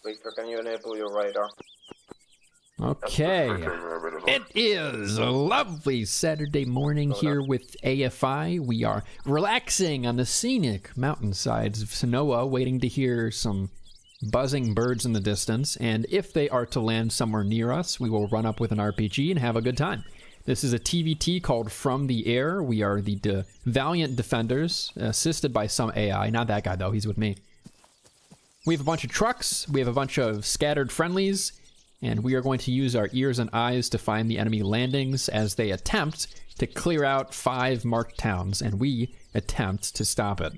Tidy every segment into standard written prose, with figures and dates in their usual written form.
Victor, can you enable your radar? Okay. It is a lovely Saturday morning here with AFI. We are relaxing on the scenic mountainsides of Sanoa, waiting to hear some buzzing birds in the distance. And if they are to land somewhere near us, we will run up with an RPG and have a good time. This is a TVT called From the Air. We are the Valiant Defenders, assisted by some AI. Not that guy, though. He's with me. We have a bunch of trucks. We have a bunch of scattered friendlies. And we are going to use our ears and eyes to find the enemy landings as they attempt to clear out 5 marked towns, and we attempt to stop it.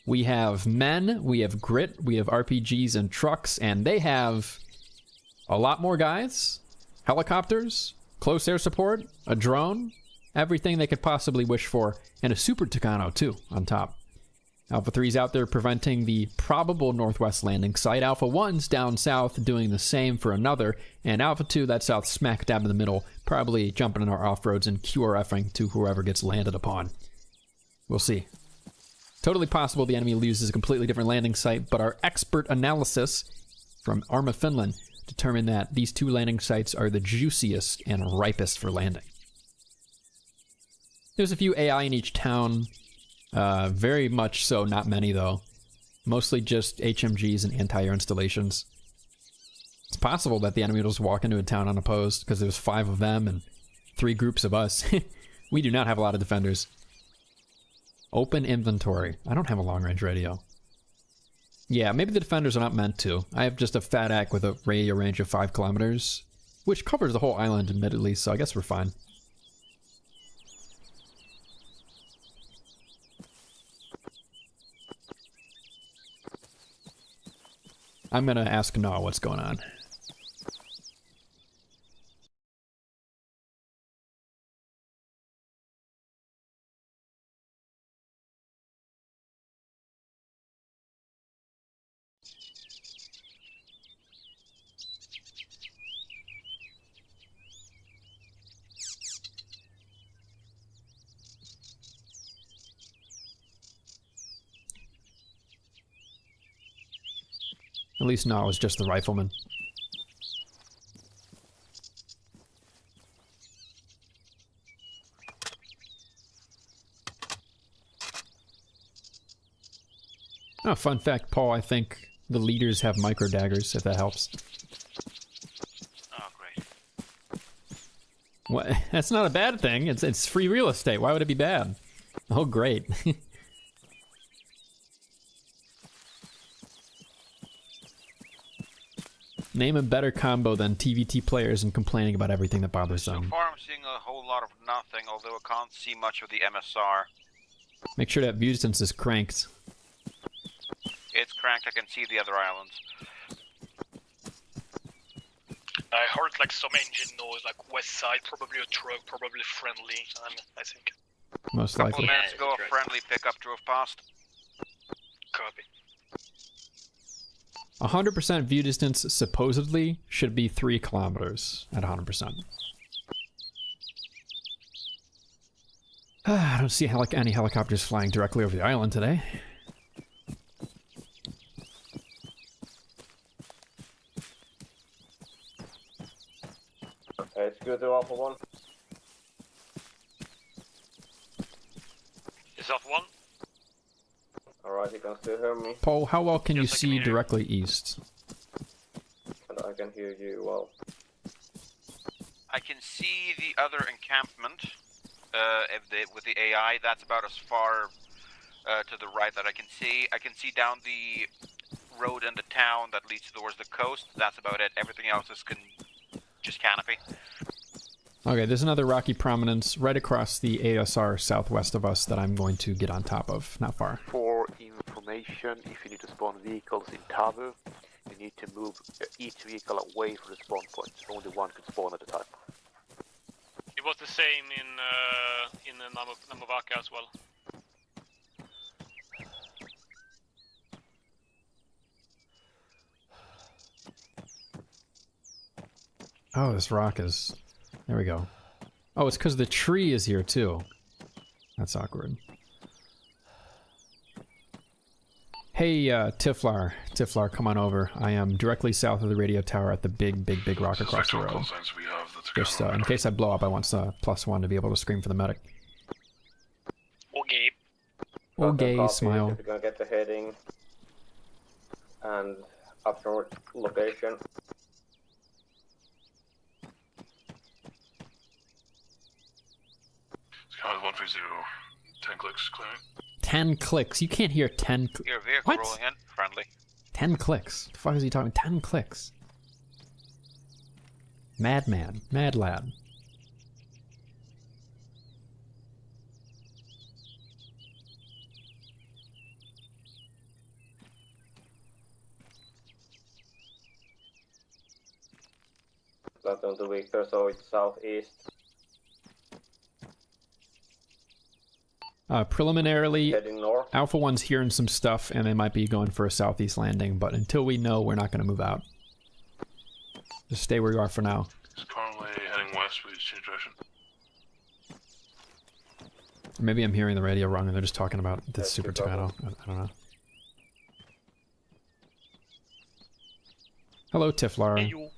We have men, we have grit, we have RPGs and trucks, and they have a lot more guys, helicopters, close air support, a drone, everything they could possibly wish for, and a super Tucano too on top. Alpha 3's out there preventing the probable northwest landing site. Alpha 1's down south doing the same for another. And Alpha 2, that's out smack dab in the middle, probably jumping in our off-roads and QRFing to whoever gets landed upon. We'll see. Totally possible the enemy loses a completely different landing site, but our expert analysis from Arma, Finland determined that these 2 landing sites are the juiciest and ripest for landing. There's a few AI in each town. Very much so, not many though. Mostly just HMGs and anti-air installations. It's possible that the enemy will just walk into a town unopposed because there's 5 of them and 3 groups of us. We do not have a lot of defenders. Open inventory. I don't have a long-range radio. Yeah, maybe the defenders are not meant to. I have just a fat ack with a radio range of 5 kilometers, which covers the whole island admittedly, so I guess we're fine. I'm gonna ask Noah what's going on. At least Noah was just the rifleman. Oh, fun fact, Paul, I think the leaders have micro daggers, if that helps. Oh, great. What? That's not a bad thing. It's free real estate. Why would it be bad? Oh, great. Name a better combo than TVT players and complaining about everything that bothers them. So far I'm seeing a whole lot of nothing, although I can't see much of the MSR. Make sure that view distance is cranked. It's cranked, I can see the other islands. I heard like some engine noise, like west side, probably a truck, probably friendly, I think. Most Couple likely. minutes ago, a friendly pickup drove past. Copy. 100% view distance supposedly should be 3 kilometers at 100%. I don't see any helicopters flying directly over the island today. Okay, it's good to Alpha 1. Is that one? Alright, you can still hear me, Paul, how well can you Yes, I can see hear you. directly east? and I can hear you well. I can see the other encampment with the AI. That's about as far to the right that I can see. I can see down the road in the town that leads towards the coast. That's about it. Everything else is just canopy. Okay, there's another rocky prominence right across the ASR southwest of us that I'm going to get on top of, not far. For information, if you need to spawn vehicles in Tavu, you need to move each vehicle away from the spawn point. Only one can spawn at a time. It was the same in Namavaka as well. Oh, this rock is... There we go. Oh, it's because the tree is here, too. That's awkward. Hey, Tiflar. Tiflar, come on over. I am directly south of the radio tower at the big rock across the road. Just in case I blow up, I want +1 to be able to scream for the medic. Okay. Okay, smile. If you're gonna get the heading and afterward location. Skyline 130, 10 clicks, clearing. 10 clicks. You can't hear 10 Your vehicle What? rolling in, friendly. 10 clicks. The fuck is he talking? 10 clicks. Madman. Mad lad. Platoon to Victor, so it's southeast. Preliminarily, Heading north. Alpha 1's hearing some stuff, and they might be going for a southeast landing, but until we know, we're not going to move out. Just stay where you are for now. It's currently heading west, please change direction. Or maybe I'm hearing the radio wrong, and they're just talking about the That's Super good Tornado. I don't know. Hello, Tiflar. Hey, you.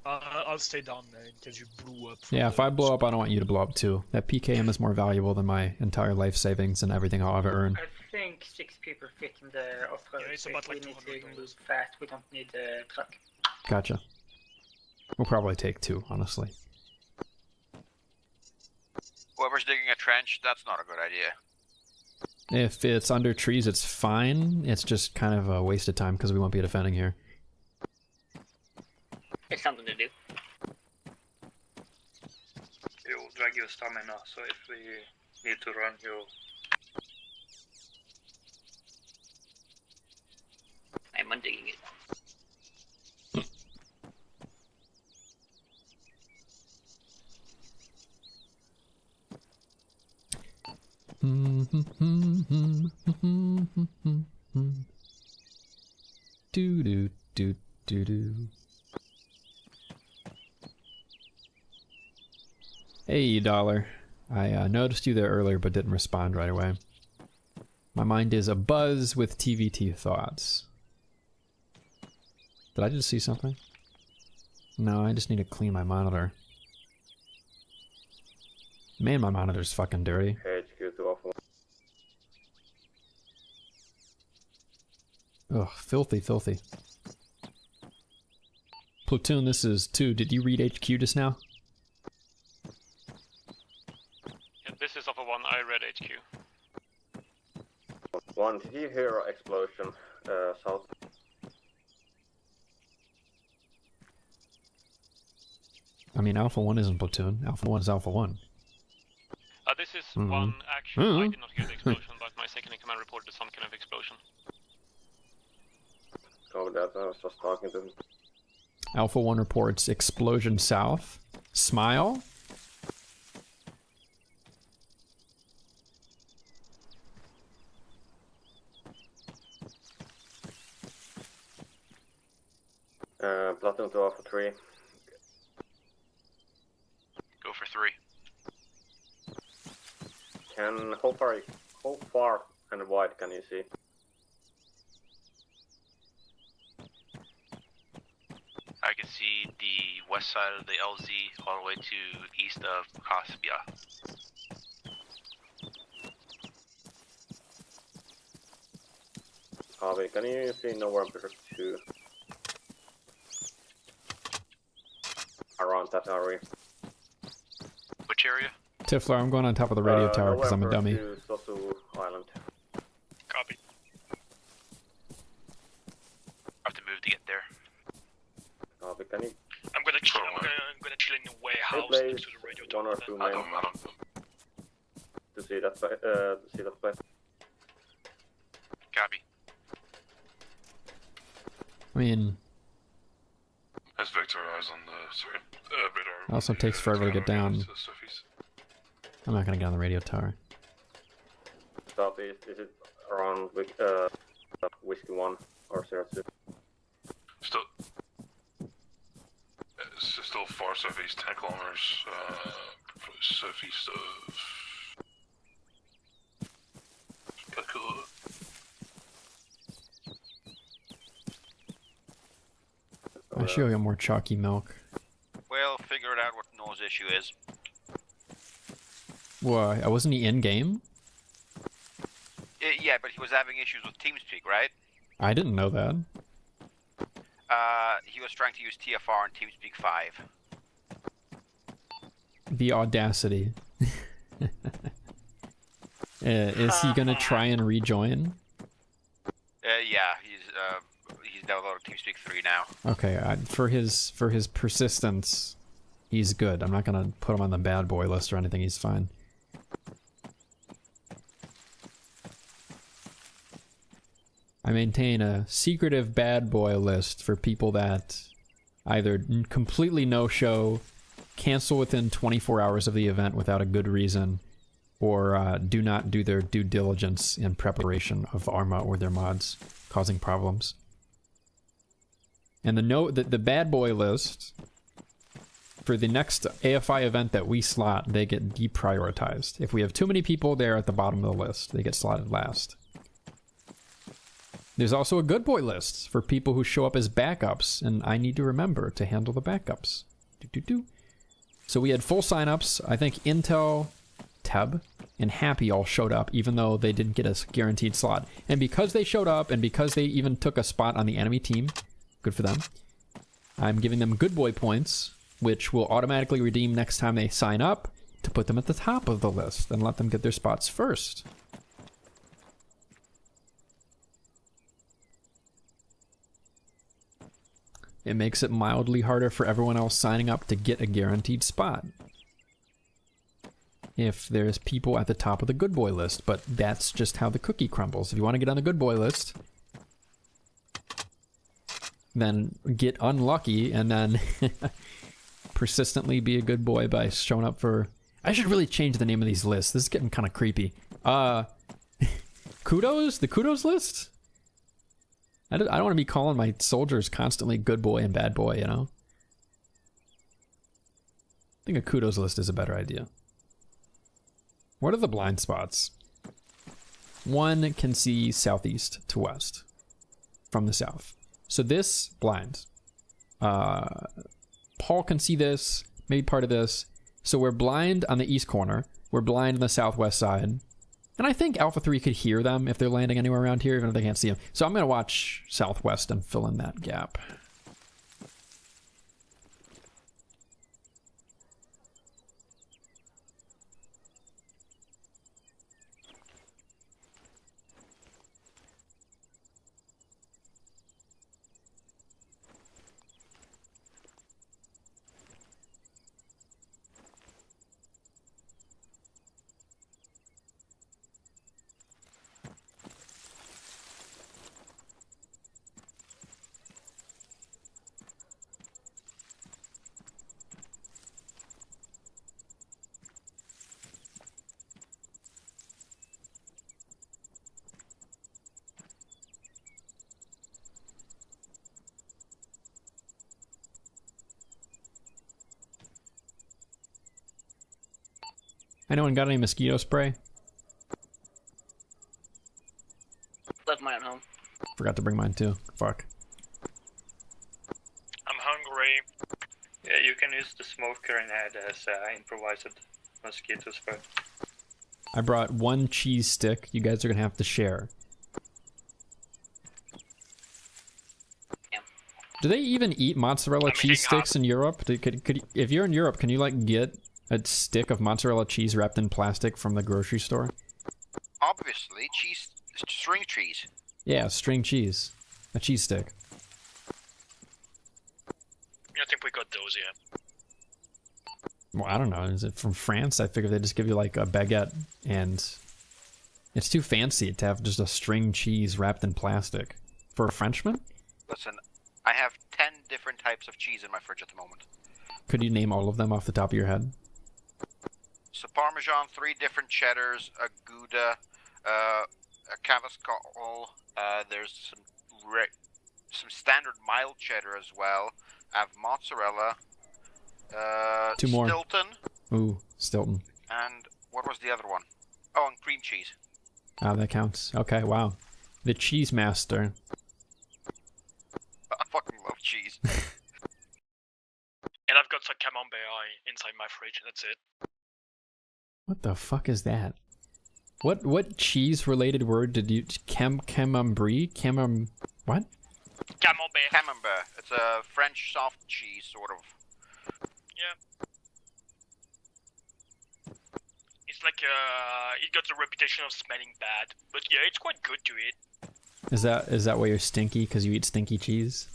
I'll stay down in case you blew up. Yeah, if I blow up, I don't want you to blow up too. That PKM is more valuable than my entire life savings and everything I'll ever earn. I think 6 people fit in the off-road. Yeah, it's space. about like We need $200. to move fast. We don't need the truck. Gotcha. We'll probably take 2, honestly. Whoever's digging a trench, that's not a good idea. If it's under trees, it's fine. It's just kind of a waste of time because we won't be defending here. It's something to do. You'll drag your stamina, so if we need to run, you I'm undigging it. Do do do do do. Hey, Dollar. I noticed you there earlier but didn't respond right away. My mind is abuzz with TVT thoughts. Did I just see something? No, I just need to clean my monitor. Man, my monitor's fucking dirty. HQ to Alpha 1. Ugh, filthy, filthy. Platoon, this is 2. Did you read HQ just now? Yeah, this is Alpha 1. I read HQ. 1, did you hear an explosion south? I mean, Alpha 1 isn't Platoon. Alpha 1 is Alpha 1. This is one action. I did not hear the explosion, but my second in command reported some kind of explosion. Oh, that I was just talking to him. Alpha 1 reports explosion south. Smile? Platoon to Alpha 3. Go for 3. How far and wide can you see? I can see the west side of the LZ all the way to east of Kaspia. Harvey, can you see November 2? Around that area. Which area? Tiflar, I'm going on top of the radio tower because I'm a dummy. To Sosu Island. Copy. I have to move to get there. Harvey, can you I'm gonna chill in the warehouse place next to the radio 1 tower. or 2 I men don't. to see that place? Copy. I mean, Has Victor eyes on the radar? it also takes forever to get down. To the southeast. I'm not going to get on the radio tower. Southeast, is it around Whiskey 1 or 02? Still, it's still far southeast, 10 kilometers southeast of Katkoula. I should get more chalky milk. We'll figure it out what Noah's issue is. Why? Wasn't he in game? Yeah, but he was having issues with TeamSpeak, right? I didn't know that. He was trying to use TFR in TeamSpeak 5. The audacity. Is he gonna try and rejoin? Yeah, he's downloaded TeamSpeak 3 now. Okay, for his persistence, he's good. I'm not gonna put him on the bad boy list or anything. He's fine. I maintain a secretive bad boy list for people that either completely no-show, cancel within 24 hours of the event without a good reason, or do not do their due diligence in preparation of Arma or their mods, causing problems. And the bad boy list, for the next AFI event that we slot, they get deprioritized. If we have too many people, they're at the bottom of the list. They get slotted last. There's also a good boy list for people who show up as backups, and I need to remember to handle the backups. So we had full signups. I think Intel, Teb, and Happy all showed up, even though they didn't get a guaranteed slot. And because they showed up, and because they even took a spot on the enemy team, good for them, I'm giving them good boy points, which will automatically redeem next time they sign up to put them at the top of the list and let them get their spots first. It makes it mildly harder for everyone else signing up to get a guaranteed spot if there's people at the top of the good boy list, but that's just how the cookie crumbles. If you want to get on the good boy list, then get unlucky and then persistently be a good boy by showing up for... I should really change the name of these lists. This is getting kind of creepy. Kudos? The kudos list? I don't want to be calling my soldiers constantly good boy and bad boy, you know? I think a kudos list is a better idea. What are the blind spots? One can see southeast to west from the south. So this, blind. Paul can see this, maybe part of this. So we're blind on the east corner. We're blind on the southwest side. And I think Alpha 3 could hear them if they're landing anywhere around here, even if they can't see them. So I'm going to watch southwest and fill in that gap. Anyone got any mosquito spray? Left mine at home. Forgot to bring mine too. Fuck. I'm hungry. Yeah, you can use the smoke grenade as improvised mosquito spray. I brought one cheese stick. You guys are gonna have to share. Yeah. Do they even eat mozzarella cheese sticks in Europe? If you're in Europe, can you like get a stick of mozzarella cheese wrapped in plastic from the grocery store? Obviously, string cheese. Yeah, string cheese. A cheese stick. I think we got those, yeah. Well, I don't know. Is it from France? I figured they just give you like a baguette, and it's too fancy to have just a string cheese wrapped in plastic. For a Frenchman? Listen, I have 10 different types of cheese in my fridge at the moment. Could you name all of them off the top of your head? So Parmesan, 3 different cheddars, a Gouda, a Cavascal, there's some standard mild cheddar as well. I have mozzarella, 2 more. Stilton. Ooh, Stilton. And what was the other one? Oh, and cream cheese. Ah, that counts. Okay, wow. The cheese master. I fucking love cheese. camembert inside my fridge, and that's it. What the fuck is that? What cheese related word did you camembert? What? Camembert. Camembert. It's a French soft cheese, sort of. Yeah. It's like it got the reputation of smelling bad, but yeah, it's quite good to eat. Is that why you're stinky? Because you eat stinky cheese?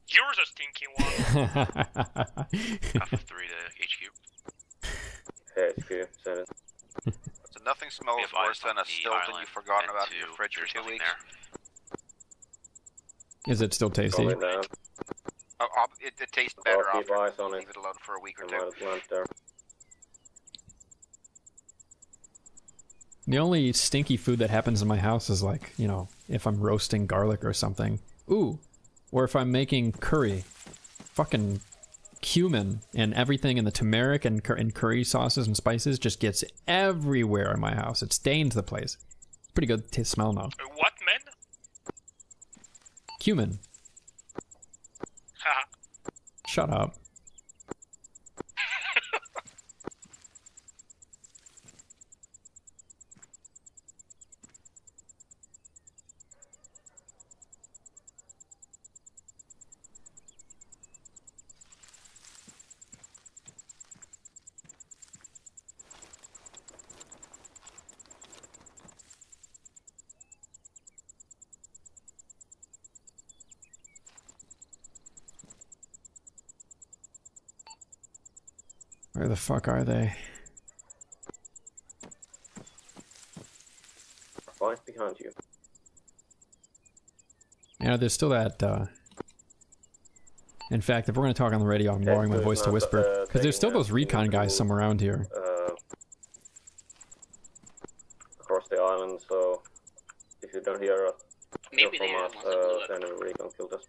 You're the stinky one. Half of 3 to HQ. HQ, send it. So nothing smells worse than a stilton you've forgotten about in your fridge for 2 weeks. Is it still tasty? Going down. Oh, it tastes better I'll keep after eyes on leave it. it alone for a week or I two. might have landed there. The only stinky food that happens in my house is like, you know, if I'm roasting garlic or something. Ooh. Or if I'm making curry. Fucking cumin and everything in the turmeric and curry sauces and spices just gets everywhere in my house. It stains the place. It's pretty good to smell now. What, man? Cumin. Haha. Shut up. Where the fuck are they? Right behind you. Yeah, there's still that, In fact, if we're gonna talk on the radio, I'm lowering my voice to whisper. Because there's still those recon guys somewhere around here. Across the island, so if you don't hear us, Maybe they from us, want to blow then the recon killed us.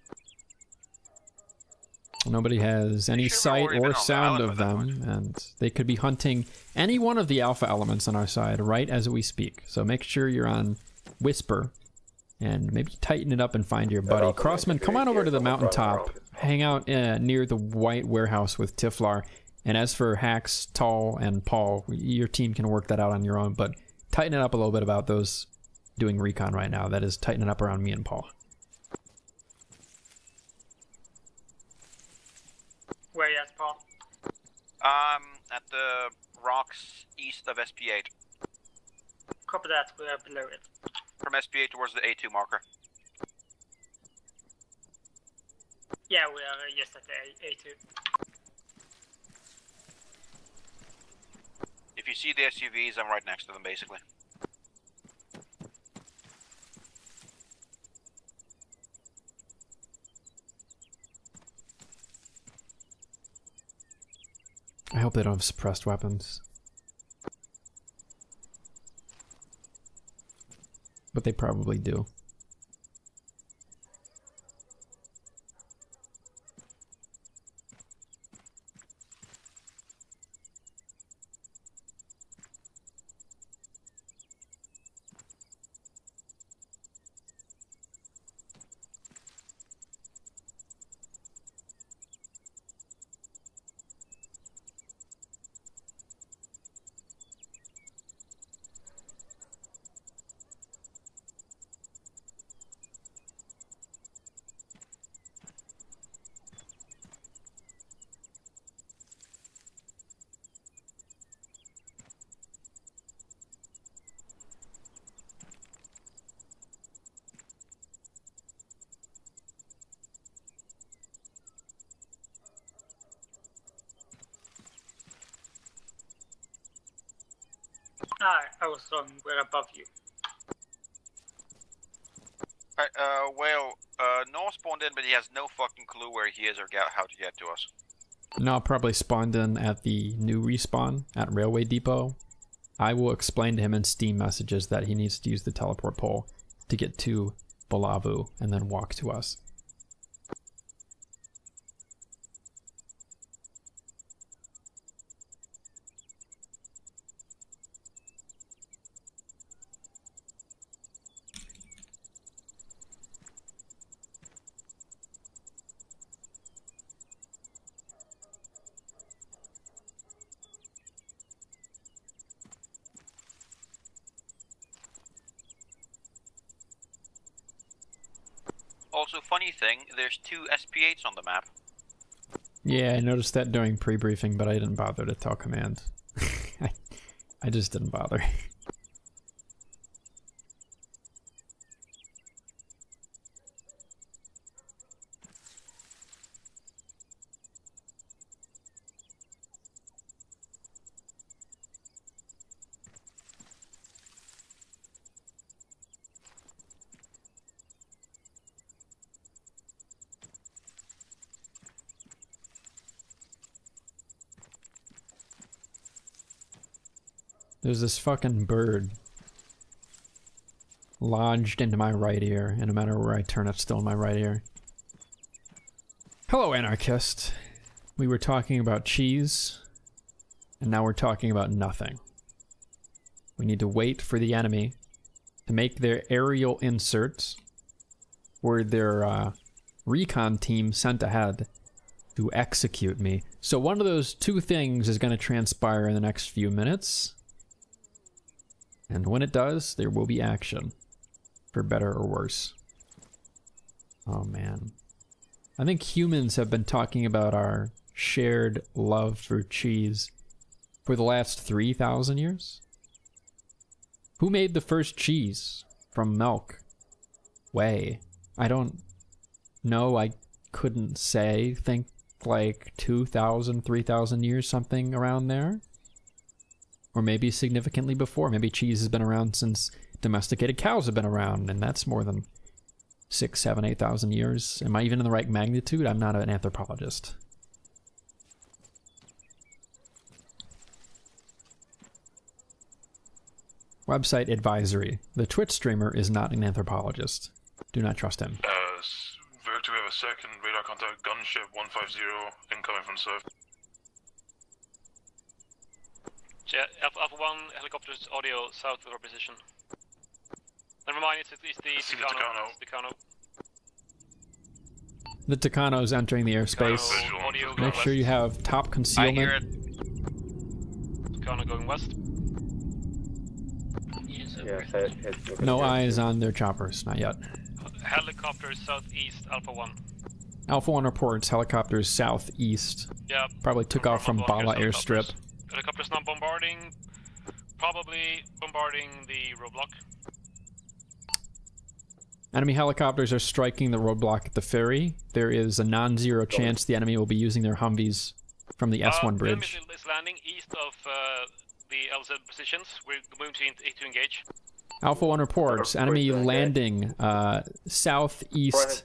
Nobody has any Sure, we've sight already been or on the sound island of by that them, and they could be hunting any one of the alpha elements on our side right as we speak. So make sure you're on whisper, and maybe tighten it up and find your buddy. also Crossman, come on over to the mountaintop. Hang out near the white warehouse with Tiflar. And as for Hax, Tall, and Paul, your team can work that out on your own, but tighten it up a little bit about those doing recon right now. That is, tighten it up around me and Paul. Where you at, Paul? At the rocks east of SP8. Copy that, we are below it. From SP8 towards the A2 marker. Yeah, we are just at the A2. If you see the SUVs, I'm right next to them, basically. I hope they don't have suppressed weapons. But they probably do. I was wrong, we're above you. Right, Noah spawned in, but he has no fucking clue where he is or how to get to us. No, probably spawned in at the new respawn at Railway Depot. I will explain to him in Steam messages that he needs to use the teleport pole to get to Balavu and then walk to us. Also, funny thing, there's 2 SP8s on the map. Yeah, I noticed that during pre-briefing, but I didn't bother to tell command. I just didn't bother. There's this fucking bird lodged into my right ear, and no matter where I turn, it's still in my right ear. Hello, anarchist. We were talking about cheese, and now we're talking about nothing. We need to wait for the enemy to make their aerial inserts, or their recon team sent ahead to execute me. So one of those 2 things is going to transpire in the next few minutes. And when it does, there will be action. For better or worse. Oh man. I think humans have been talking about our shared love for cheese for the last 3,000 years? Who made the first cheese? From milk? Whey? I don't know, I couldn't say. Think like 2,000, 3,000 years, something around there? Or maybe significantly before. Maybe cheese has been around since domesticated cows have been around, and that's more than 6, 7, 8,000 years. Am I even in the right magnitude? I'm not an anthropologist. Website advisory. The Twitch streamer is not an anthropologist. Do not trust him. Virtu, we have a second radar contact, gunship 150, incoming from south. Yeah, Alpha 1 helicopters audio south of our position. And remind us, it's the Tucano. The Tucano's entering the airspace. Make sure you have top concealment. I hear it. Tucano going west. Yes, No eyes on their choppers, not yet. Helicopters southeast, Alpha 1. Alpha 1 reports helicopters southeast. Yeah. Probably took off from Bala airstrip. Helicopters not bombarding. Probably bombarding the roadblock. Enemy helicopters are striking the roadblock at the ferry. There is a non-zero chance the enemy will be using their Humvees from the S1 bridge. The enemy is landing east of the LZ positions. We're moving to engage. Alpha 1 reports enemy landing southeast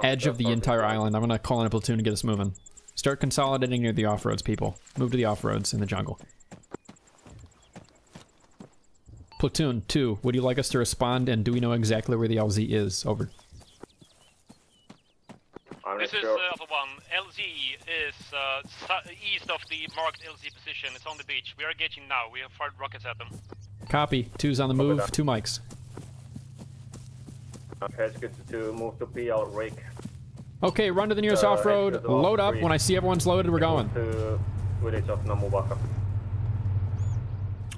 edge of the entire island. I'm gonna call in a platoon to get us moving. Start consolidating near the off-roads, people. Move to the off-roads in the jungle. Platoon 2, would you like us to respond, and do we know exactly where the LZ is? Over. This is Alpha 1. LZ is east of the marked LZ position. It's on the beach. We are engaging now. We have fired rockets at them. Copy. 2's on the move. 2 mics. Okay, it's good to move to PL rig. Okay, run to the nearest off-road. Load up. When I see everyone's loaded, we're going. To village of Namubaka.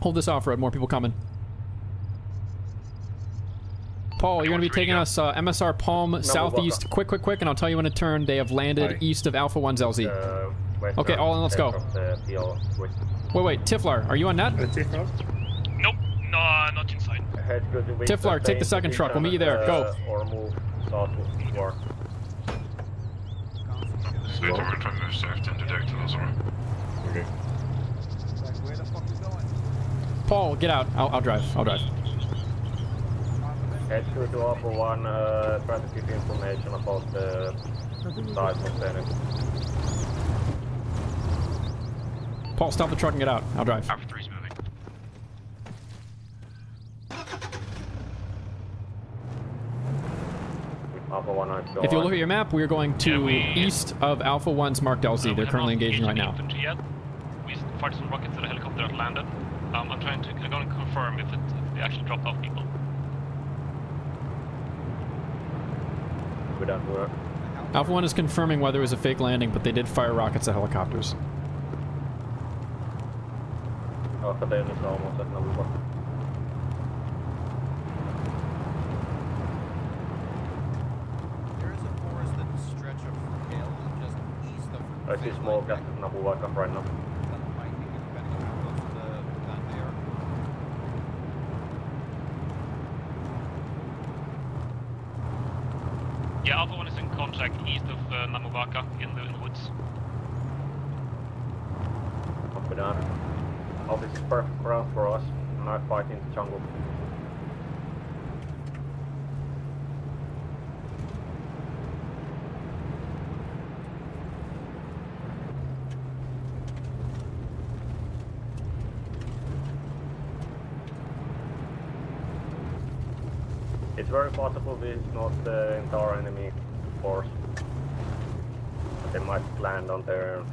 Hold this off-road. More people coming. Paul, you're going to be taking us MSR Palm southeast. Quick, and I'll tell you when to turn. They have landed east of Alpha 1's LZ. Okay, all in, let's go. Wait, Tiflar, are you on net? Nope, no, not inside. Tiflar, take the second truck. We'll meet you there. Go. Or move southward. We're trying to move south to interdict to Lazar. Okay. Where the fuck is going? Paul, get out. I'll drive. Head to Alpha 1, try to give information about the size of the enemy. Paul, stop the truck and get out. I'll drive. Alpha 3's moving. Alpha 1, I'm still If you on. look at your map, we are going to east of Alpha 1's marked LZ. They're currently engaging right now. Yet. We fired some rockets at a helicopter that landed. I'm going to confirm if they actually dropped off people. Alpha 1 is confirming whether it was a fake landing, but they did fire rockets at helicopters. Alpha 10 is almost at Namubaka. I see smoke at Nabuwaka right now. That might be depending on how close to the plant they are. Yeah, Alpha 1 is in contact east of Namuwaka in the woods. Copy that. Oh, this is perfect ground for us. And I fight in the jungle. It's very possible this is not the entire enemy force. They might land on their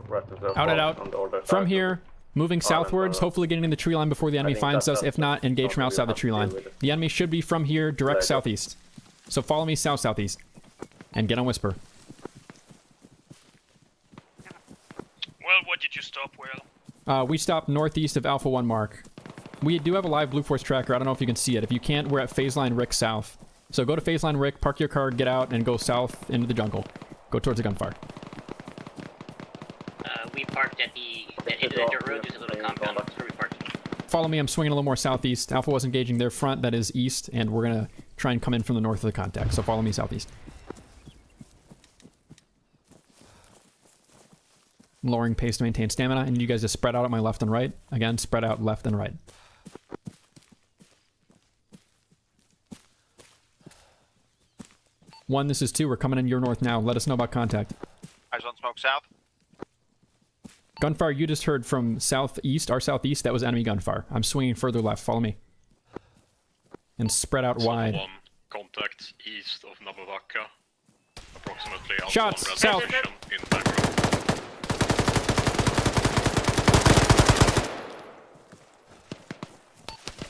rest of the Out and force on the other out. From side. here, moving southward's, hopefully getting in the tree line before the enemy think finds us. that's If not, engage from outside the tree line. The enemy should be from here, direct Later. southeast. So follow me south-southeast. And get on Whisper. Well, what did you stop, Will? We stopped northeast of Alpha 1 mark. We do have a live Blue Force tracker. I don't know if you can see it. If you can't, we're at phase line Rick south. So go to phase line Rick, park your car, get out, and go south into the jungle. Go towards the gunfire. We parked at the dirt road. There's a little compound. That's where we parked. Follow me. I'm swinging a little more southeast. Alpha was engaging their front. That is east, and we're going to try and come in from the north of the contact. So follow me southeast. Lowering pace to maintain stamina. And you guys just spread out at my left and right. Again, spread out left and right. One, this is 2. We're coming in your north now. Let us know about contact. Eyes on smoke south. Gunfire you just heard from southeast, our southeast. That was enemy gunfire. I'm swinging further left. Follow me. And spread out wide. One contact east of Nabuwaka. Approximately Shots, one south. position in background.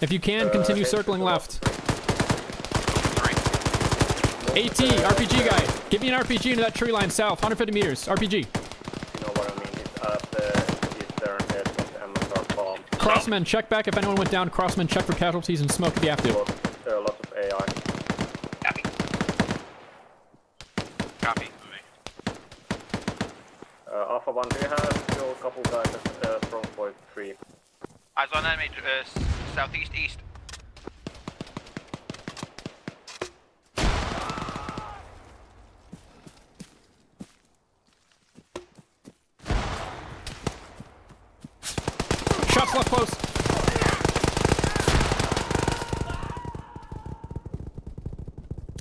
If you can, continue circling left. AT, RPG guy. Give me an RPG into that tree line south. 150 meters. RPG. You know what I mean? It's at the eastern edge of the MSR bomb. Crossmen, check back if anyone went down. Crossmen, check for casualties and smoke if you have to. There are lots of AI. Copy. Copy. Alpha 1, do you have still a couple guys at stronghold 3? Eyes on enemy southeast east. Shots left close.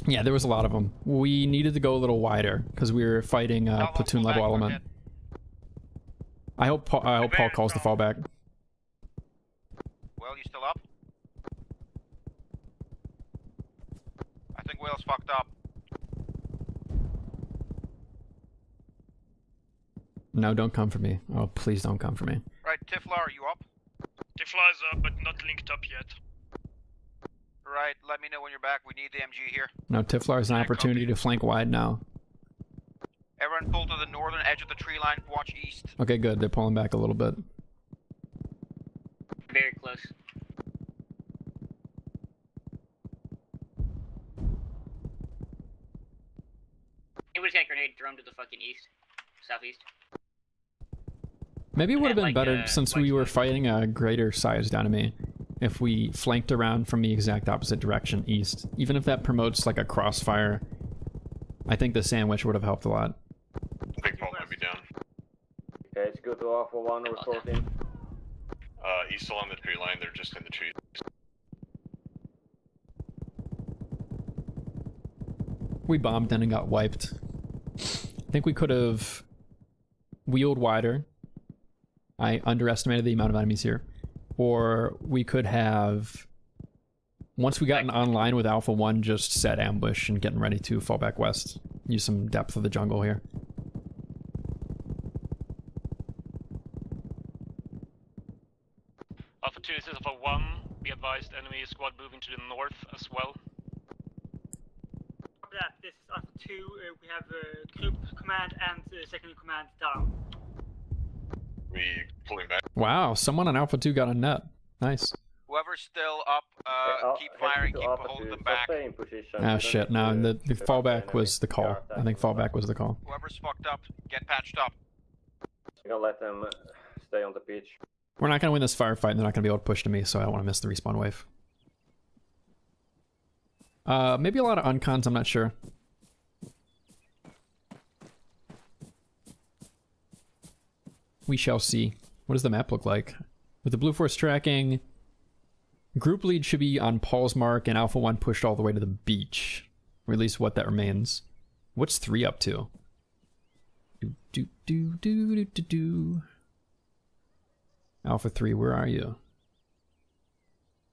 Yeah, there was a lot of them. We needed to go a little wider because we were fighting a platoon level element. I hope Paul calls the fallback. Well, you still up? I think Will's fucked up. No, don't come for me. Oh, please don't come for me. Right, Tifla, are you up? Tifla is up, but not linked up yet. Right, let me know when you're back. We need the MG here. No, Tiflar is an opportunity to flank wide now. Everyone pull to the northern edge of the tree line. Watch east. Okay, good. They're pulling back a little bit. Very close. It was got grenade thrown to the fucking east, southeast. Maybe it would have been like, better since we were fighting a greater sized enemy if we flanked around from the exact opposite direction, east. Even if that promotes like a crossfire, I think the sandwich would have helped a lot. Big Paul might be down. Okay, it's good to Alpha 1 reporting. East along the tree line, they're just in the trees. We bombed in and got wiped. I think we could have wheeled wider. I underestimated the amount of enemies here. Or we could have, once we gotten online with Alpha 1, just set ambush and getting ready to fall back west. Use some depth of the jungle here. Alpha 2, this is Alpha 1. Be advised, enemy squad moving to the north as well. After that, this is Alpha 2. We have group command and secondary command down. We pulling back. Wow, someone on Alpha 2 got a net. Nice. Whoever's still up, keep firing, keep holding them back. Ah, shit. No, the fallback was the call. I think fallback was the call. Whoever's fucked up, get patched up. You're gonna let them stay on the beach. We're not going to win this firefight, and they're not going to be able to push to me, so I don't want to miss the respawn wave. Maybe a lot of uncons, I'm not sure. We shall see. What does the map look like? With the Blue Force tracking, group lead should be on Paul's mark, and Alpha 1 pushed all the way to the beach. Or at least what that remains. What's 3 up to? Alpha 3, where are you?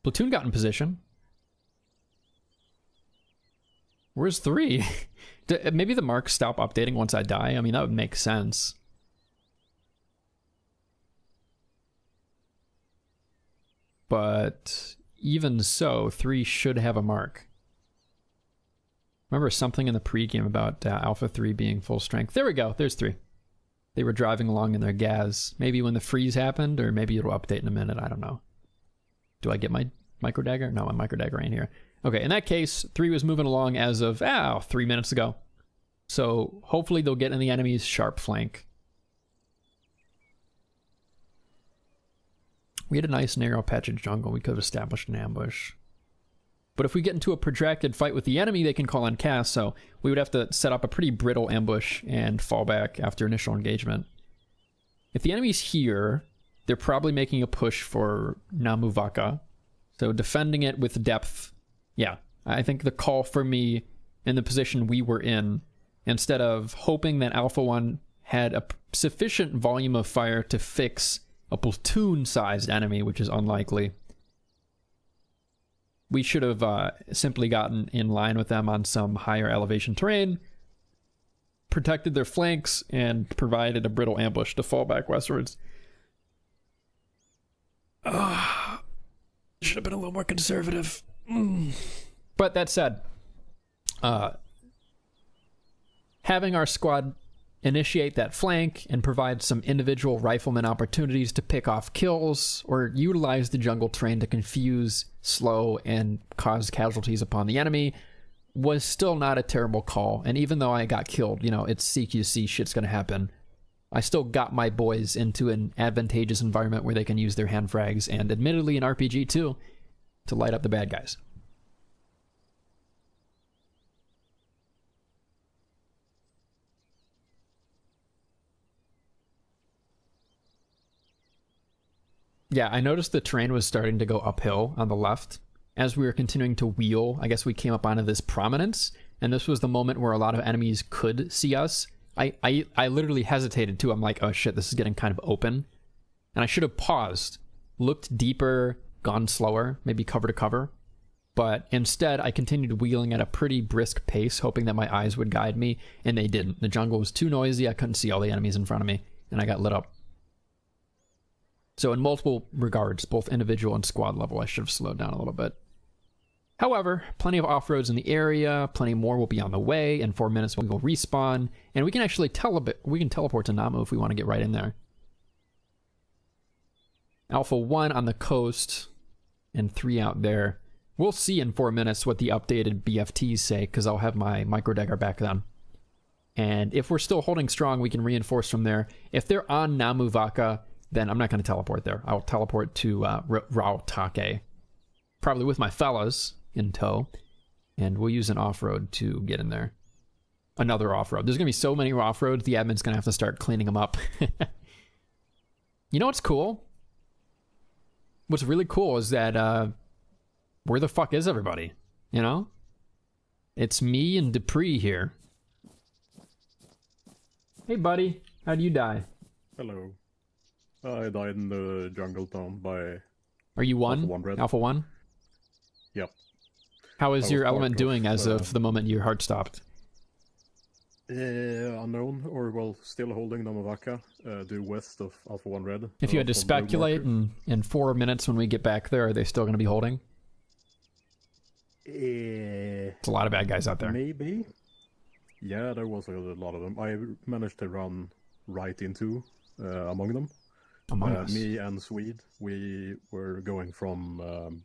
Platoon got in position. Where's 3? Maybe the marks stop updating once I die? I mean, that would make sense. But even so, 3 should have a mark. Remember something in the pregame about Alpha 3 being full strength. There we go. There's 3. They were driving along in their gas. Maybe when the freeze happened, or maybe it'll update in a minute. I don't know. Do I get my micro dagger? No, my micro dagger ain't here. Okay, in that case, 3 was moving along as of 3 minutes ago. So hopefully they'll get in the enemy's sharp flank. We had a nice narrow patch of jungle. We could have established an ambush. But if we get into a protracted fight with the enemy, they can call on cast, so we would have to set up a pretty brittle ambush and fall back after initial engagement. If the enemy's here, they're probably making a push for Namuvaka. So defending it with depth, yeah. I think the call for me in the position we were in, instead of hoping that Alpha 1 had a sufficient volume of fire to fix a platoon-sized enemy, which is unlikely, we should have simply gotten in line with them on some higher elevation terrain, protected their flanks, and provided a brittle ambush to fall back westwards. Should have been a little more conservative. But that said, having our squad initiate that flank and provide some individual rifleman opportunities to pick off kills or utilize the jungle terrain to confuse, slow, and cause casualties upon the enemy was still not a terrible call. And even though I got killed, you know, it's CQC, shit's gonna happen. I still got my boys into an advantageous environment where they can use their hand frags and admittedly an RPG too to light up the bad guys. Yeah, I noticed the terrain was starting to go uphill on the left. As we were continuing to wheel, I guess we came up onto this prominence, and this was the moment where a lot of enemies could see us. I literally hesitated too. I'm like, oh shit, this is getting kind of open. And I should have paused, looked deeper, gone slower, maybe cover to cover. But instead, I continued wheeling at a pretty brisk pace, hoping that my eyes would guide me, and they didn't. The jungle was too noisy, I couldn't see all the enemies in front of me, and I got lit up. So in multiple regards, both individual and squad level, I should have slowed down a little bit. However, plenty of off-roads in the area, plenty more will be on the way, in 4 minutes we will respawn, and we can actually teleport to Namu if we want to get right in there. Alpha 1 on the coast, and 3 out there. We'll see in 4 minutes what the updated BFTs say, because I'll have my micro dagger back then. And if we're still holding strong, we can reinforce from there. If they're on Namuvaka, then I'm not going to teleport there. I'll teleport to Rautake, probably with my fellas in tow, and we'll use an off-road to get in there. Another off-road. There's going to be so many off-roads, the admin's going to have to start cleaning them up. You know what's cool? What's really cool is that, where the fuck is everybody? You know? It's me and Dupree here. Hey buddy, how'd you die? Hello. I died in the jungle town by... Are you one? Alpha 1? Yep. How is your element doing as of the moment your heart stopped? Unknown, or well, still holding Namuvaka, due west of Alpha 1 Red. If you had to speculate, in 4 minutes when we get back there, are they still going to be holding? It's a lot of bad guys out there. Maybe. Yeah, there was a lot of them. I managed to run right into among them. Among us. Me and Swede, we were going from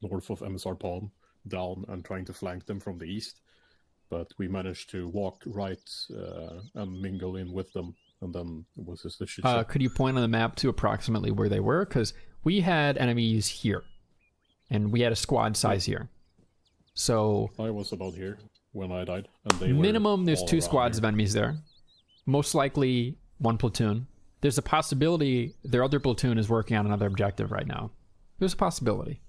north of MSR Palm down and trying to flank them from the east. But we managed to walk right and mingle in with them, and then it was just a shit show. Could you point on the map to approximately where they were? Because we had enemies here, and we had a squad size here. So I was about here when I died, and they minimum, there's all 2 around squads here. of enemies there. Most likely 1 platoon. There's a possibility their other platoon is working on another objective right now. There's a possibility.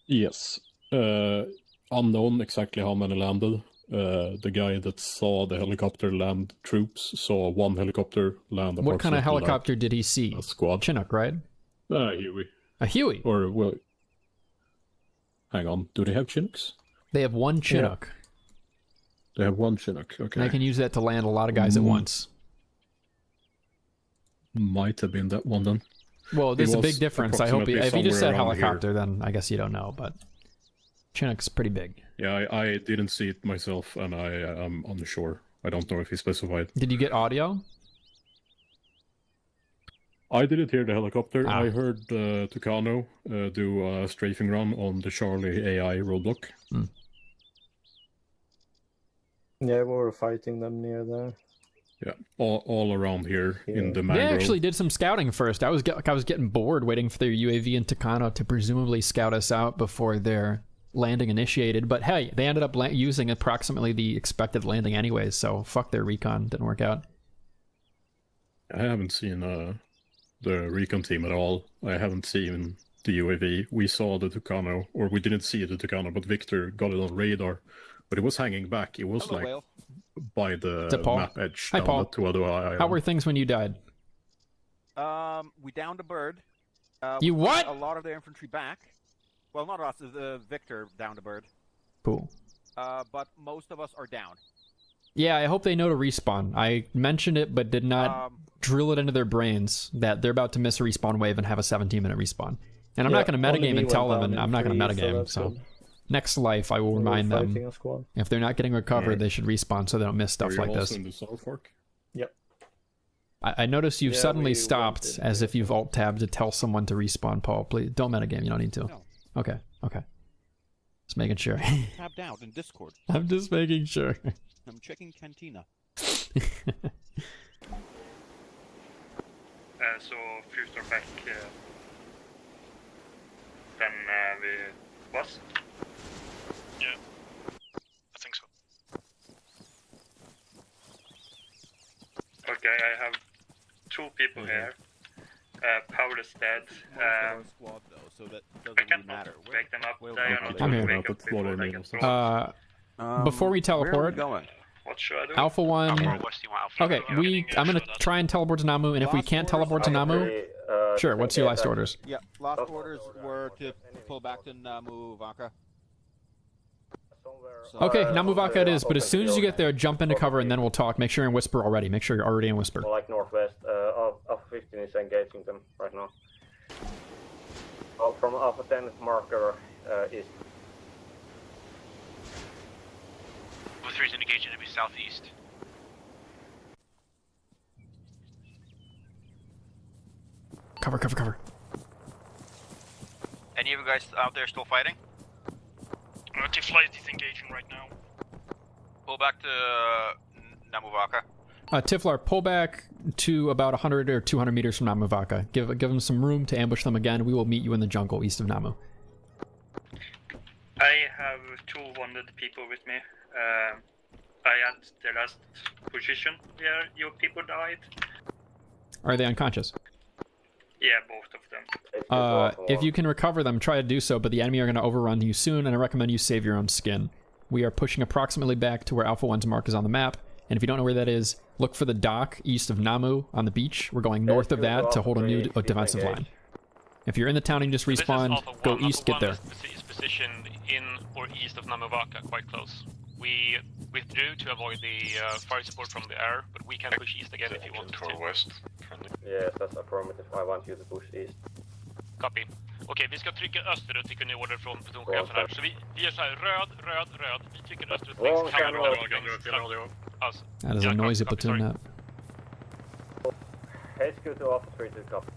Yes. Unknown exactly how many landed. The guy that saw the helicopter land troops saw 1 helicopter land. What kind of approximately helicopter did he see? A squad. Chinook, right? Huey. A Huey? Or, well... Hang on, do they have Chinooks? They have 1 Chinook. Yeah. They have 1 Chinook, okay. And they can use that to land a lot of guys at once. Might have been that one then. Well, there's a big difference. I hope if you just said somewhere around helicopter, then I guess you don't know, but Chinook's pretty big. Yeah, I didn't see it myself, and I am unsure. I don't know if he specified. Did you get audio? I didn't hear the helicopter. I heard Tucano do a strafing run on the Charlie AI roadblock. Yeah, we were fighting them near there. Yeah, all around here in the mangrove. They actually did some scouting first. I was getting bored waiting for their UAV in Tucano to presumably scout us out before their landing initiated. But hey, they ended up using approximately the expected landing anyways, so fuck their recon. Didn't work out. I haven't seen the recon team at all. I haven't seen the UAV. We saw the Tucano, or we didn't see the Tucano, but Victor got it on radar. But it was hanging back. It was like by the map edge. Hi, Paul. How were things when you died? We downed a bird. You we what? got a lot of their infantry back. Well, not us. Victor downed a bird. Cool. But most of us are down. Yeah, I hope they know to respawn. I mentioned it, but did not drill it into their brains that they're about to miss a respawn wave and have a 17-minute respawn. And I'm not going to metagame and tell them, and I'm not going to metagame, so... Next life, I will remind them, if they're not getting recovered, they should respawn so they don't miss stuff like this. In the South Fork? Yep. I noticed you've suddenly stopped, as if you've alt-tabbed to tell someone to respawn, Paul. Please, don't metagame, you don't need to. No. Okay. Just making sure. Tabbed out in Discord. I'm just making sure. I'm checking Cantina. So, first are back, then we was? Yeah, I think so. Okay, I have 2 people here. Paul is dead. Squad, though, so that I can't wake them up. They are not I'm going to here. wake up before they get thrown. Before we teleport, where are we going? What should I do? Alpha 1... Okay, I'm going to try and teleport to Namu, and if we can't teleport to Namu... Sure, what's your last orders? Yeah, last orders were to pull back to Namu Vaka. Okay, Namu Vaka it is, but as soon as you get there, jump into cover and then we'll talk. Make sure you're in Whisper already. Make sure you're already in Whisper. Like northwest, Alpha 15 is engaging them right now. From Alpha 10 marker east. Alpha 3 is indicated to be southeast. Cover. Any of you guys out there still fighting? T-Flight is engaging right now. Pull back to Namuvaka. Tiflar, pull back to about 100 or 200 meters from Namuvaka. Give them some room to ambush them again. We will meet you in the jungle east of Namu. I have 2 wounded people with me. I at the last position where your people died. Are they unconscious? Yeah, both of them. If you can recover them, try to do so, but the enemy are going to overrun you soon, and I recommend you save your own skin. We are pushing approximately back to where Alpha 1's mark is on the map, and if you don't know where that is, look for the dock east of Namu on the beach. We're going north of that to hold a new defensive line. If you're in the town and just respawn, go east, get there. Is positioned in or east of Namuvaka, quite close. We withdrew to avoid the fire support from the air, but we can push east again if you want to. West. Yes, that's affirmative. I want you to push east. Copy. Okej, vi ska trycka österut, fick en ny order från plutonchefen här. Så vi gör så här, röd. Vi trycker österut längs kanalen. That is a noisy platoon map. HQ to Alpha 3 to copy.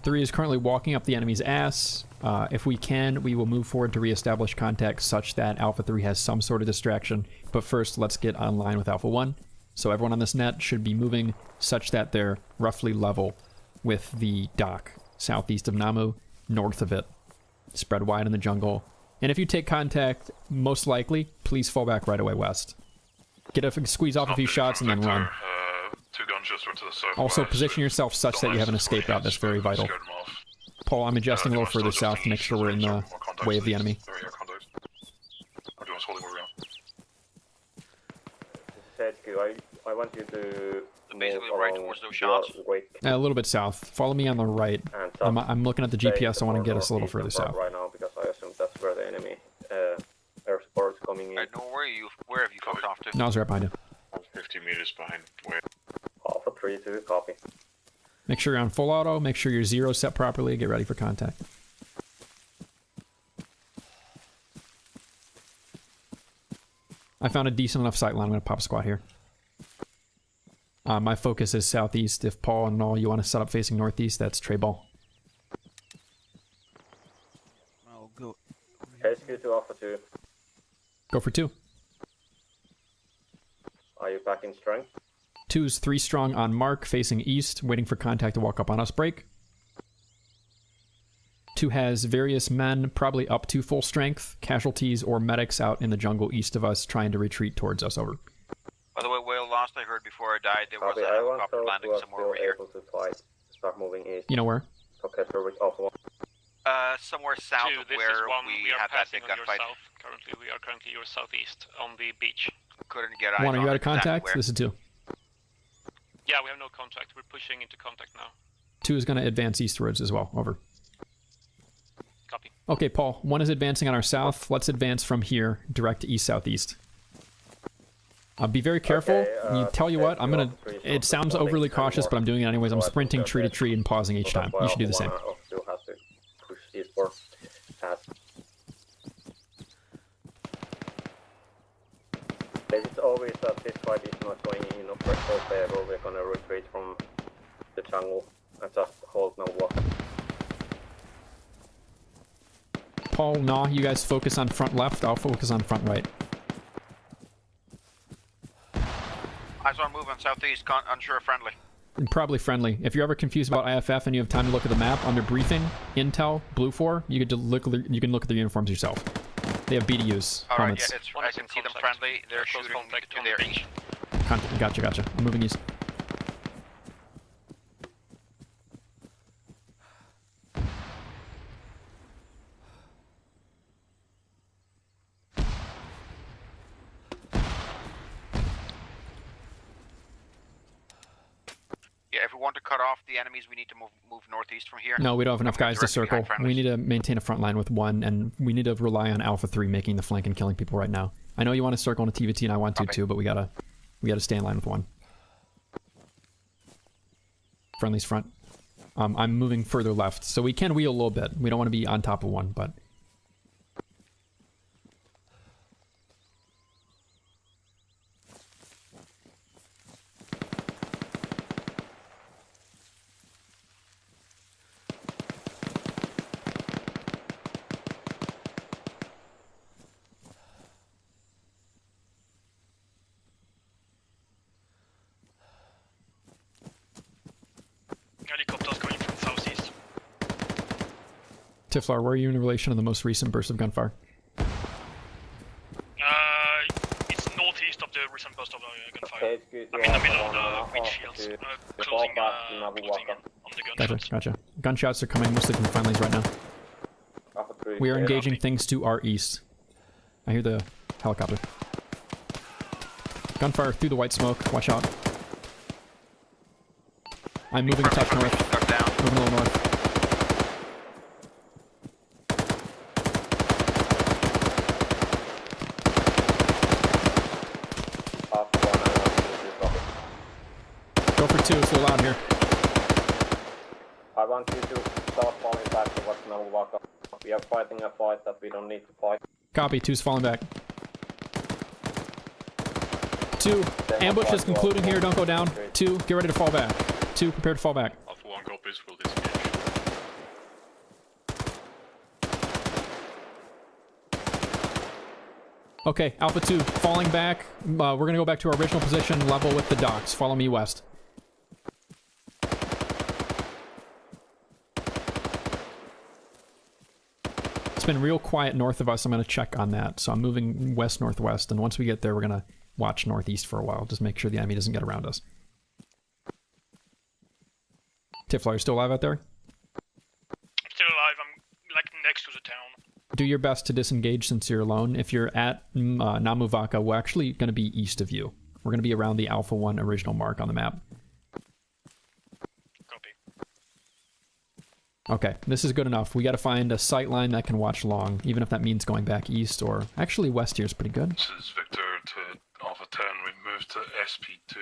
3 is currently walking up the enemy's ass. If we can, we will move forward to reestablish contact such that Alpha 3 has some sort of distraction. But first, let's get online with Alpha 1. So everyone on this net should be moving such that they're roughly level with the dock, southeast of Namu, north of it. Spread wide in the jungle. And if you take contact, most likely, please fall back right away west. Squeeze off a few shots and then run. 2 gunshots were to the south. Also, position yourself such that you have an escape route. That's very vital. Paul, I'm adjusting a little further south to make sure we're in the way of the enemy. Everyone's holding where we are. This is HQ. I want you to basically right towards those shots. A little bit south. Follow me on the right. I'm looking at the GPS. I want to get us a little further south. Right now, because I assume that's where the enemy air support is coming in. I know where have you fucked off to? No, I was right behind you. I'm 50 meters behind where? Alpha 3 to copy. Make sure you're on full auto. Make sure your 0 set properly. Get ready for contact. I found a decent enough sight line. I'm going to pop a squat here. My focus is southeast. If Paul and all you want to set up facing northeast, that's tray ball. I'll go. HQ to Alpha 2. Go for 2. Are you back in strength? 2's 3 strong on mark, facing east, waiting for contact to walk up on us. Break. 2 has various men, probably up to full strength, casualties or medics out in the jungle east of us, trying to retreat towards us. Over. By the way, Whale, last I heard before I died, there was a helicopter landing somewhere over here. To start moving east. You know where? Okay, so with Alpha 1. Somewhere south of where we had that big gunfight. Currently, we are currently your southeast on the beach. Couldn't get eyes 1, are you out of contact? Exactly this is 2. Yeah, we have no contact. We're pushing into contact now. 2 is going to advance eastwards as well. Over. Copy. Okay, Paul. 1 is advancing on our south. Let's advance from here, direct east-southeast. Be very careful. Okay, tell you what, I'm gonna. It sounds overly cautious, but I'm doing it anyways. I'm sprinting tree to tree and pausing each time. You should do the same. It's always that this fight is not going in a pressure favor. We're gonna retreat from the jungle and just hold no walk. Paul, nah, you guys focus on front left. I'll focus on front right. Eyes on movement southeast, unsure friendly. And probably friendly. If you're ever confused about IFF and you have time to look at the map, under briefing, intel, blue 4, you can look at their uniforms yourself. They have BDUs. Alright, yeah, I can see them friendly. They're shooting to their east. Gotcha. I'm moving east. Yeah, if we want to cut off the enemies, we need to move northeast from here. No, we don't have enough guys to circle. We need to maintain a front line with 1, and we need to rely on Alpha 3 making the flank and killing people right now. I know you want to circle on a TVT, and I want to too, but we gotta stay in line with 1. Friendly's front. I'm moving further left, so we can wheel a little bit. We don't want to be on top of 1, but... Helicopters coming from southeast. Tiflar, where are you in relation to the most recent burst of gunfire? It's northeast of the recent burst of gunfire. Okay, it's good. I'm in the middle of the windshields, closing on the gunshots. Gotcha. Gunshots are coming mostly from friendlies right now. We are engaging things to our east. I hear the helicopter. Gunfire through the white smoke. Watch out. I'm moving touch north. Moving a little north. Go for 2, it's a little loud here. I want you to start falling back to what's now walk up. We are fighting a fight that we don't need to fight. Copy, 2's falling back. 2, ambush is concluding here, don't go down. 2, get ready to fall back. 2, prepare to fall back. Alpha 1 copies, will disengage. Okay, Alpha 2, falling back. We're gonna go back to our original position, level with the docks. Follow me west. It's been real quiet north of us. I'm gonna check on that. So I'm moving west-northwest, and once we get there, we're gonna watch northeast for a while. Just make sure the enemy doesn't get around us. Tiflar, you still alive out there? I'm still alive. I'm like next to the town. Do your best to disengage since you're alone. If you're at Namuvaka, we're actually going to be east of you. We're going to be around the Alpha 1 original mark on the map. Copy. Okay, this is good enough. We got to find a sight line that can watch long, even if that means going back east or... Actually, west here is pretty good. This is Victor to Alpha 10. We moved to SP2.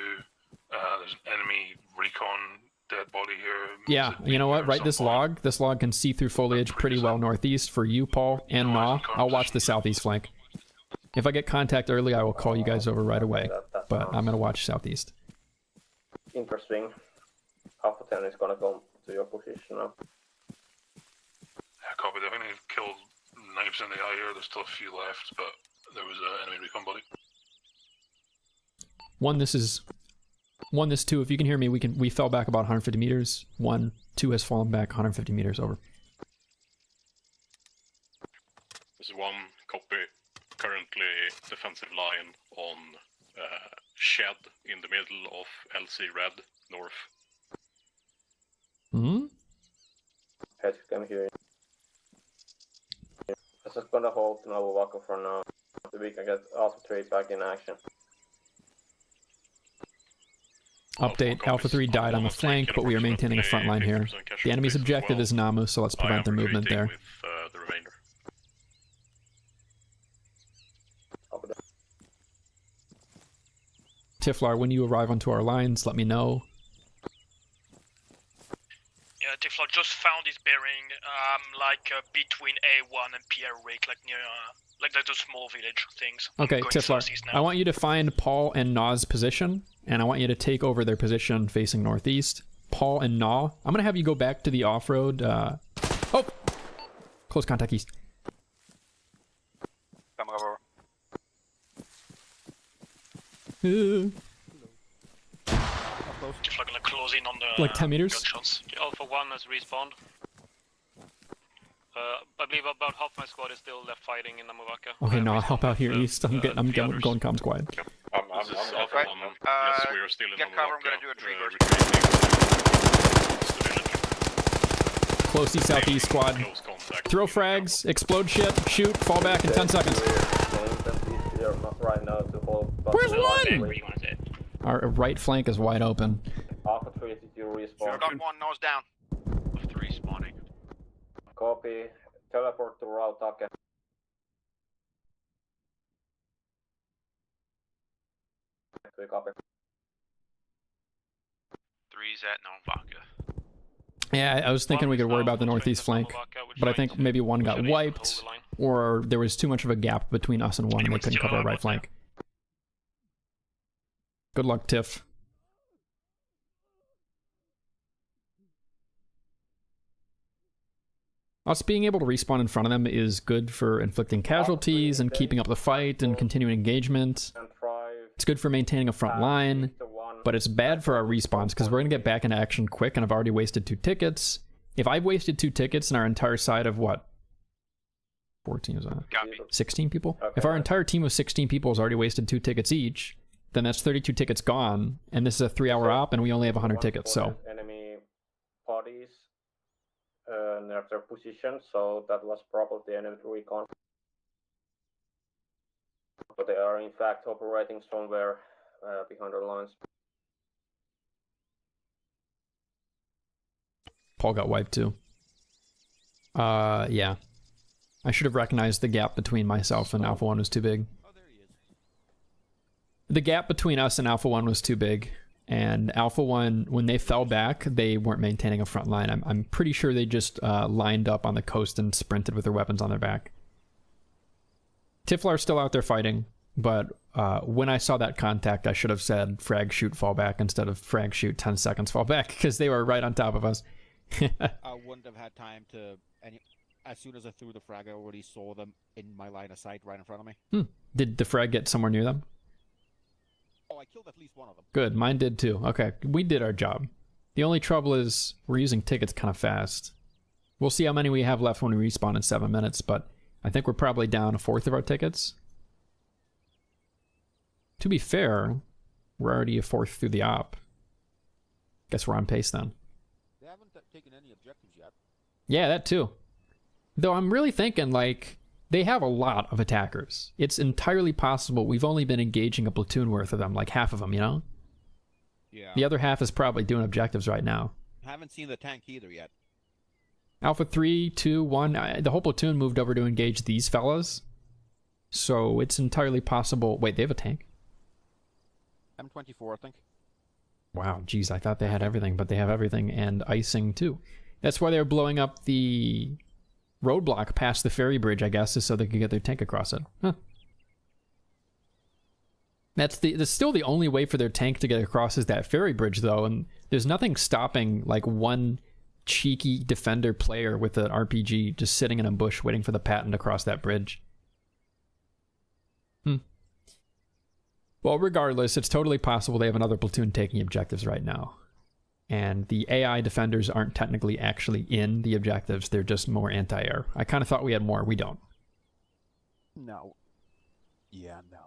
There's an enemy recon dead body here. Yeah, you know what? Write this log. This log can see through foliage pretty well northeast for you, Paul, and Naw. I'll watch the southeast flank. If I get contact early, I will call you guys over right away. But I'm going to watch southeast. Interesting. Alpha 10 is going to go to your position now. Yeah, copy. I think they've killed 90% of the eye here. There's still a few left, but there was an enemy recon body. One, this 2, if you can hear me, we fell back about 150 meters. 1, 2 has fallen back 150 meters over. There's 1 copy. Currently defensive line on shed in the middle of LC Red, north. Hmm? Head come here. I'm just gonna hold Namuvaka for now. So we can get Alpha 3 back in action. Update, Alpha 3 died on the flank, but we are maintaining a front line here. The enemy's objective is Namu, so let's prevent their movement there. With, the remainder. Tiflar, when you arrive onto our lines, let me know. Yeah, Tiflar just found his bearing, like between A1 and Pierre Rick, like near, like those small village things. Okay, Tiflar, I want you to find Paul and Naw's position, and I want you to take over their position facing northeast. Paul and Naw, I'm gonna have you go back to the off-road, oh! Close contact east. Come over. Tiflar gonna close in on the... Like 10 meters? gunshots. Alpha 1 has respawned. I believe about half my squad is still left fighting in Namuvaka. Okay, Naw, help out here east. I'm going comms quiet. Okay. Yes, we are still in get cover, I'm gonna do a tree burst. Close east southeast squad. Throw frags, explode shit, shoot, fall back in 10 seconds. Where's one? Our right flank is wide open. Alpha 3 is you respawn. Got 1 nose down. Of 3 spawning. Copy. Teleport to Rautake. Copy. 3's at Namuvaka. Yeah, I was thinking we could worry about the northeast flank, but I think maybe one got wiped, or there was too much of a gap between us and one and they couldn't cover our right flank. Good luck, Tiff. Us being able to respawn in front of them is good for inflicting casualties and keeping up the fight and continuing engagement. It's good for maintaining a front line, but it's bad for our respawns because we're going to get back into action quick and I've already wasted 2 tickets. If I've wasted 2 tickets and our entire side of what? 14 is that? 16 people? Okay. If our entire team of 16 people has already wasted 2 tickets each, then that's 32 tickets gone, and this is a 3-hour op and we only have 100 tickets, so... Enemy bodies near their position, so that was probably the enemy recon. But they are in fact operating somewhere behind our lines. Paul got wiped too. Yeah. I should have recognized the gap between myself and Alpha 1 was too big. Oh, there he is. The gap between us and Alpha 1 was too big. And Alpha 1, when they fell back, they weren't maintaining a front line. I'm pretty sure they just lined up on the coast and sprinted with their weapons on their back. Tiflar's still out there fighting, but when I saw that contact, I should have said frag, shoot, fall back instead of frag, shoot, 10 seconds, fall back, because they were right on top of us. I wouldn't have had time to as soon as I threw the frag, I already saw them in my line of sight right in front of me. Did the frag get somewhere near them? Oh, I killed at least one of them. Good, mine did too. Okay, we did our job. The only trouble is we're using tickets kind of fast. We'll see how many we have left when we respawn in 7 minutes, but I think we're probably down a fourth of our tickets. To be fair, we're already a fourth through the op. Guess we're on pace then. They haven't taken any objectives yet. Yeah, that too. Though I'm really thinking, like, they have a lot of attackers. It's entirely possible we've only been engaging a platoon worth of them, like half of them, you know? Yeah. The other half is probably doing objectives right now. Haven't seen the tank either yet. Alpha 3, 2, 1, the whole platoon moved over to engage these fellas. So it's entirely possible... Wait, they have a tank? M24, I think. Wow, geez, I thought they had everything, but they have everything and icing too. That's why they're blowing up the roadblock past the ferry bridge, I guess, is so they can get their tank across it. Huh. That's still the only way for their tank to get across is that ferry bridge, though, and there's nothing stopping, like, one cheeky defender player with an RPG just sitting in a bush waiting for the patent to cross that bridge. Well, regardless, it's totally possible they have another platoon taking objectives right now. And the AI defenders aren't technically actually in the objectives, they're just more anti-air. I kind of thought we had more, we don't. No. Yeah, no.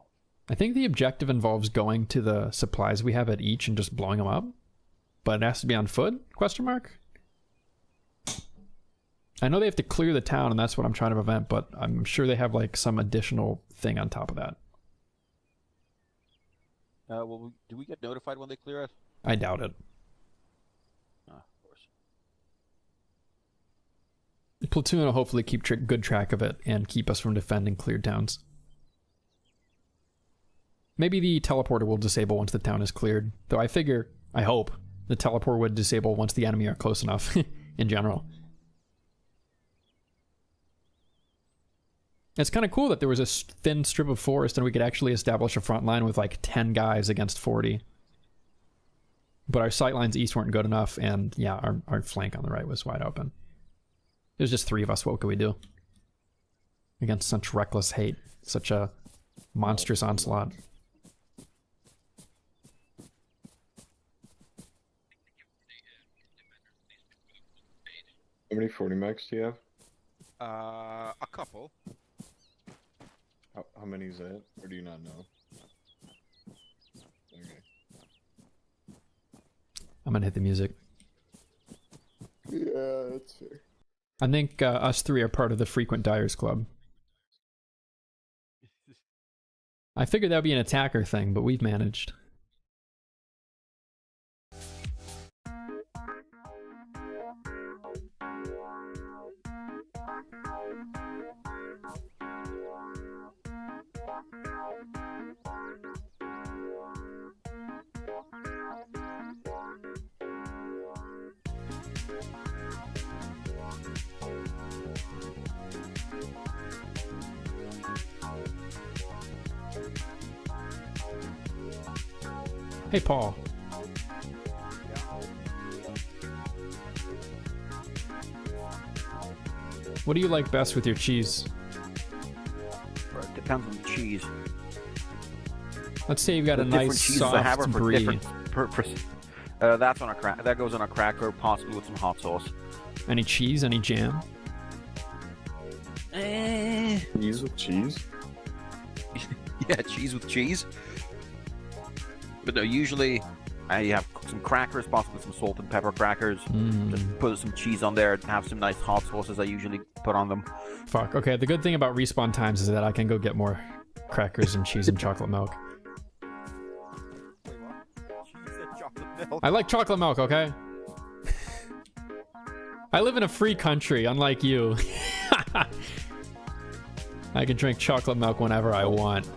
I think the objective involves going to the supplies we have at each and just blowing them up. But it has to be on foot? Question mark? I know they have to clear the town, and that's what I'm trying to prevent, but I'm sure they have, like, some additional thing on top of that. Well, do we get notified when they clear it? I doubt it. Of course. The platoon will hopefully keep good track of it and keep us from defending cleared towns. Maybe the teleporter will disable once the town is cleared, though I hope, the teleporter would disable once the enemy are close enough, in general. It's kind of cool that there was a thin strip of forest and we could actually establish a front line with like 10 guys against 40. But our sight lines east weren't good enough, and yeah, our flank on the right was wide open. There's just 3 of us, what could we do? Against such reckless hate, such a monstrous onslaught. How many 40 max do you have? A couple. How many is that? Or do you not know? Okay. I'm gonna hit the music. Yeah, that's fair. I think us 3 are part of the Frequent Dyers Club. I figured that would be an attacker thing, but we've managed. Hey, Paul. What do you like best with your cheese? It depends on the cheese. Let's say you've got a Different nice cheeses I have soft are for brie. different that's on a that goes on a cracker, possibly with some hot sauce. Any cheese? Any jam? Cheese with cheese? Yeah, cheese with cheese. But no, usually I have some crackers, possibly some salt and pepper crackers. Just put some cheese on there and have some nice hot sauces I usually put on them. Fuck. Okay, the good thing about respawn times is that I can go get more crackers and cheese and chocolate milk. Wait, what? Cheese and chocolate milk? I like chocolate milk, okay? I live in a free country, unlike you. I can drink chocolate milk whenever I want.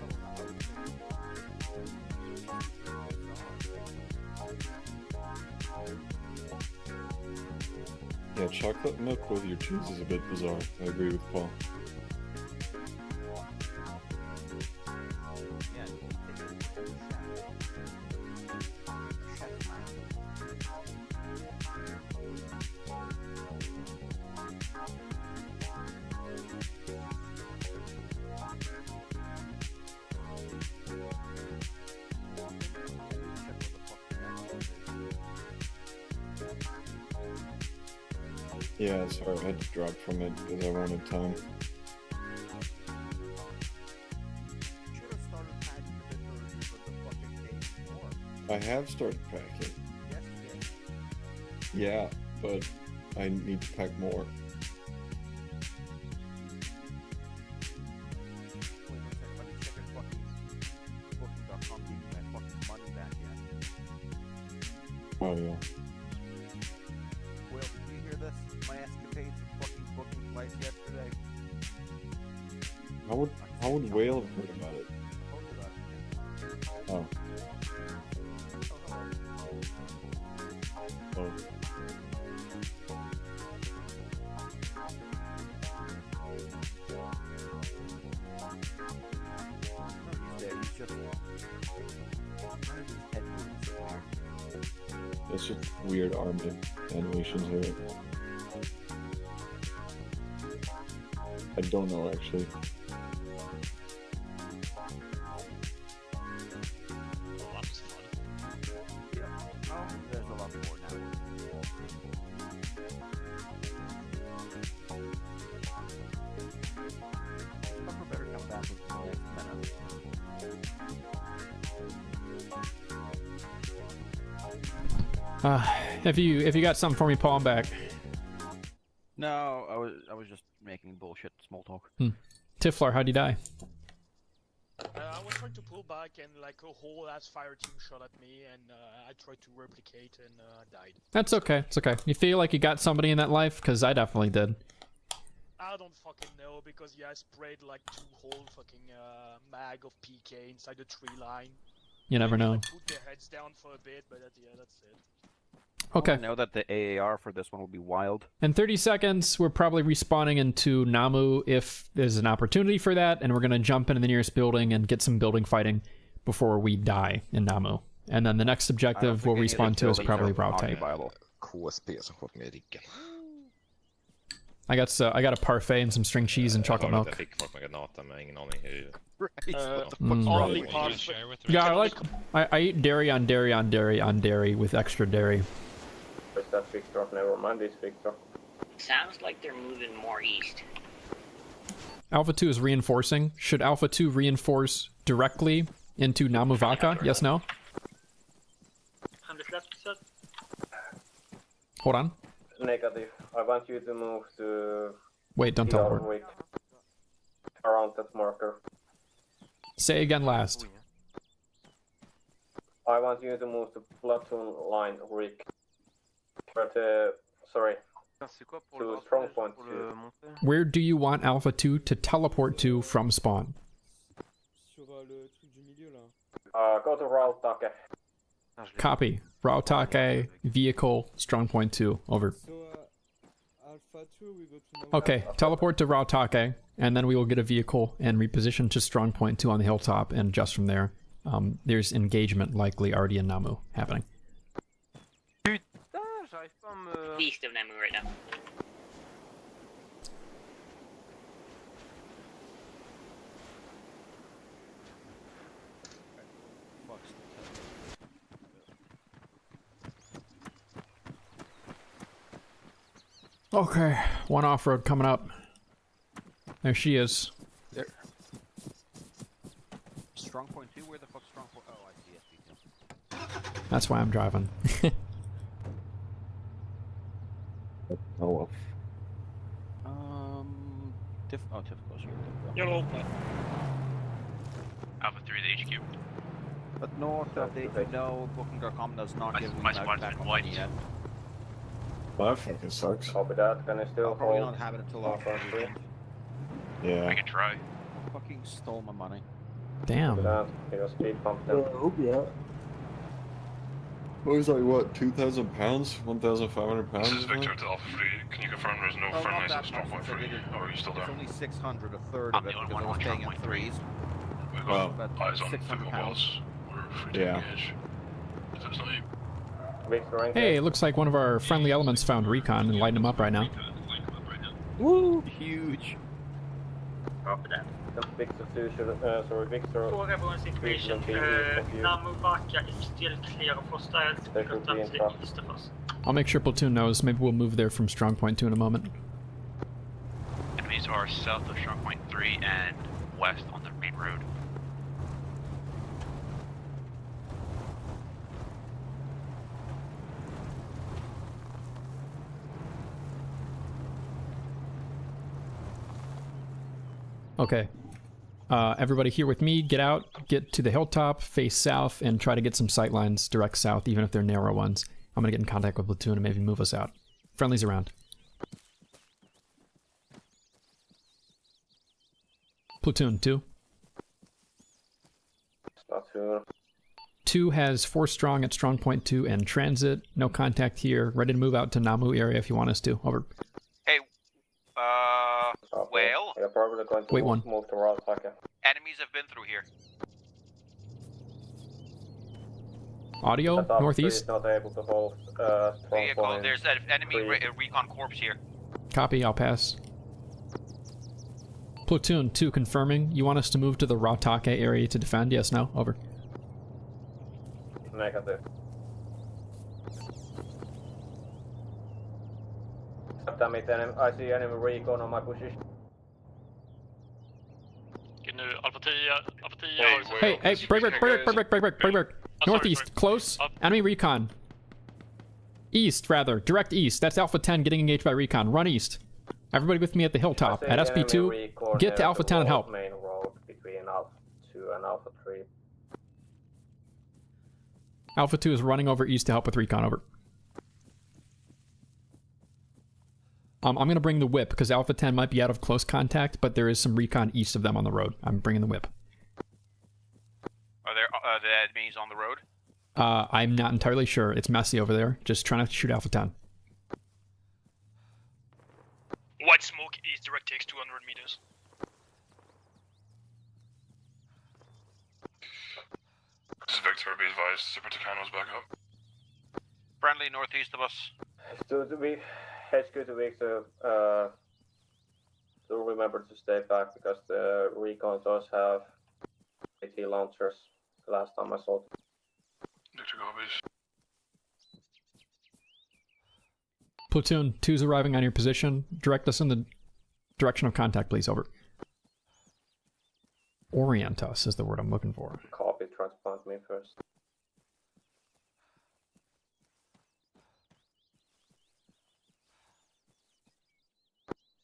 Yeah, chocolate milk with your cheese is a bit bizarre. I agree with Paul. Yeah, sorry, I had to drop from it because I wanted time. I have started packing. Yes, you did. Yeah, but I need to pack more. Wait a second, let me check if fucking booking.com gave me my fucking money back yet. Oh yeah. Will, did you hear this? My escapades of fucking booking flights yesterday. How would Whale have heard about it? I told you that. Oh. Oh. No, he's there. He's just. It's just weird Arma animations here. I don't know actually. There's a lot more now. Fucker better come back with the next minute. If you got something for me, Paul, I'm back. No, I was just making bullshit small talk. Tiflar, how'd you die? I was trying to pull back and like a whole ass fire team shot at me and I tried to replicate and died. That's okay. It's okay. You feel like you got somebody in that life? Because I definitely did. I don't fucking know because yeah, I sprayed like 2 whole fucking mag of PK inside the tree line. You never know. Put their heads down for a bit, but yeah, that's it. Okay. I know that the AAR for this one will be wild. In 30 seconds, we're probably respawning into Namu if there's an opportunity for that, and we're going to jump into the nearest building and get some building fighting before we die in Namu. And then the next objective we'll respawn to is probably route type. KSP som fått mig i ryggen. I got a parfait and some string cheese and chocolate milk. Jag fick folk med granater men ingen aning hur... Yeah, I eat dairy on dairy on dairy on dairy with extra dairy. Is that Victor? Never mind this Victor. Sounds like they're moving more east. Alpha 2 is reinforcing. Should Alpha 2 reinforce directly into Namuvaka? Yes, no? 100 left, sir. Hold on. Negative. I want you to move to... Wait, don't teleport. Around that marker. Say again last. I want you to move to platoon line Rick. But, sorry. To strong point 2. Where do you want Alpha 2 to teleport to from spawn? Go to Rautake. Copy. Rautake, vehicle, strong point 2. Over. Okay, teleport to Rautake, and then we will get a vehicle and reposition to strong point 2 on the hilltop, and just from there, there's engagement likely already in Namu happening. East of Namu right now. Okay, one off-road coming up. There she is. There. Strong point 2? Where the fuck's strong point? Oh, I see it. That's why I'm driving. Oh well. Tiff closer. Hello. Alpha 3, the HQ. But north of the no, booking.com does not give me my back on money yet. Well, that fucking sucks. Copy that. Can I still I'll probably hold? not have it until after the weekend. Yeah. I can try. Fucking stole my money. Damn. That. He'll speed pump them. Yeah. It was like, what, 2,000 pounds? 1,500 pounds? This is Victor to Alpha 3. Can you confirm there's no friendlies at strong point 3? Or are you still there? It's only 600, a third of it, because I was paying in threes. We've Well, got eyes on 600 the pounds. walls. We're free to Yeah. engage. If there's no... Hey, it looks like one of our friendly elements found recon and lighting him up right now. Woo! Huge. Copy that. Victor 2 should, sorry, Victor... For everyone's information, Namuvaka is still clear of hostiles because that's east of us. I'll make sure Platoon knows. Maybe we'll move there from strong point 2 in a moment. Enemies are south of strong point 3 and west on the main road. Okay. Everybody here with me, get out, get to the hilltop, face south, and try to get some sight lines direct south, even if they're narrow ones. I'm gonna get in contact with Platoon and maybe move us out. Friendlies around. Platoon, 2. Platoon. 2 has 4 strong at strong point 2 and transit. No contact here. Ready to move out to Namu area if you want us to. Over. Hey, well... We're probably going to Wait, one. move to Rottaka. Enemies have been through here. Audio, That northeast. is not able to hold strong Vehicle, point. there's an enemy 3. recon corps here. Copy, I'll pass. Platoon 2 confirming. You want us to move to the Rautake area to defend? Yes, no? Over. Negative. Damn it, I see enemy recon on my position. Nu, Alpha 10, Alpha 10 Hey, break. Northeast, close. Enemy recon. East, rather. Direct east. That's Alpha 10 getting engaged by recon. Run east. Everybody with me at the hilltop. At SP2, get to Alpha 10 and help. Main road between Alpha 2 and Alpha 3. Alpha 2 is running over east to help with recon. Over. I'm going to bring the whip, because Alpha 10 might be out of close contact, but there is some recon east of them on the road. I'm bringing the whip. Are there the enemies on the road? I'm not entirely sure. It's messy over there. Just try not to shoot Alpha 10. White smoke, east direct takes 200 meters. This is Victor, be advised, Super Tucano's back up. Friendly northeast of us. Still to be HQ to Victor, do remember to stay back because the recon does have AT launchers. The last time I saw them. Victor, go, please. Platoon 2's arriving on your position. Direct us in the direction of contact, please. Over. Orient us is the word I'm looking for. Copy, try to find me first.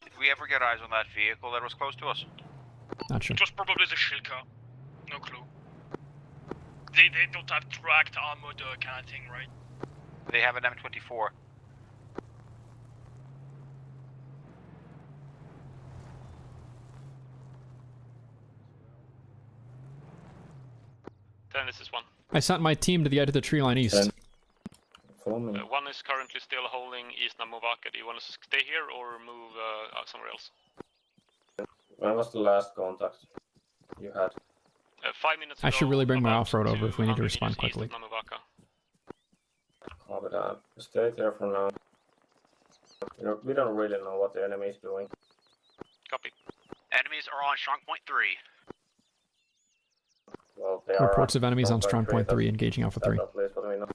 Did we ever get eyes on that vehicle that was close to us? Not sure. It was probably the shield car. No clue. They don't have tracked armored kind of thing, right? They have an M24. Then this is 1. I sent my team to the edge of the tree line east. One is currently still holding East Namovaka. Do you want us to stay here or move somewhere else? When was the last contact you had? 5 minutes ago. I should really bring my off-road over if we need to respond quickly. Copy that. Stay there for now. We don't really know what the enemy is doing. Copy. Enemies are on strong point 3. Well, they are Reports of enemies on strong point 3 engaging Alpha 3. That's at least what we know.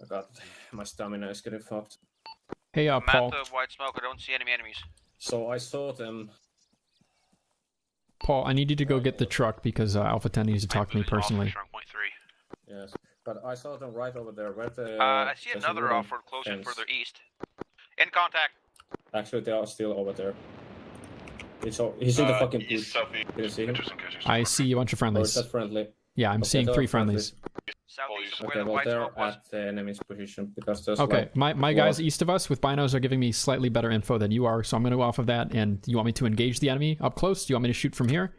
Oh god, my stamina is getting fucked. Hey, Paul. Map of white smoke, I don't see any enemies. So I saw them. Paul, I need you to go get the truck because Alpha 10 needs to talk to me personally. Strong point 3. Yes, but I saw them right over there. Where the, I see another off-road closer further east. In contact. Actually, they are still over there. He's in the fucking bush. Can you see him? I see a bunch of friendlies. Or is that friendly? Yeah, I'm seeing 3 friendlies. Okay, well they're at the enemy's position because there's Okay, like my guys east of us with binos are giving me slightly better info than you are, so I'm going to go off of that. And you want me to engage the enemy up close? Do you want me to shoot from here?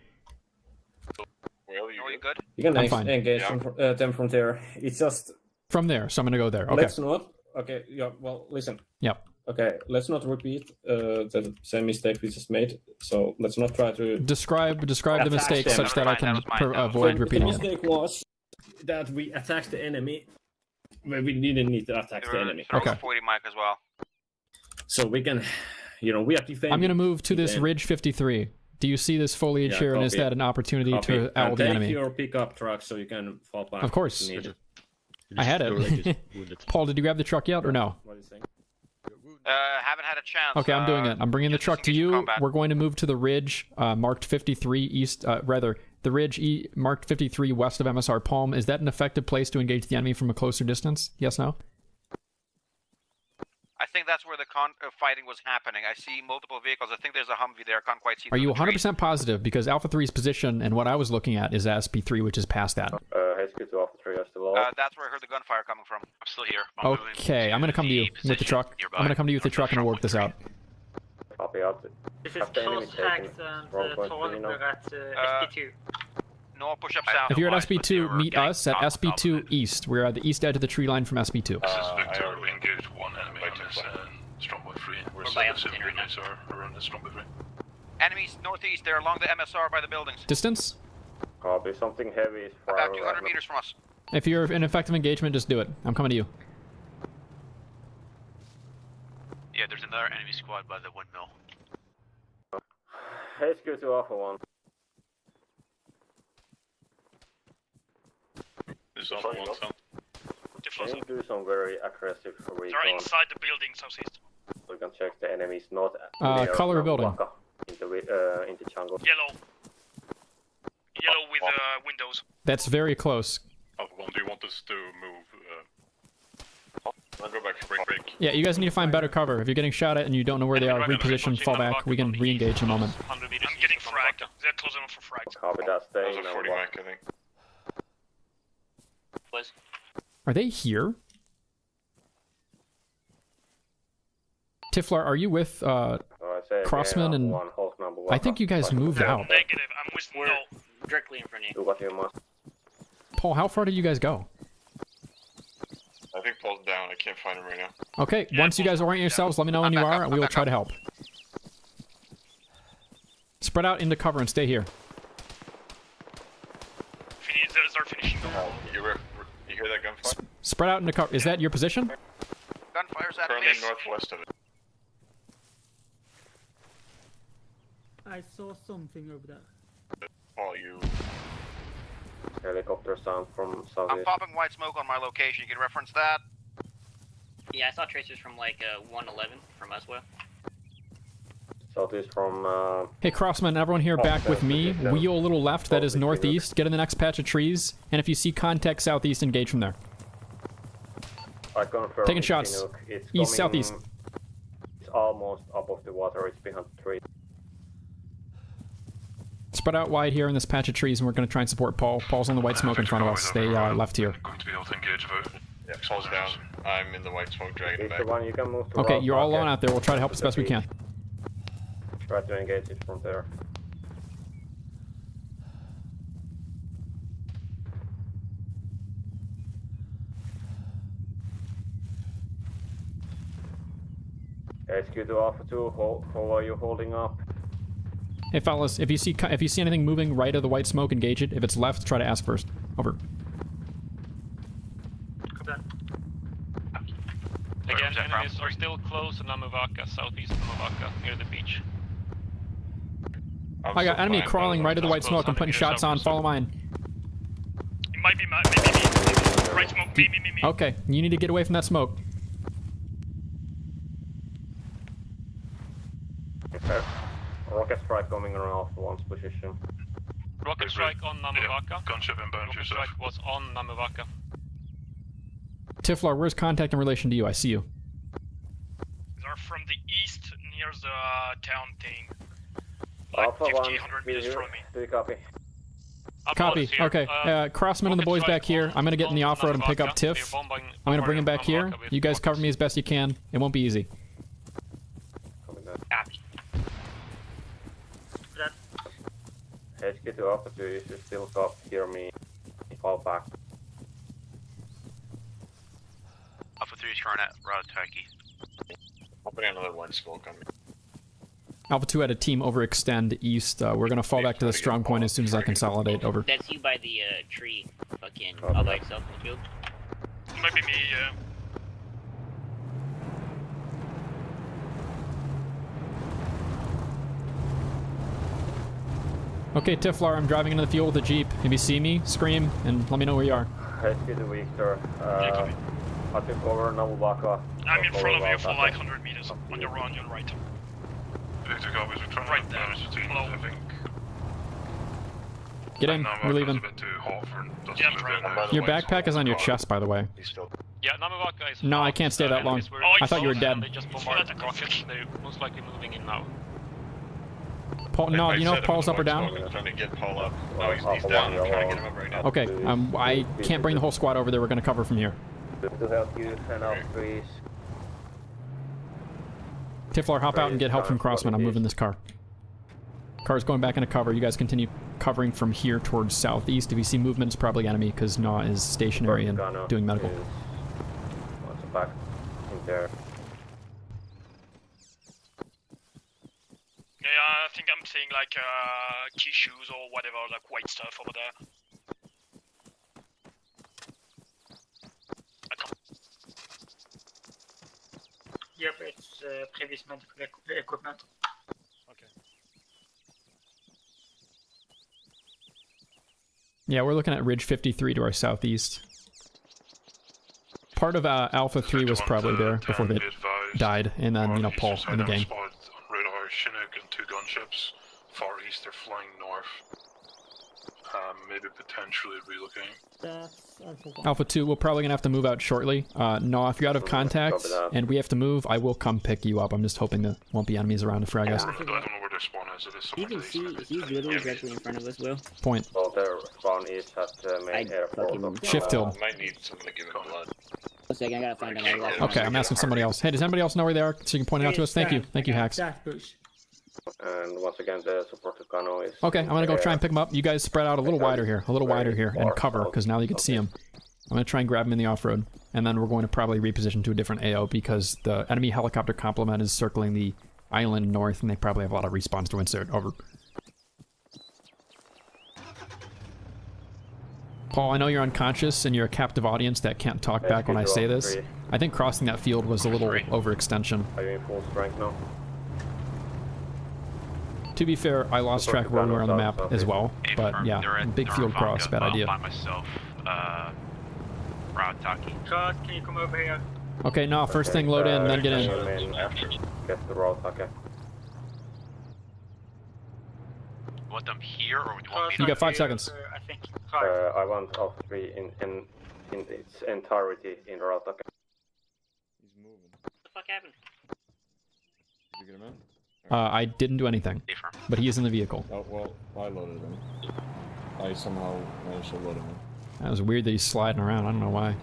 Well, you good? You can fine. engage them from there. It's just from there, so I'm going to go there. Okay. Let's not. Okay, yeah. Well, listen. Yep. Okay, let's not repeat the same mistake we just made. So let's not try to describe the mistake them. such that I can avoid repeating it. The mistake was that we attacked the enemy when we didn't need to attack the enemy. Okay. 40 mic as well. So we can, we are defending. I'm going to move to this Ridge 53. Do you see this foliage here, and is that an opportunity to owl the enemy? Take your pickup truck so you can fall back. Of course. I had it. Paul, did you grab the truck yet or no? What are you saying? Haven't had a chance. Okay, I'm doing it. I'm bringing the truck to you. We're going to move to the ridge marked 53 east, rather, the ridge marked 53 west of MSR Palm. Is that an effective place to engage the enemy from a closer distance? Yes, no? I think that's where the fighting was happening. I see multiple vehicles. I think there's a Humvee there. I can't quite see. Are you 100% positive? Because Alpha 3's position and what I was looking at is SP3, which is past that. HQ to Alpha 3 as well. That's where I heard the gunfire coming from. I'm still here. Okay, I'm gonna come to you with the truck. I'm gonna come to you with the truck and we'll work this out. Copy out. This is close tags and Torn, we're at SP2. No push up south. If you're at SP2, meet us at SP2 east. We're at the east edge of the tree line from SP2. This is Victor. We engaged one enemy on this stronghold 3. We're still units are around the stronghold 3. Enemies northeast. They're along the MSR by the buildings. Distance? Copy. Something heavy is far about 200 meters from us. If you're in effective engagement, just do it. I'm coming to you. Yeah, there's another enemy squad by the windmill. HQ to Alpha 1. There's Alpha 1 south. Can you do some very aggressive recon? They're inside the building southeast. We can check the enemies not color of building. Into jungle. Yellow. Yellow with windows. That's very close. Alpha 1, do you want us to move? I'll go back to break. Yeah, you guys need to find better cover. If you're getting shot at and you don't know where they are, reposition, fall back. We can re-engage in a moment. I'm getting fragged. They're close enough for frags. Copy that. Stay in 40 Mac, I think. Are they here? Tiflar, are you with Crossman and... I think you guys moved out. Negative. I'm with... No. Directly in front of you. Do what you must. Paul, how far did you guys go? I think Paul's down. I can't find him right now. Okay, once you guys orient yourselves, let me know when you are, and we will try to help. Spread out into cover and stay here. Start finishing. You hear that gunfire? Spread out into cover. Is that your position? Gunfire's at currently northwest of it. I saw something over there. Paul, you... Helicopter sound from southeast. I'm popping white smoke on my location. You can reference that. Yeah, I saw tracers from like 111 from us. Southeast from... Hey, Crossman, everyone here back with me. Wheel a little left, that is northeast. Get in the next patch of trees, and if you see contact southeast, engage from there. I confirm. Taking shots. It's East, southeast. It's almost up of the water. It's behind the tree. Spread out wide here in this patch of trees, and we're going to try and support Paul. Paul's on the white smoke in front of us. Stay left here. Going to be able to engage about. Yeah, Paul's down. I'm in the white smoke, dragging back. One, you can move to okay, you're all alone out there. We'll try to help as best we can. Try to engage it from there. HQ to Alpha 2, how are you holding up? Hey fellas, if you see anything moving right of the white smoke, engage it. If it's left, try to ask first. Over. Again, enemies are still close to Namuvaka, southeast of Namuvaka, near the beach. I got enemy crawling right of the white smoke. I'm putting shots on. Follow mine. It might be me. Right smoke. Me. Okay, you need to get away from that smoke. Okay. Rocket strike coming around Alpha 1's position. Rocket strike on Namuvaka. Yeah, gunship inbound Rocket yourself. strike was on Namuvaka. Tiflar, where's contact in relation to you? I see you. They're from the east near the town thing. Like Alpha 50, 1, 100 meters from me. Do you copy? Copy. Okay. Crossman and the boys back here. I'm gonna get in the off-road and pick up Tiff. I'm gonna bring him back here. You guys cover me as best you can. It won't be easy. Copy. HQ to Alpha 2, if you still can't hear me, fall back. Alpha 3 is trying to route Turkey. I'll put another one smoke on me. Alpha 2 had a team overextend east. We're gonna fall back to the strong point as soon as I consolidate. Over. That's you by the tree, fucking all by itself in the field. Might be me, yeah. Okay, Tiflar, I'm driving into the field with the Jeep. If you see me, scream and let me know where you are. HQ to Victor. I took over Novaka. I'm in front of you for like 100 meters. On your right. Victor copies, we're trying Right to there. manage the teams, I think. Get in. Namava's We're leaving. a bit too hot for doesn't Yeah, move right. in. Your backpack is on your chest, by the way. Yeah, Namavaka is. No, I fast. can't stay that long. enemies were I thought you were close dead. and They just bombarded the rockets. They're most likely moving in now. Paul, no, I you know said if Paul's up or down? I'm trying to get Paul up. No, he's down. I'm trying to get him up right now. Okay, I can't bring the whole squad over there. We're gonna cover from here. To help you send out trees. Tiflar, hop out and get help from Crossman. I'm moving this car. Car's going back into cover. You guys continue covering from here towards southeast. If you see movement, it's probably enemy because Gnaw is stationary and doing medical. What's back in there? Yeah, I think I'm seeing like key shoes or whatever, like white stuff over there. Yep, it's previous medical equipment. Okay. Yeah, we're looking at Ridge 53 to our southeast. Part of Alpha 3 was probably there before they died, and then, you know, Paul in the game. On radar, Chinook and 2 gunships. Far east, they're flying north. Maybe potentially relocating. Alpha 2, we're probably gonna have to move out shortly. No, if you're out of contact and we have to move, I will come pick you up. I'm just hoping there won't be enemies around to frag us. I don't know where their spawn is. It is You somewhere can see, he's literally directly in front of us, Will. Point. Well, their spawn is at main airport. Shift tilt. Might need someone to give him blood. One second, I gotta find out. Okay, I'm asking somebody else. Hey, does anybody else know where they are so you can point it out to us? Thank you. Thank you, Hacks. And once again, the support to Kano is... Okay, I'm gonna go try and pick them up. You guys spread out a little wider here, and cover, because now you can see them. I'm gonna try and grab them in the off-road, and then we're going to probably reposition to a different AO, because the enemy helicopter complement is circling the island north, and they probably have a lot of respawns to insert. Over. Paul, I know you're unconscious, and you're a captive audience that can't talk back when I say this. I think crossing that field was a little overextension. Are you in full strength now? To be fair, I lost track of where we were on the map as well, but yeah, big field cross, bad idea. By myself, Rautaki. Charles, can you come over here? Okay, no, first thing load in, then get in. Get the Rautaki. Want them here, or do you want me You got 5 seconds. I think. I want all 3 in its entirety in Rautaki. He's moving. What the fuck happened? Did you get him in? I didn't do anything, but he is in the vehicle. Oh, well, I loaded him. I somehow managed to load him in. That was weird that he's sliding around, I don't know why.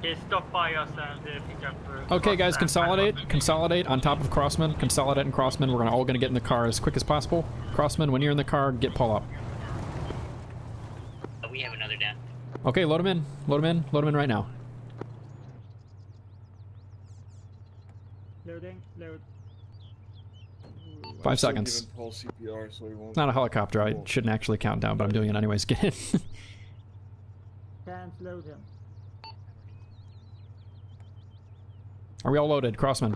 He stopped by us and picked up... Okay guys, consolidate on top of Crossman, consolidate and Crossman. We're all gonna get in the car as quick as possible. Crossman, when you're in the car, get Paul up. We have another down. Okay, load him in right now. Loading, load. 5 seconds. Giving Paul CPR, so he won't... It's not a helicopter, I shouldn't actually count down, but I'm doing it anyways. Get in. Can't load him. Are we all loaded? Crossman.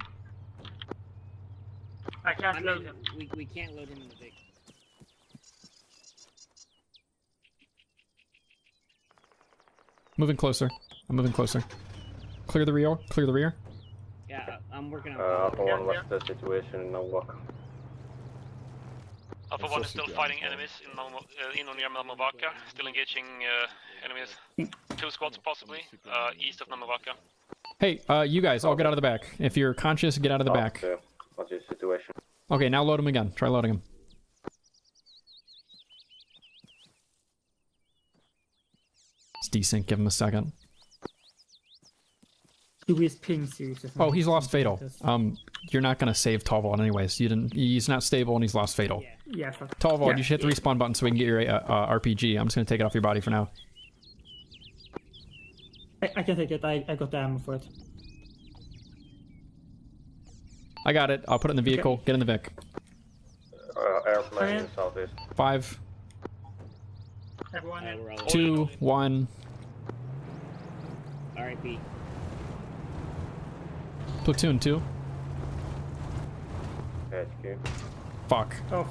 I can't load him. We can't load him in the big. Moving closer. I'm moving closer. Clear the rear. Clear the rear. Yeah, I'm working on. Alpha 1, what's the situation in Novak? Alpha 1 is still fighting enemies in or near Namavaka, still engaging enemies. 2 squads possibly, east of Namavaka. Hey, you guys, all get out of the back. If you're conscious, get out of the back. What's your situation? Okay, now load him again. Try loading him. It's decent. Give him a second. Do his ping suit? Oh, he's lost fatal. You're not gonna save Talvald anyways. You didn't. He's not stable and he's lost fatal. Yeah. Fuck. Talvald, you should hit the respawn button so we can get your RPG. I'm just gonna take it off your body for now. I can take it. I got the ammo for it. I got it. I'll put it in the vehicle. Get in the Vic. Airplane in southeast. 5, Everyone in. 2, 1. RIP. Platoon 2. HQ. Fuck. Oh.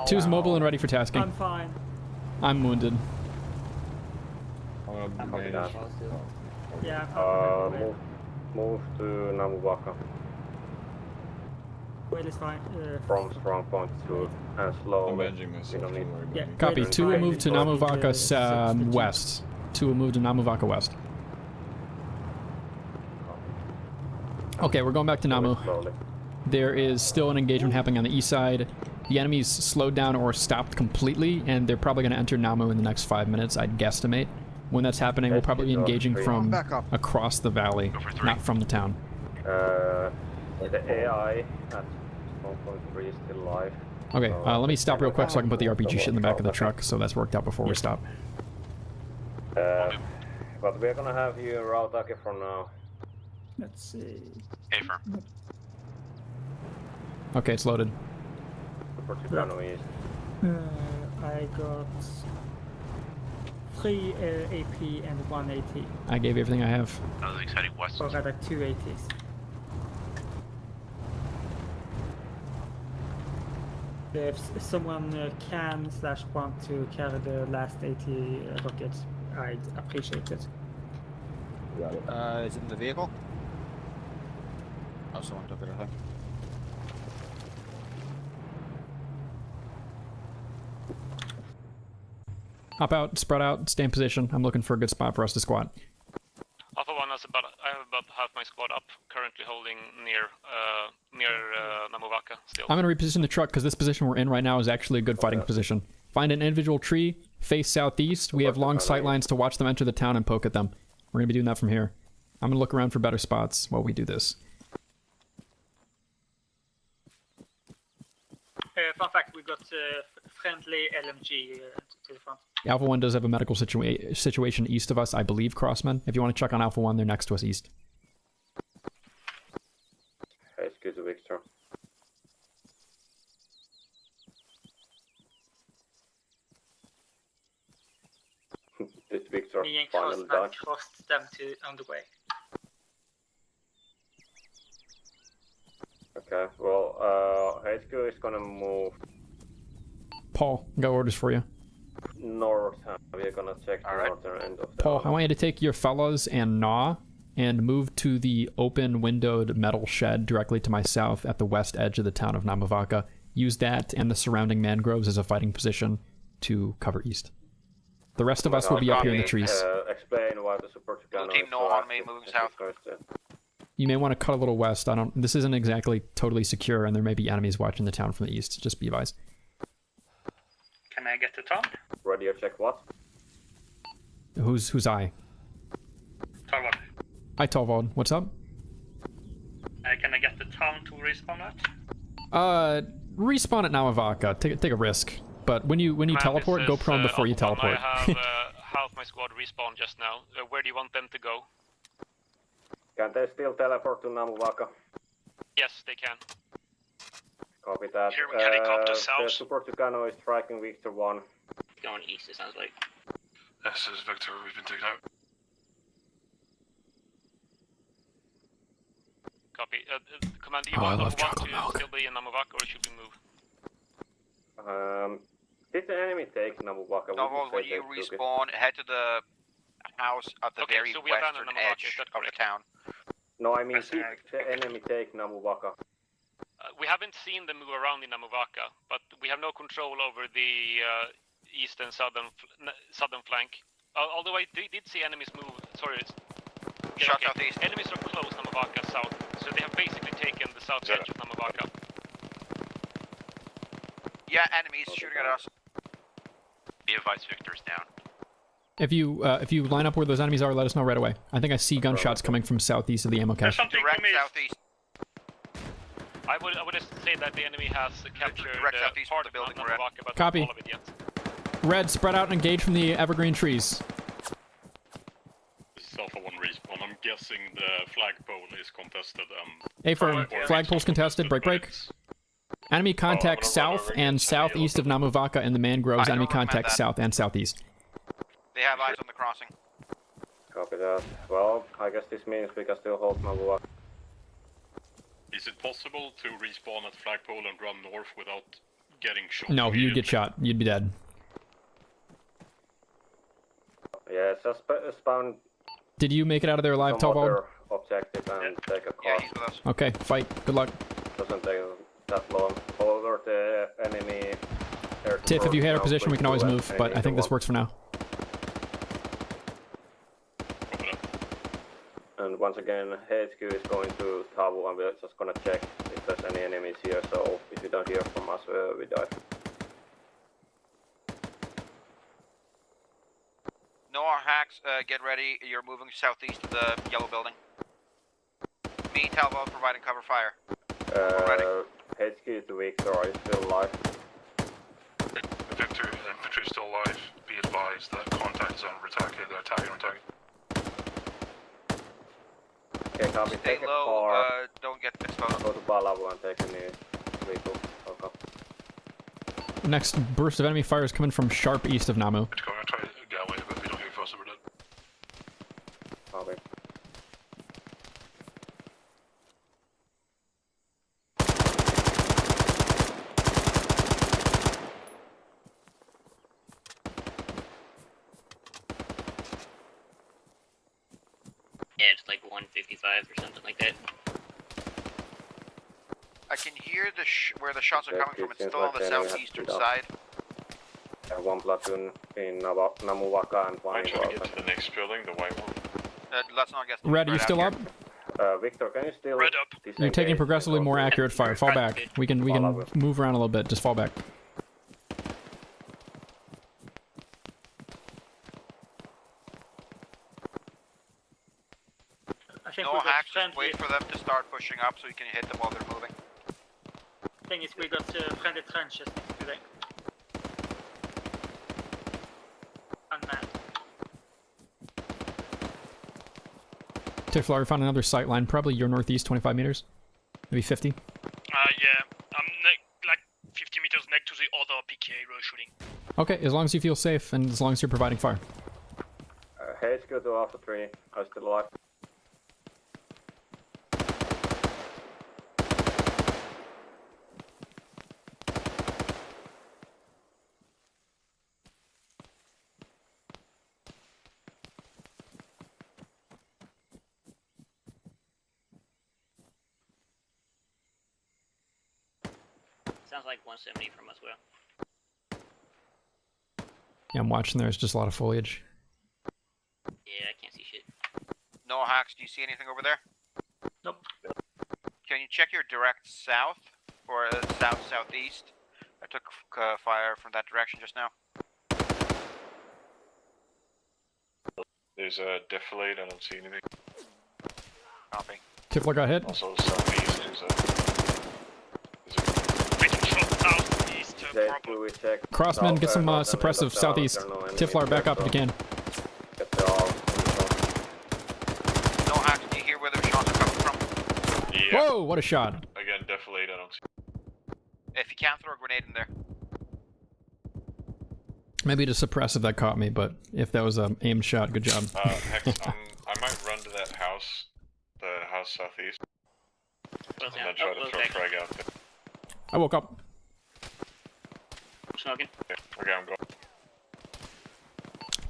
2's mobile and ready for tasking. I'm fine. I'm wounded. Copy that. Yeah. Move to Namuvaka. Whale is fine. From strong point to and slow. I'm edging myself. We don't need. Don't worry about Yeah. me. Copy. Whale is 2 will fine. move to Namuvaka west. 2 will move to Namuvaka west. Okay, we're going back to Namu. Slowly. There is still an engagement happening on the east side. The enemy's slowed down or stopped completely, and they're probably going to enter Namu in the next 5 minutes, I'd guesstimate. When that's happening, we'll probably be engaging from across the valley, not from the town. The AI at 1.3 is still live. Okay, let me stop real quick so I can put the RPG shit in the back of the truck, so that's worked out before we stop. But we're gonna have you route Ake for now. Let's see. Affirm. Okay, it's loaded. Portucano East. I got 3 AP and 1 AT. I gave everything I have. That was exciting west. Or rather 2 ATs. If someone can/want to carry the last AT rocket, I'd appreciate it. Is it in the vehicle? Oh, someone took it, I think. Hop out, spread out, stay in position. I'm looking for a good spot for us to squat. Alpha 1 has I have about half my squad up, currently holding near Namuvaka still. I'm going to reposition the truck because this position we're in right now is actually a good fighting position. Find an individual tree, face southeast. We have long sight lines to watch them enter the town and poke at them. We're going to be doing that from here. I'm going to look around for better spots while we do this. Fun fact, we got friendly LMG to the front. Alpha 1 does have a medical situation east of us, I believe, Crossman. If you want to check on Alpha 1, they're next to us east. Hey, it's good to Victor. Did Victor Me and finally Crossman die? crossed them on the way. Okay, well, HQ is gonna move Paul, got orders for you. north. We're gonna check the northern end of the Paul, I want you to take your fellas and gnaw and move to the open windowed metal shed directly to my south at the west edge of the town of Namuvaka. Use that and the surrounding mangroves as a fighting position to cover east. The rest of us will be up here in the trees. Explain why the Super Tucano Team no on me, moving south. You may want to cut a little west. This isn't exactly totally secure, and there may be enemies watching the town from the east. Just be advised. Can I get the town? Radio check what? Who's I? Torvald. Hi, Torvald. What's up? Can I get the town to respawn at? Respawn at Namuvaka. Take a risk. But when you teleport, go prone before you teleport. I have half my squad respawn just now. Where do you want them to go? Can they still teleport to Namuvaka? Yes, they can. Copy that. Here we helicopter The south. Super Tucano is striking Victor 1. Going east, it sounds like. This is Victor, we've been taken out. Copy. Commander, you want to still be in Namuvaka, or should we move? Did the enemy take Namuvaka? Torvald, when you respawn, head to the house at the very so we western abandon Namuvaka, edge is that of the town. No, I mean, did the enemy take Namuvaka? We haven't seen them move around in Namuvaka, but we have no control over the east and southern flank. Although I did see enemies move. Sorry. Shot southeast. Enemies are close Namuvaka south, so they have basically taken the south edge of Namuvaka. Yeah, enemies shooting at us. Be advised, Victor's down. If you line up where those enemies are, let us know right away. I think I see gunshots coming from southeast of the ammo cache. Direct southeast. I would say that the enemy has captured southeast part of the of building we're at. Namuvaka, but Copy. not all of it yet. Red, spread out and engage from the evergreen trees. This is Alpha 1 respawn. I'm guessing the flagpole is contested. A-firm, flagpole's contested, break. Enemy contact south and southeast of Namuvaka in the mangroves. Enemy contact south and southeast. They have eyes on the crossing. Copy that. Well, I guess this means we can still hold Namuvaka. Is it possible to respawn at flagpole and run north without getting shot? No, you'd get shot. You'd be dead. Yeah, just spawn Did you make it out of there alive, some Talbot? other objective and take a car. Yeah, he's with us. Okay, fight. Good luck. Doesn't take that long. Over the enemy. Tiff, if you had our position, we can always move, but I think this works for now. And once again, HQ is going to Tavu, and we're just gonna check if there's any enemies here. So if you don't hear from us, we die. Noah Hacks, get ready. You're moving southeast of the yellow building. Me, Talbot, providing cover fire. HQ to Victor, are you still alive? Victor, infantry is still alive. Be advised that contact is under attack. They're attacking on target. Okay, copy. Stay Take a low, car. don't get exposed. Go to Balabu and take any vehicle. Okay. Next burst of enemy fire is coming from sharp east of Namu. I'm gonna try to get away, but if we don't hear from us, we're dead. Copy. Yeah, it's like 155 or something like that. I can hear the where the shots are Okay, coming from. It's seems still on like the the enemy has southeastern to be side. One platoon in Namuwaka and flying. I'm trying to get to the next building, the white one. Let's not get. Red, are you still up? Victor, can you still? Red up. You're taking progressively more accurate fire. Fall back. We can move around a little bit. Just fall back. I think No we got hacks, just friendly. wait for them to start pushing up so you can hit them while they're moving. Thing is, we got friendly trenches next to them. Unmanned. Tiflar, we found another sight line, probably your northeast, 25 meters. Maybe 50. Yeah, I'm like 50 meters next to the other PK shooting. Okay, as long as you feel safe and as long as you're providing fire. HQ to Alpha 3. Are you still alive? Sounds like 170 from us, well. Yeah, I'm watching there. It's just a lot of foliage. Yeah, I can't see shit. No hacks, do you see anything over there? Nope. Can you check your direct south or south-southeast? I took fire from that direction just now. There's a defilade, I don't see anything. Copy. Tiflar got hit. Also, southeast, there's a... Crossman, get some suppressive southeast. Tiflar, back up if you can. No hacks, do you hear where the shots are coming from? Yeah. Whoa, what a shot. Again, defilade, I don't see... If you can, throw a grenade in there. Maybe the suppressive that caught me, but if that was an aimed shot, good job. Hex, I might run to that house, the house southeast, and then try to throw a frag out there. I woke up. Smoking. Okay, I'm going.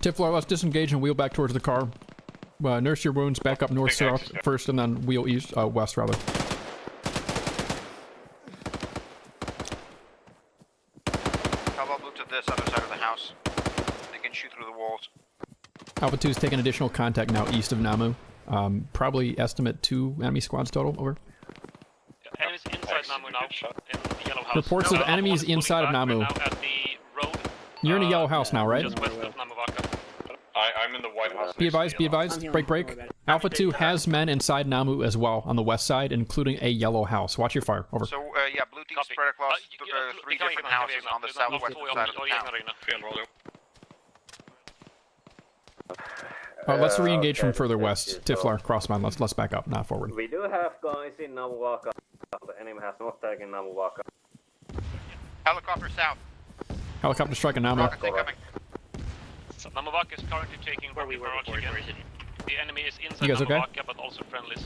Tiflar, let's disengage and wheel back towards the car. Nurse your wounds, back up north-south first, and then wheel east, west, rather. How about move to this other side of the house? They can shoot through the walls. Alpha 2's taking additional contact now east of Namu. Probably estimate 2 enemy squads total, over. Enemies inside Namu now, in the yellow house. Reports of enemies inside of Namu. Now at the road, You're in a yellow house now, right? just west of Namuwaka. I'm in the White House. Be advised, be advised. Break, break. Alpha 2 has men inside Namu as well, on the west side, including a yellow house. Watch your fire, over. So, yeah, blue team spread across 3 different houses on the southwestern side of the town. Let's re-engage from further west. Tiflar, Crossman, let's back up, not forward. We do have guys in Namuwaka. The enemy has not taken Namuwaka. Helicopter south. Helicopter striking Namu. Rocket tank coming. Namuwaka is currently taking rocket barrage again. The enemy is inside You guys okay? Namuwaka, but also friendlies.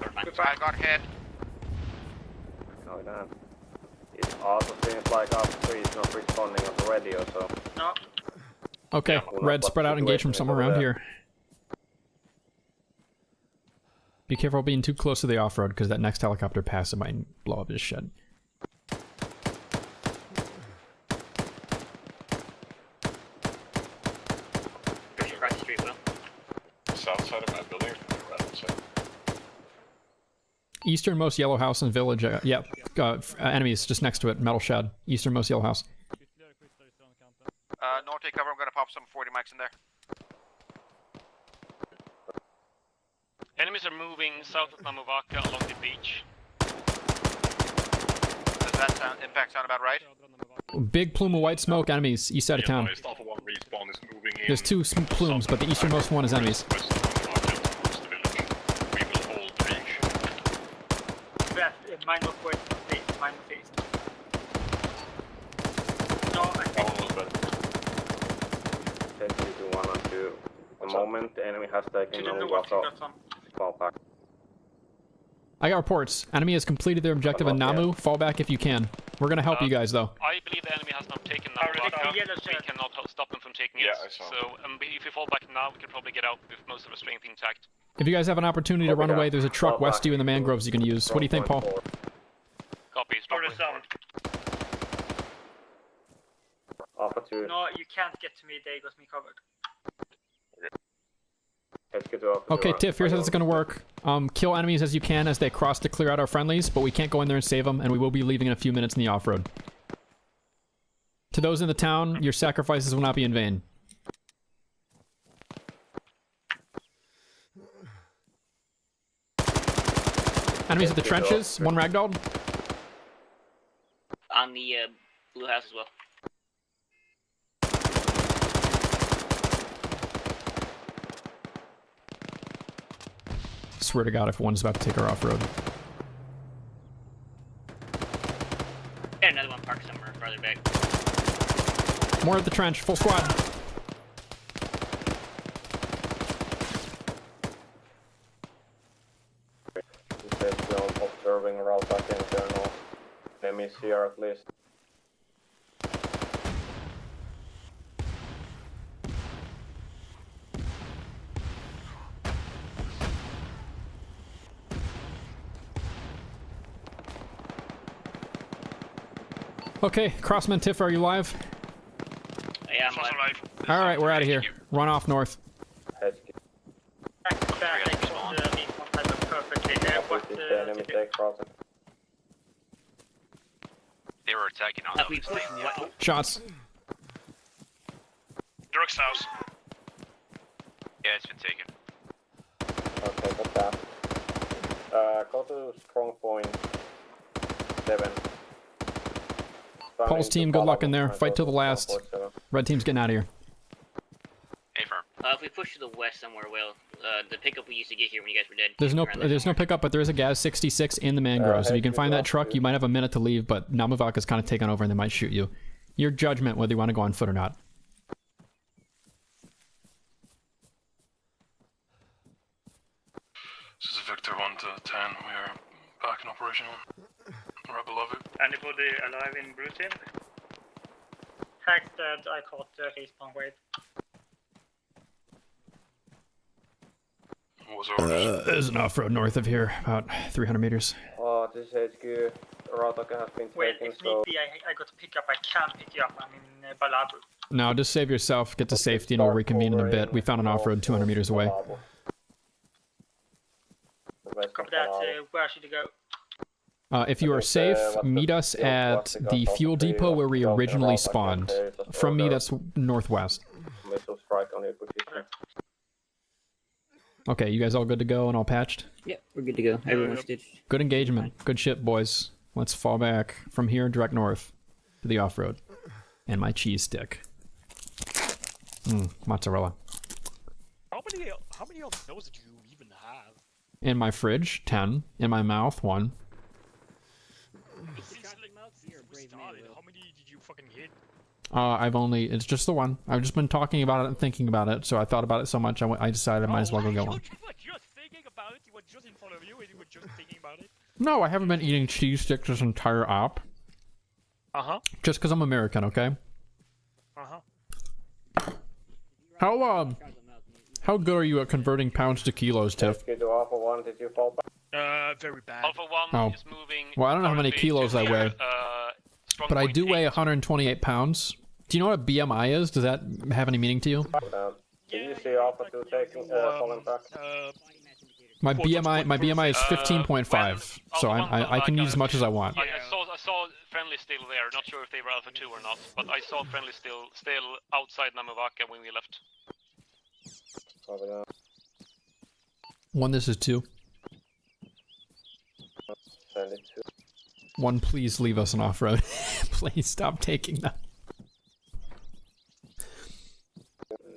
I got hit. Oh, damn. It also seems like Alpha 3 is not responding on the radio, so... No. Okay, red, spread out, engage from somewhere around here. Be careful being too close to the off-road, because that next helicopter pass it might blow up his shed. Push across the street, Will. South side of my building, or right outside? Easternmost yellow house and village. Yep. Enemies just next to it. Metal shed. Easternmost yellow house. North, take cover. I'm gonna pop some 40 mics in there. Enemies are moving south of Namuvaka along the beach. Does that impact sound about right? Big plume of white smoke. Enemies. East side of town. Alpha 1 respawn is moving in. There's two plumes, but the easternmost one is enemies. We will hold breach. Mine was west, east, mine was east. No, I think... to 1 and 2. The moment the enemy has taken Namuvaka, fall back. I got reports. Enemy has completed their objective in Namu. Fall back if you can. We're gonna help you guys, though. I believe the enemy has not taken Namuvaka. We cannot stop them from taking it. I saw. So if we fall back now, we can probably get out with most of our strength intact. If you guys have an opportunity to run away, there's a truck west of you in the mangroves you can use. What do you think, Paul? Copy. Alpha 2. No, you can't get to me, they got me covered. Okay, Tiff, here's how this is gonna work. Kill enemies as you can as they cross to clear out our friendlies, but we can't go in there and save them, and we will be leaving in a few minutes in the off-road. To those in the town, your sacrifices will not be in vain. Enemies at the trenches, one ragdolled. On the blue house as well. Swear to God, if one's about to take our off-road. And another one parked somewhere farther back. More at the trench, full squad. He says observing route back in internal. Enemies here at least. Okay, Crossman Tiff, are you live? Yeah, I'm alive. Alright, we're out of here. Run off north. They were attacking on Shots. Dirk's house. Yeah, it's been taken. Okay, got that. Go to strong point 7. Paul's team, good luck in there. Fight till the last. Red team's getting out of here. If we push to the west somewhere, Will, the pickup we used to get here when you guys were dead. There's no pickup, but there is a Gaz 66 in the mangroves. If you can find that truck, you might have a minute to leave, but Namuvaka's kind of taken over and they might shoot you. Your judgment whether you want to go on foot or not. This is Victor 1 to 10. We are back in operation. Right below it. Anybody alive in blue team? Hack's dead, I caught the respawn wave. There's an off-road north of here, about 300 meters. Oh, this is HQ. Rataka has been Well, taken, if so... need be, I got to pick up. I can't pick you up. I'm in Balabu. No, just save yourself, get to safety, and we'll reconvene in a bit. We found an off-road 200 meters away. Copy that. Where should you go? If you are safe, meet us at the fuel depot where we originally spawned. From me, that's northwest. Missile strike on your position. Okay, you guys all good to go and all patched? Yep, we're good to go. Everyone's stitched. Good engagement. Good shit, boys. Let's fall back from here direct north to the off-road. And my cheese stick. Mozzarella. How many of those do you even have? In my fridge, 10. In my mouth, 1. How many did you fucking hit? It's just the one. I've just been talking about it and thinking about it, so I thought about it so much I decided I might as well go get one. You were just thinking about it, you were just in front of you and you were just thinking about it? No, I haven't been eating cheese sticks this entire op. Uh-huh. Just because I'm American, okay? Uh-huh. How good are you at converting pounds to kilos, Tiff? Rescue to Alpha 1, did you fall back? Very bad. Alpha 1 is moving. Well, I don't know how many kilos I weigh, but I do weigh 128 pounds. Do you know what a BMI is? Does that have any meaning to you? Did you see Alpha 2 taking falling back? My BMI is 15.5, so I can use as much as I want. I saw friendly still there. Not sure if they were Alpha 2 or not, but I saw friendly still outside Namavaka when we left. One, this is 2. 1, please leave us an off-road. Please stop taking them.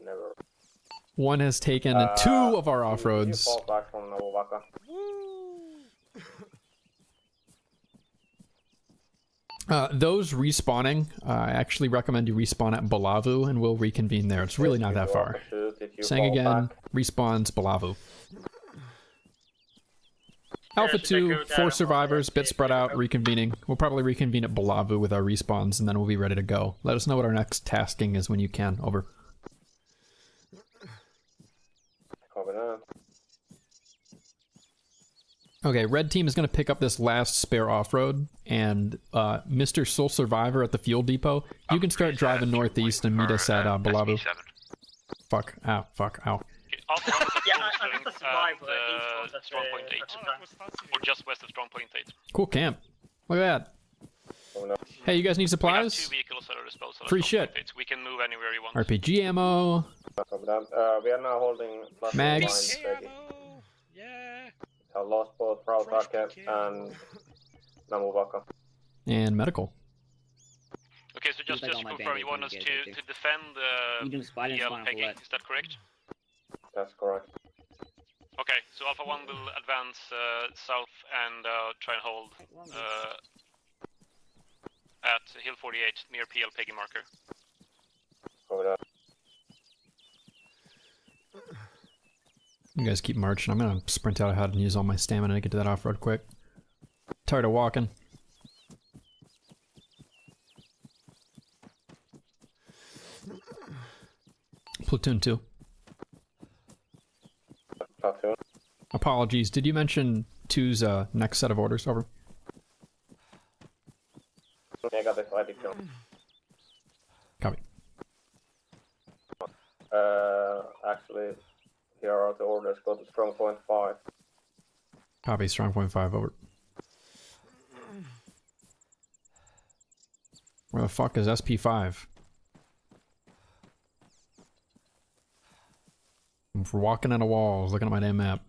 Never. 1 has taken 2 of our off-roads. You fall back from Namavaka. Those respawning, I actually recommend you respawn at Balavu and we'll reconvene there. It's really not that far. Saying again, respawns Balavu. Alpha 2, 4 survivors, bit spread out, reconvening. We'll probably reconvene at Balavu with our respawns and then we'll be ready to go. Let us know what our next tasking is when you can. Over. Okay, red team is going to pick up this last spare off-road, and Mr. Soul Survivor at the fuel depot, you can start driving northeast and meet us at Balavu. Fuck, ow, fuck, ow. Yeah, I'm the survivor. Strong point 8. Or just west of Strong point 8. Cool camp. Look at that. Hey, you guys need supplies? We have 2 vehicles at our disposal. Free shit. We can move anywhere you want. RPG ammo. We are now holding mags. Yeah. I lost both Rautake and Namuvaka. And medical. Okay, so just to confirm, you want us to defend the pegging, is that correct? That's correct. Okay, so Alpha 1 will advance south and try and hold at Hill 48 near PL pegging marker. Over there. You guys keep marching. I'm gonna sprint out ahead and use all my stamina to get to that off-road quick. Tired of walking. Platoon 2. Platoon. Apologies, did you mention 2's next set of orders? Over. Negative, I did kill. Copy. Actually, here are the orders. Go to strong point 5. Copy, strong point 5, over. Where the fuck is SP5? I'm walking on a wall, looking at my damn map.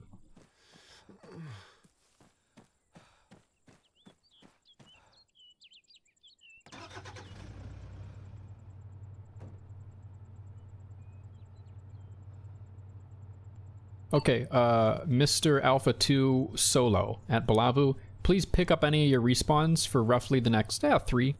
Okay, Mr. Alpha 2 Solo at Balavu, please pick up any of your respawns for roughly the next 3-4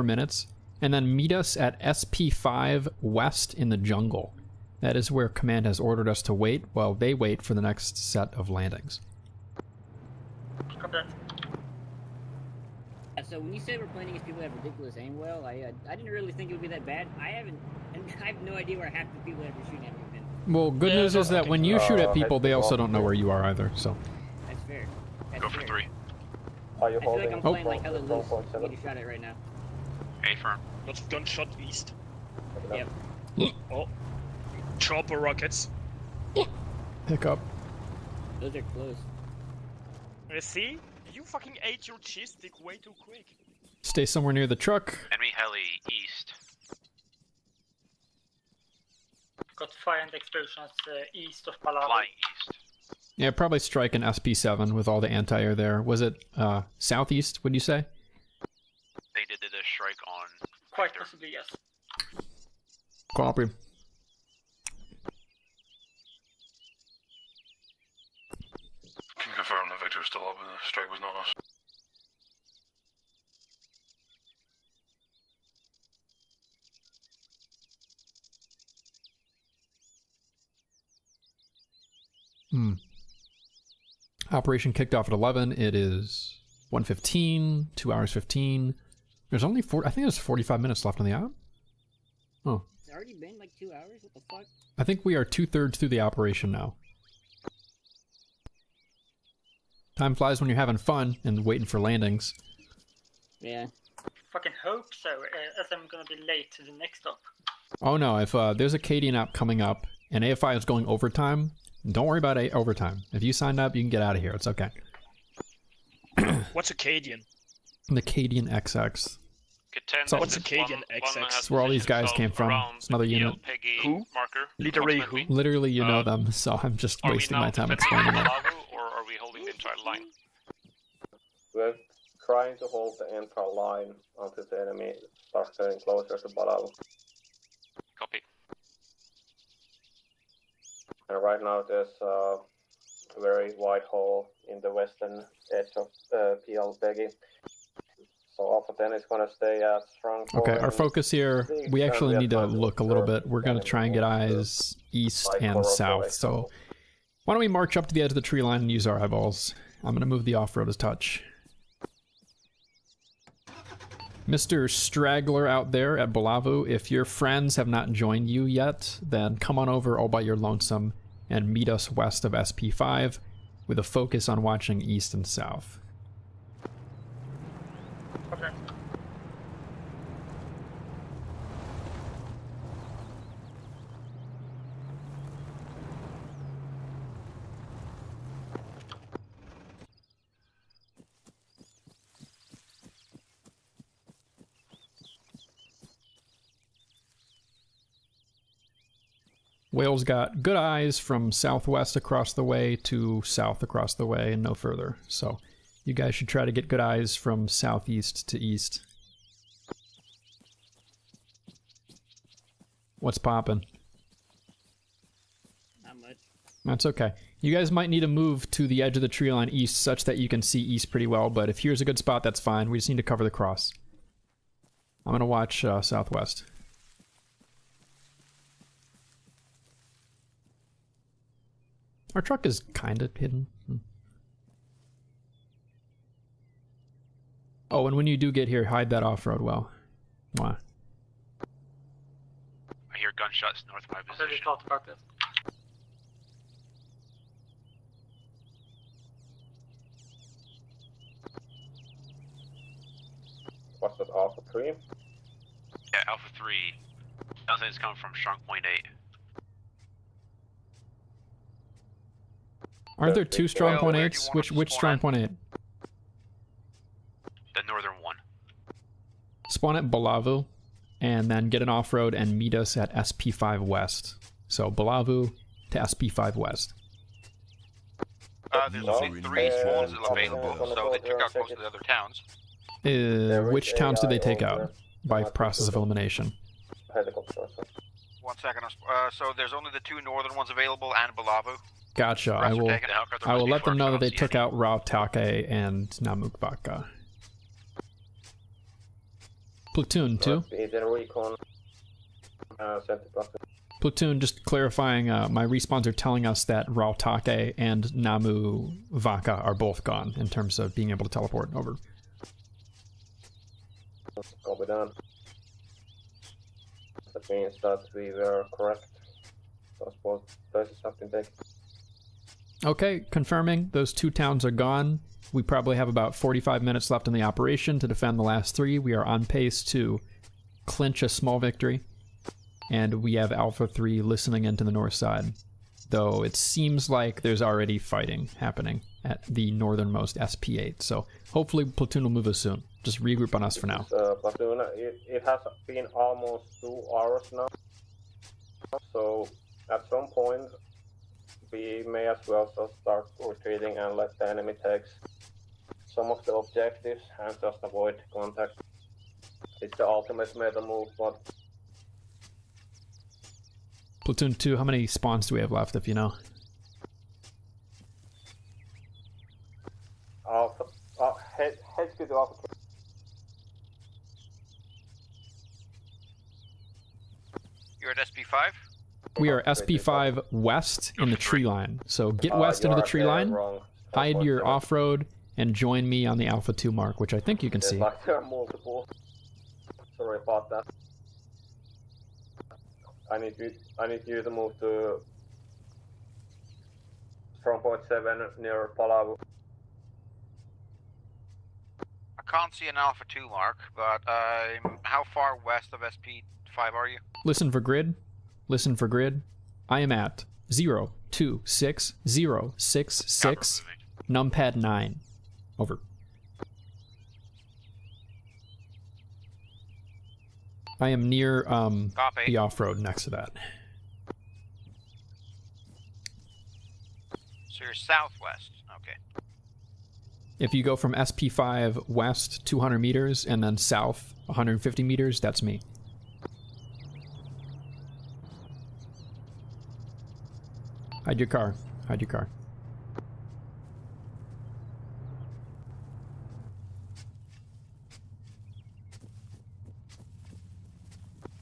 minutes, and then meet us at SP5 West in the jungle. That is where command has ordered us to wait while they wait for the next set of landings. So when you say we're playing against people that have ridiculous aim, well, I didn't really think it would be that bad. I have no idea where half the people that are shooting at me have been. Well, good news is that when you shoot at people, they also don't know where you are either, so. That's fair. That's Go for fair. 3. Are you I feel like holding? I'm playing like hella loose. I'm getting shot at right now. A firm. Let's gunshot east. Yep. Oh. Chopper rockets. Pick up. Those are close. See? You fucking ate your cheese stick way too quick. Stay somewhere near the truck. Enemy heli east. Got fire and explosions east of Palau. Flying east. Yeah, probably strike an SP7 with all the anti-air there. Was it southeast, would you say? They did a strike on. Quite possibly, yes. Copy. Can confirm that Victor's still up and the strike was not us. Operation kicked off at 11. It is 1:15, 2 hours 15. There's only I think there's 45 minutes left on the hour. Oh. already been like 2 hours? What the fuck? I think we are 2/3 through the operation now. Time flies when you're having fun and waiting for landings. Yeah. Fucking hope so, as I'm gonna be late to the next stop. Oh no, if there's a Cadian app coming up and AFI is going overtime, don't worry about overtime. If you signed up, you can get out of here. It's okay. What's Acadian? The Cadian XX. So what's Acadian XX? That's where all these guys came from. It's another unit. Who? Literally who? Literally, you know them, so I'm just wasting my time explaining it. Or are we holding the entire line? We're trying to hold the entire line until the enemy starts getting closer to Balal. Copy. And right now there's a very wide hole in the western edge of PL Peggy. So Alpha 10 is going to stay at stronghold. Okay, our focus here, we actually need to look a little bit. We're going to try and get eyes east and south. So why don't we march up to the edge of the tree line and use our eyeballs? I'm going to move the off-road as touch. Mr. Straggler out there at Balavu, if your friends have not joined you yet, then come on over all by your lonesome and meet us west of SP5 with a focus on watching east and south. Okay. Whale's got good eyes from southwest across the way to south across the way and no further. So you guys should try to get good eyes from southeast to east. What's poppin'? Not much. That's okay. You guys might need to move to the edge of the tree line east such that you can see east pretty well, but if here's a good spot, that's fine. We just need to cover the cross. I'm gonna watch southwest. Our truck is kind of hidden. Oh, and when you do get here, hide that off-road well. Why? I hear gunshots north of my I position. already thought about this. What's that, Alpha 3? Yeah, Alpha 3. Sounds like it's coming from strong point 8. Aren't there two strong point 8s? Which strong point 8? The northern one. Spawn at Balavu, and then get an off-road and meet us at SP5 West. So Balavu to SP5 West. There's only 3 spawns available, so they took out most of the other towns. Which towns did they take out by process of elimination? 1 second. So there's only the 2 northern ones available and Balavu. Gotcha. I will let them know that they took out Rautake and Namukbaka. Platoon 2. Platoon, just clarifying, my respawns are telling us that Rautake and Namu Vaka are both gone in terms of being able to teleport over. Copy that. That means that we were correct. Those both places have been taken. Okay, confirming those 2 towns are gone. We probably have about 45 minutes left in the operation to defend the last 3. We are on pace to clinch a small victory. And we have Alpha 3 listening into the north side. Though it seems like there's already fighting happening at the northernmost SP8. So hopefully Platoon will move us soon. Just regroup on us for now. Platoon, it has been almost 2 hours now. So at some point we may as well just start retreating and let the enemy take some of the objectives and just avoid contact. It's the ultimate meta move, but... Platoon 2, how many spawns do we have left, if you know? Alpha... HQ to Alpha 3. You're at SP5? We are SP5 west in the tree line. So get west into the tree line, hide your off-road, and join me on the Alpha 2 mark, which I think you can see. Like there are multiple. Sorry about that. I need you to move to stronghold 7 near Palau. I can't see an Alpha 2 mark, but how far west of SP5 are you? Listen for grid. Listen for grid. I am at 026066 numpad 9. Over. I am near the off-road next to that. So you're southwest. Okay. If you go from SP5 west 200 meters and then south 150 meters, that's me. Hide your car. Hide your car.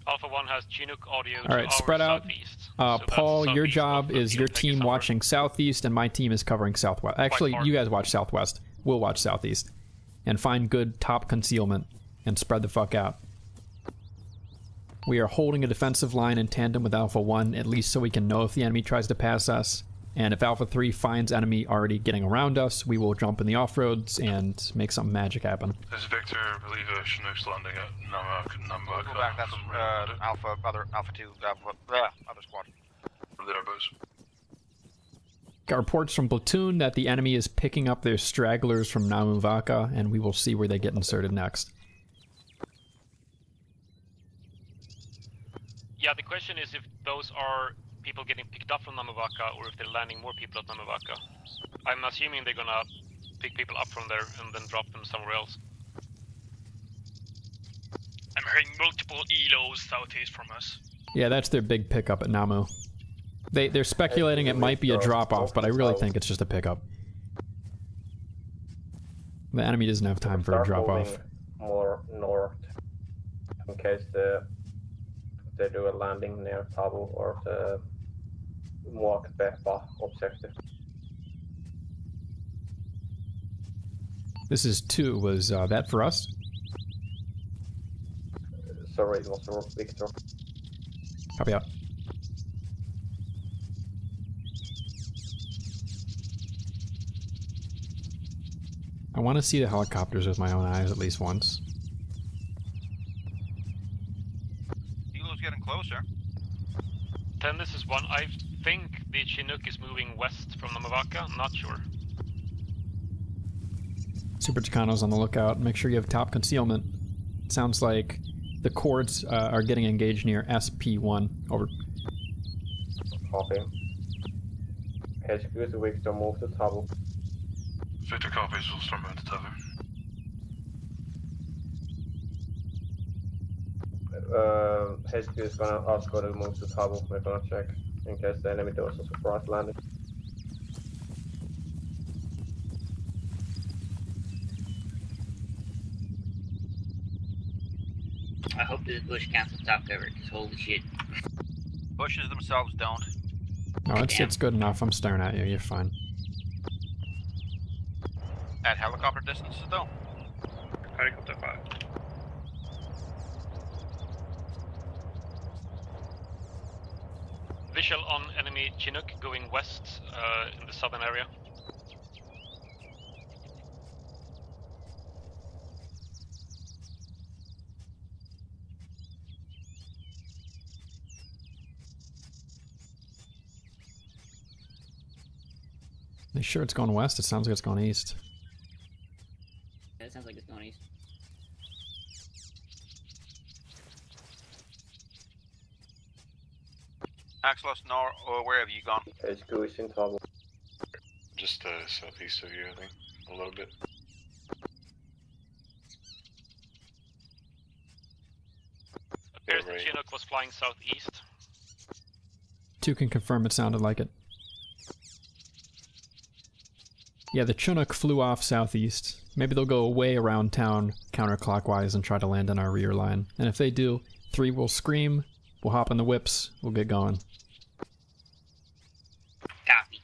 Alpha 1 has Chinook audio to Alright, spread out. southeast. Paul, your job is your team watching southeast, and my team is covering southwest. Actually, you guys watch southwest. We'll watch southeast. And find good top concealment, and spread the fuck out. We are holding a defensive line in tandem with Alpha 1, at least so we can know if the enemy tries to pass us. And if Alpha 3 finds enemy already getting around us, we will jump in the off-roads and make some magic happen. This is Victor. I believe Chinook's landing at Namaka. Go back. That's Alpha 2. Other squad. There, boys. Got reports from Platoon that the enemy is picking up their stragglers from Namuvaka, and we will see where they get inserted next. Yeah, the question is if those are people getting picked up from Namuvaka or if they're landing more people at Namuvaka. I'm assuming they're gonna pick people up from there and then drop them somewhere else. I'm hearing multiple ELOs southeast from us. Yeah, that's their big pickup at Namu. They're speculating it might be a drop-off, but I really think it's just a pickup. The enemy doesn't have time for a drop-off. More north, in case they do a landing near Tabu or the Muokpepa objective. This is 2. Was that for us? Sorry, it was for Victor. Copy out. I want to see the helicopters with my own eyes at least once. Eagle's getting closer. 10, this is 1. I think the Chinook is moving west from Namavaka. Not sure. Super Chicano's on the lookout. Make sure you have top concealment. It sounds like the cords are getting engaged near SP1. Over. Copy. HQ is Victor, move to Tabu. Victor copies, we'll start moving to Tabu. HQ is gonna ask her to move to Tabu. We're gonna check in case the enemy does a surprise landing. I hope this bush counts as top cover, because holy shit. Bushes themselves don't. No, it's good enough. I'm staring at you. You're fine. At helicopter distances though? Helicopter 5. Visual on enemy Chinook going west in the southern area. Are you sure it's going west? It sounds like it's going east. That sounds like it's going east. Axelos, where have you gone? HQ is in Tabu. Just southeast of you, I think. A little bit. Appears the Chinook was flying southeast. 2 can confirm it sounded like it. Yeah, the Chinook flew off southeast. Maybe they'll go away around town counterclockwise and try to land on our rear line. And if they do, 3 will scream, we'll hop in the whips, we'll get going. Copy.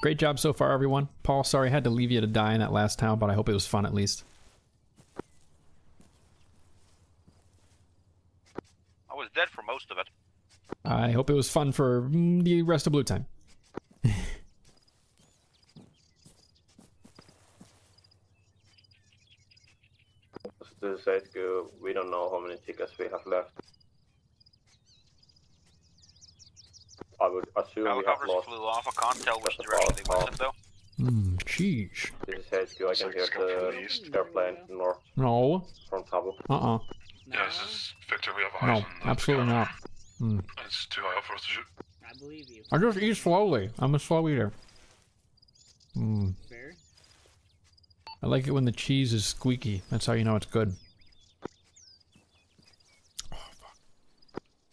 Great job so far, everyone. Paul, sorry I had to leave you to die in that last town, but I hope it was fun at least. I hope it was fun for the rest of blue time. To say go, we don't know how many tickets we have left. I would assume we have Helicopters lost. flew off. I can't tell which direction they went in though. Cheese. This is HQ, I can hear the airplane north No. from Tabu. Uh-uh. Yeah, this is Victor, we have eyes No, on the absolutely not. It's too high up for us to shoot. I believe you. I just eat slowly. I'm a slow eater. Fair. I like it when the cheese is squeaky. That's how you know it's good.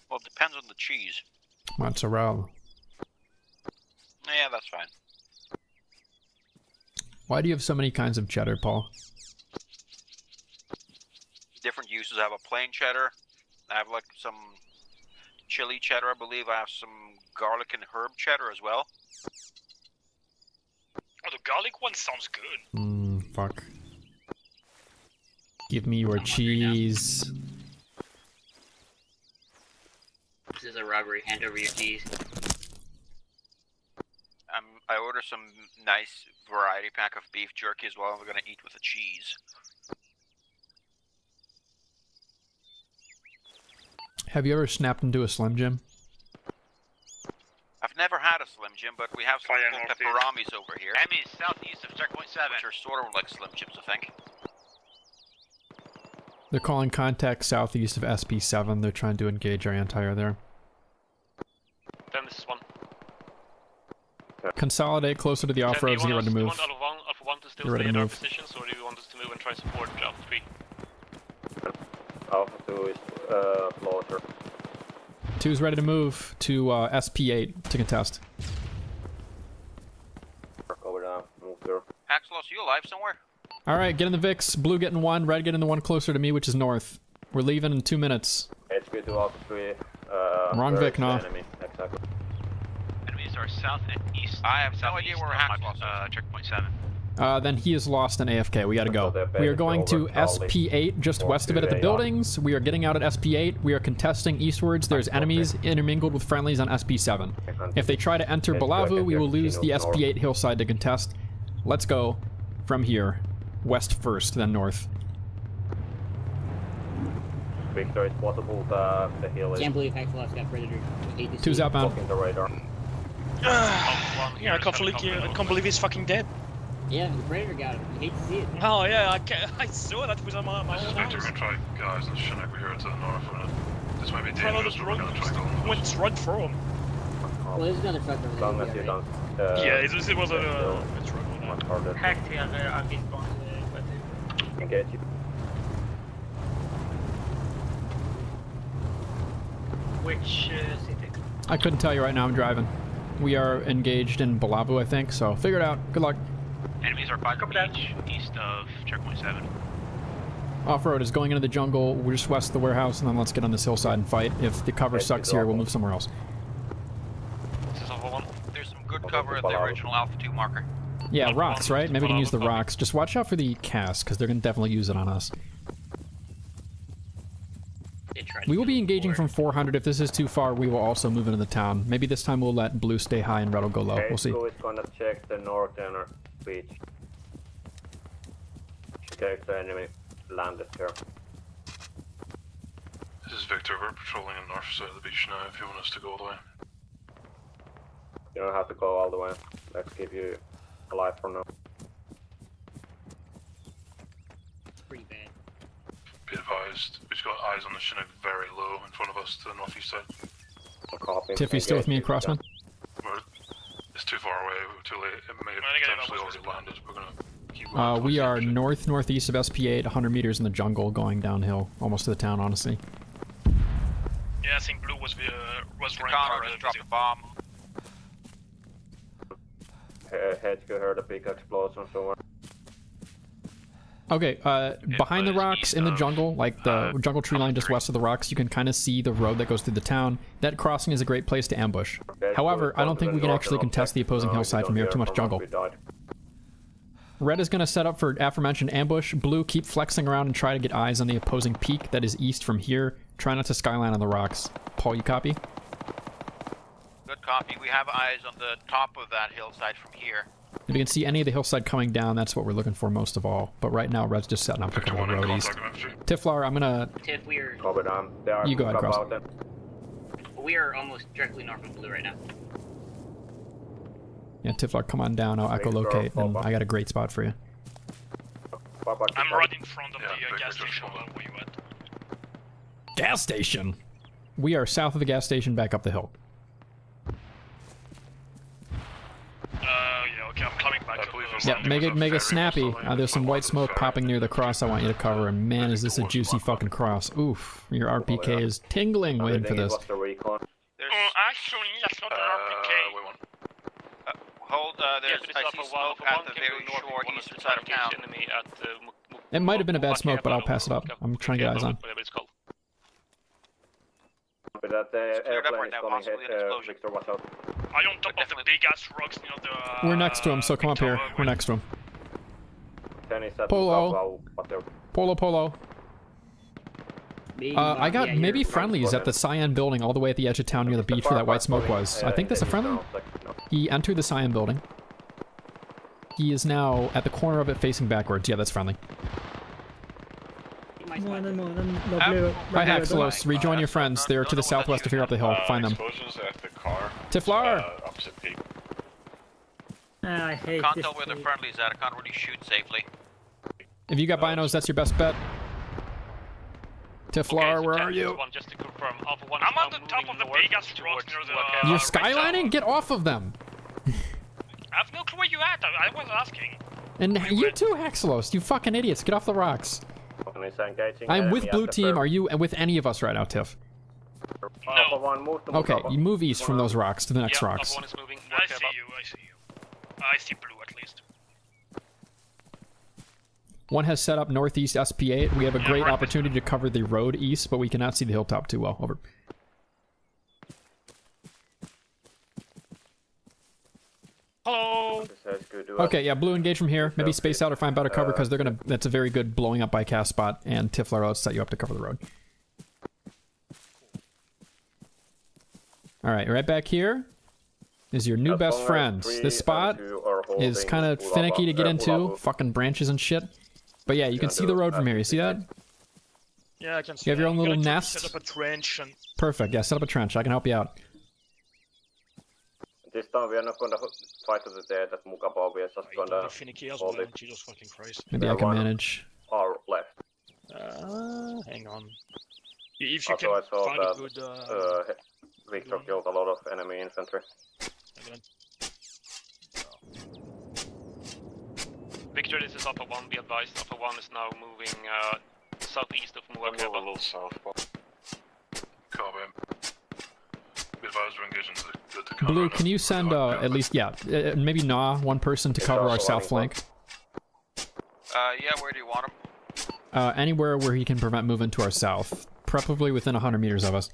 Well, it depends on the cheese. Mozzarella. Yeah, that's fine. Why do you have so many kinds of cheddar, Paul? Different uses. I have a plain cheddar. I have like some chili cheddar, I believe. I have some garlic and herb cheddar as well. Oh, the garlic one sounds good. Fuck. Give me your cheese. This is a robbery. Hand over your keys. I ordered some nice variety pack of beef jerky as well. We're gonna eat with the cheese. Have you ever snapped into a Slim Jim? I've never had a Slim Jim, but we have some cool pepperonis over here. Enemies southeast of checkpoint 7. Which are sort of like Slim Jims, I think. They're calling contact southeast of SP7. They're trying to engage our anti-air there. Then this is one. Consolidate closer to the off-roads and get ready to move. Do you want Alpha 1 to still Get ready stay to in our move. positions, or do you want us to move and try to support Alpha 3? Alpha 2 is closer. 2's ready to move to SP8 to contest. Over down, move there. Axelos, you alive somewhere? Alright, get in the VIX. Blue getting one, red getting the one closer to me, which is north. We're leaving in 2 minutes. HQ to Alpha 3. Wrong where Vic, is the no. enemy? Exactly. Enemies are south and east. I have no idea where Axelos is. Checkpoint 7. Then he is lost in AFK. We gotta go. We are going to SP8, just west of it at the buildings. We are getting out at SP8. We are contesting eastwards. There's enemies intermingled with friendlies on SP7. If they try to enter Balavu, we will lose the SP8 hillside to contest. Let's go from here. West first, then north. Victor, it's possible that the hill is... Can't believe Hexloss got Predator. Hate to see 2's it. outbound. blocking the radar. Yeah, I can't believe he's fucking dead. Yeah, the Predator got him. You hate to see it. Oh yeah, I saw that with my own This is Victor, eyes. we're gonna try guys in Chinook here to the north. This might be Try not dangerous, to but we're gonna try going. went right through him. Well, there's another truck over there. Long as you don't... Yeah, it was a much harder. Hacked here, I'll respawn. Engage you. Which city? I couldn't tell you right now, I'm driving. We are engaged in Balavu, I think, so figure it out. Good luck. Enemies are by the beach east of checkpoint 7. Off-road is going into the jungle. We're just west of the warehouse, and then let's get on this hillside and fight. If the cover sucks here, we'll move somewhere else. This is Alpha 1. There's some good cover at the original Alpha 2 marker. Yeah, rocks, right? Maybe we can use the rocks. Just watch out for the cast, because they're going to definitely use it on us. We will be engaging from 400. If this is too far, we will also move into the town. Maybe this time we'll let blue stay high and red will go low. We'll see. HQ is gonna check the northern beach. Check the enemy landed here. This is Victor, we're patrolling the north side of the beach now if you want us to go all the way. You don't have to go all the way. Let's keep you alive for now. Pretty bad. Be advised, we've just got eyes on the Chinook very low in front of us to the northeast side. Tiffy still with me and Crossman? It's too far away, too late. It may have potentially already landed. We're gonna keep going. We are northeast of SP8, 100 meters in the jungle, going downhill, almost to the town, honestly. Yeah, I think blue was running Connor just dropped a bomb. HQ heard a big explosion somewhere. Okay, behind the rocks in the jungle, like the jungle tree line just west of the rocks, you can kind of see the road that goes through the town. That crossing is a great place to ambush. However, I don't think we can actually contest the opposing hillside from here, too much jungle. Red is going to set up for aforementioned ambush. Blue, keep flexing around and try to get eyes on the opposing peak that is east from here. Try not to skyline on the rocks. Paul, you copy? Good copy. We have eyes on the top of that hillside from here. If you can see any of the hillside coming down, that's what we're looking for most of all. But right now, Red's just setting up to cover the road east. Tiflar, I'm gonna... Tiff, we are... You go ahead, Cross. We are almost directly north of blue right now. Yeah, Tiflar, come on down. I'll echolocate, and I got a great spot for you. I'm right in front of the gas station. Where you at? Gas station? We are south of the gas station, back up the hill. Yeah, okay, I'm coming back. Yeah, make it snappy. There's some white smoke popping near the cross I want you to cover, and man, is this a juicy fucking cross. Oof, your RPK is tingling waiting for this. Actually, that's not an RPK. Hold, there's I see smoke at the very short eastern side of town. It might have been a bad smoke, but I'll pass it up. I'm trying to get eyes on. That airplane is coming hit, Victor, watch out. Are you on top of the big ass rocks near the... We're next to him, so come up here. We're next to him. Polo. Polo. I got maybe friendlies at the Cyan building all the way at the edge of town near the beach where that white smoke was. I think that's a friendly. He entered the Cyan building. He is now at the corner of it facing backwards. Yeah, that's friendly. Hi, Haxelos. Rejoin your friends. They're to the southwest of here up the hill. Find them. Tiflar! I hate Can't this tell where the friendly's at. I can't really shoot safely. If you got binos, that's your best bet. Tiflar, where are you? Just to confirm, Alpha 1 I'm on the top of the big ass rocks near the... You're skylining? Get off of them! I have no clue where you at. I was asking. And you too, Haxelos. You fucking idiots. Get off the rocks. I'm with blue team. Are you with any of us right now, Tiff? No. Okay, you move east from those rocks to the next rocks. I see you. I see blue at least. One has set up northeast SP8. We have a great opportunity to cover the road east, but we cannot see the hilltop too well. Over. Hello. Okay, yeah, blue engage from here. Maybe space out or find better cover because they're gonna. That's a very good blowing up by cast spot, and Tiflar will set you up to cover the road. All right, right back here is your new best friend. This spot is kind of finicky to get into, fucking branches and shit. But yeah, you can see the road from here. You see that? Yeah, I can see. You have your own little I'm nest. Set up a trench and... Perfect. Yeah, set up a trench. I can help you out. This time we are not gonna fight to the dead at Mukaba. We are just gonna finicky as well. Jesus fucking Christ. Maybe I can manage. Our left. Hang on. If you can find a good... Victor killed a lot of enemy infantry. Victor, this is Alpha 1, be advised. Alpha 1 is now moving southeast of Muakeba. A little south, copy. Be advised we're engaging the Blue, can you send at least, maybe one person to cover our south flank? Yeah, where do you want him? Anywhere where he can prevent movement to our south. Preferably within 100 meters of us.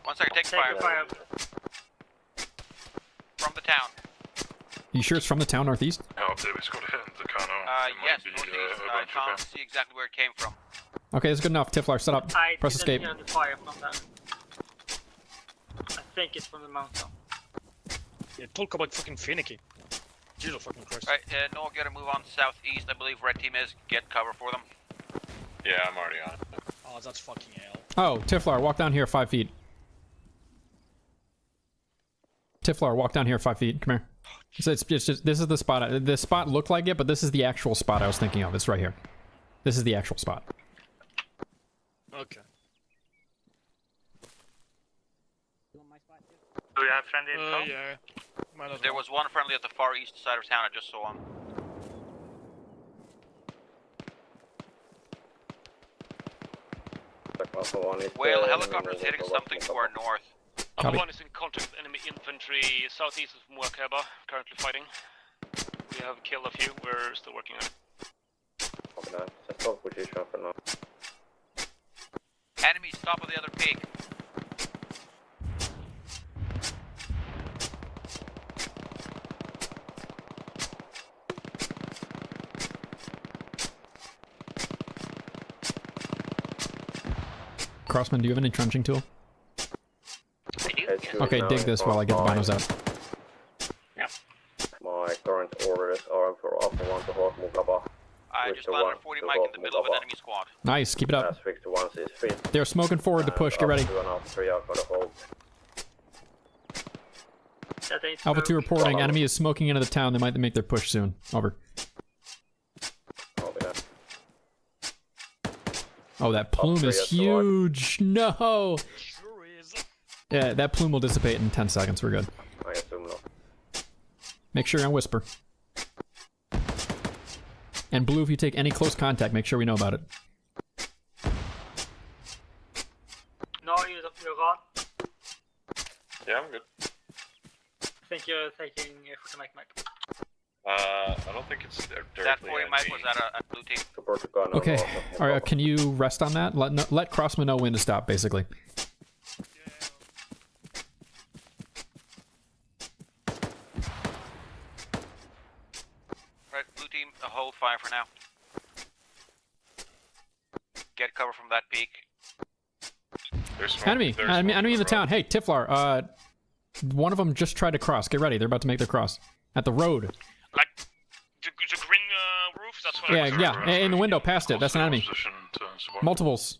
1 second, take fire. From the town. You sure it's from the town northeast? Oh, David's got a hit in the cano. Yes, northeast. I can't see exactly where it came from. Okay, that's good enough. Tiflar, set up. Press escape. I didn't hear the fire from that. I think it's from the mountain. Yeah, talk about fucking finicky. Jesus fucking Christ. Right, no, gotta move on southeast. I believe red team is. Get cover for them. Yeah, I'm already on it. Oh, that's fucking hell. Oh, Tiflar, walk down here 5 feet. Tiflar, walk down here 5 feet. Come here. So it's just, this is the spot. The spot looked like it, but this is the actual spot I was thinking of. It's right here. This is the actual spot. Okay. Do you have friendly info? Yeah. There was one friendly at the far east side of town. I just saw him. Whale helicopters hitting something to our north. Alpha 1 is in contact with enemy infantry southeast of Muakeba, currently fighting. We have killed a few, we're still working on it. Just hold position for now. Enemies, top of the other peak. Crossman, do you have any trenching tool? I do. shooting Okay, now dig in this front while I get the line. binos out. My current orders are for Alpha 1 to hold Mugaba. I just landed a 40 mic in the middle of an enemy squad. Nice, keep it up. As Victor 1 sees fit. They're smoking forward to push, get ready. Alpha 2 and Alpha 3 are gonna hold. Alpha 2 reporting, enemy is smoking into the town, they might make their push soon. Over. Oh, that plume is huge! No! Yeah, that plume will dissipate in 10 seconds, we're good. I assume not. Make sure you're on whisper. And blue, if you take any close contact, make sure we know about it. No, you're on. Yeah, I'm good. I think you're taking for the mic. I don't think it's directly. That 40 mic was at a blue team. Okay, alright, can you rest on that? Let Crossman know when to stop, basically. Right, blue team, hold fire for now. Get cover from that peak. Enemy in the town. Hey, Tiflar, one of them just tried to cross. Get ready, they're about to make their cross. At the road. Like, the green roof, that's what Yeah, in the window, past it. That's an enemy. Multiples.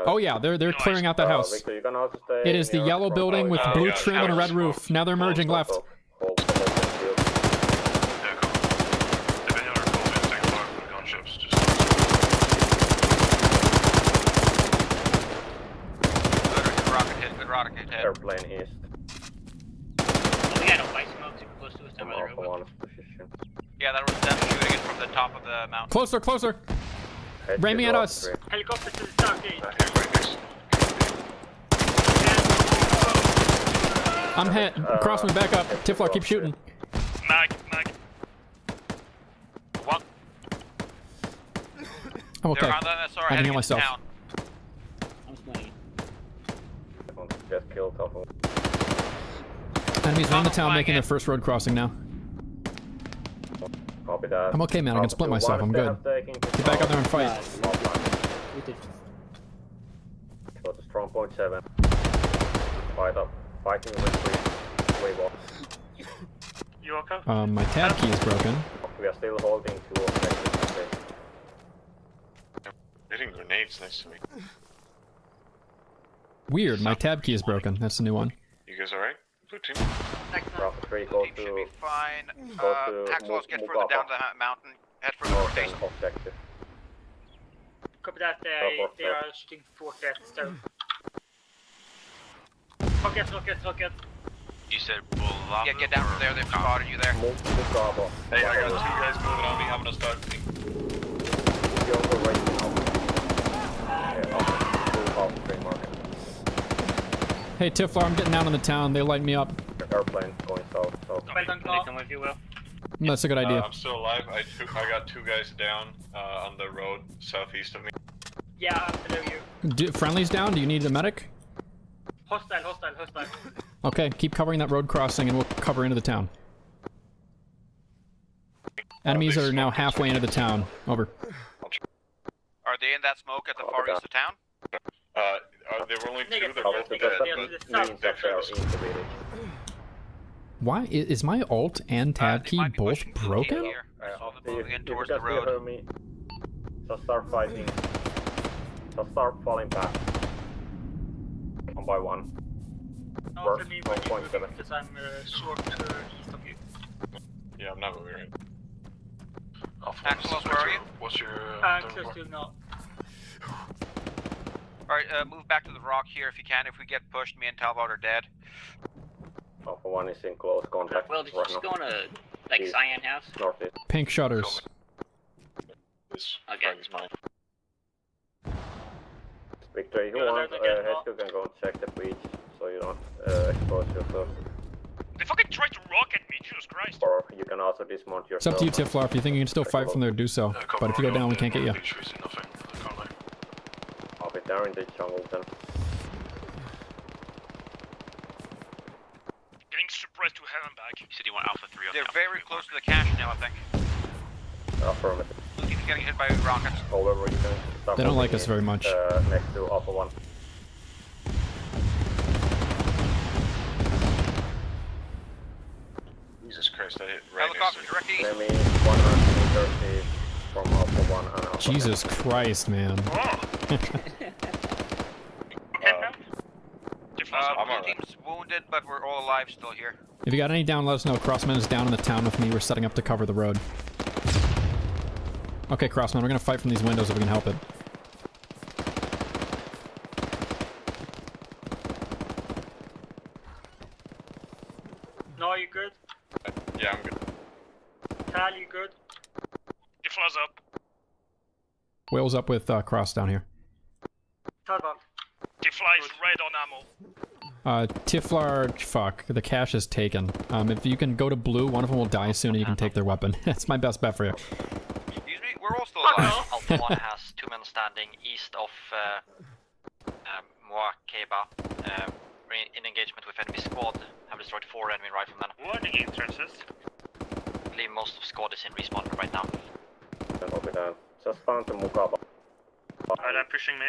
Oh yeah, they're clearing out that house. Victor, you can also stay It is the yellow building with blue trim and a red roof. Now they're merging left. Good rocket hit. Airplane east. We got a white smoke super close to us down by the road. Yeah, that was them shooting it from the top of the mountain. Closer, closer! Ramming at us! Helicopter to the southeast. I'm hit. Crossman, back up. Tiflar, keep shooting. Mag. What? I'm okay. They're on the SR I can heal myself. town. I'm spawning. Get killed off of. Enemies around the town making their first road crossing now. Copy that. I'm okay, man. I can split myself. I'm good. Get back out there and fight. Go to strong point 7. Fight up. Fighting with 3 wave off. You okay? My tab key is broken. We are still holding 2 objectives. Hitting grenades next to me. Weird, my tab key is broken. That's the new one. You guys alright? Blue team? Bravo 3, go Team should to... be fine. Go to Taxos, get further down the mountain. Head for the northeast. Objective. Copy that, they are shooting rockets down. Rocket. You said bull lava? Yeah, get down from there. They've spotted you there. Move to Bravo. Hey, I got 2 guys moving on me. I'm gonna start. You're on the right now. Yeah, off the train market. Hey, Tiflar, I'm getting down in the town. They light me up. Airplane going south. Come if you will. That's a good idea. I'm still alive. I got 2 guys down on the road southeast of me. Yeah, I'm below you. Friendly's down? Do you need a medic? Hostile. Okay, keep covering that road crossing and we'll cover into the town. Enemies are now halfway into the town. Over. Are they in that smoke at the far east of town? There were only 2. They're both dead. Why? Is my alt and tab key both broken? Here. So they're moving in If towards you the can still road. hear me, just start fighting. Just start falling back. 1 by 1. No, for me, when you move because I'm short east of you. Yeah, I'm not moving right. Taxos, where are you? What's your... close to you now. Alright, move back to the rock here if you can. If we get pushed, me and Talbot are dead. Alpha 1 is in close contact. Well, did you just go on a, like, cyan house? Northeast. Pink shutters. This Okay. is mine. Victor, if you want, Hesku can go and check the breach so you don't expose yourself. They fucking tried to rocket me, Jesus Christ. Or you can also dismount It's yourself. up to you, Tiflar. If you think you can still fight from there, do so. But if you go down, we can't get you. I'll be there in the jungle then. Getting suppressed to heaven back. You said you want Alpha 3 on They're the very close to the cache now, I think. Affirmative. Blue team's getting hit by rockets. However, you can start They don't like moving us very much. Next to Alpha 1. Helicopter direct east. Enemy 130 from Alpha 1 and Alpha Jesus Christ, man. Blue team's wounded, but we're all alive still here. If you got any down, let us know. Crossman is down in the town with me. We're setting up to cover the road. Okay, Crossman, we're gonna fight from these windows if we can help it. No, you good? Yeah, I'm good. Cal, you good? Tifla's up. Whale's up with Cross down here. Talbot. Tifla is red on ammo. Tiflar, fuck, the cache is taken. If you can go to blue, one of them will die soon and you can take their weapon. That's my best bet for you. Excuse me, we're all still alive. Alpha 1 has 2 men standing east of Moakeba. We're in engagement with enemy squad. Have destroyed 4 enemy riflemen. Warning entrances. I believe most of squad is in respawn right now. Copy that. Just found the Mukaba. Alright, they're pushing me.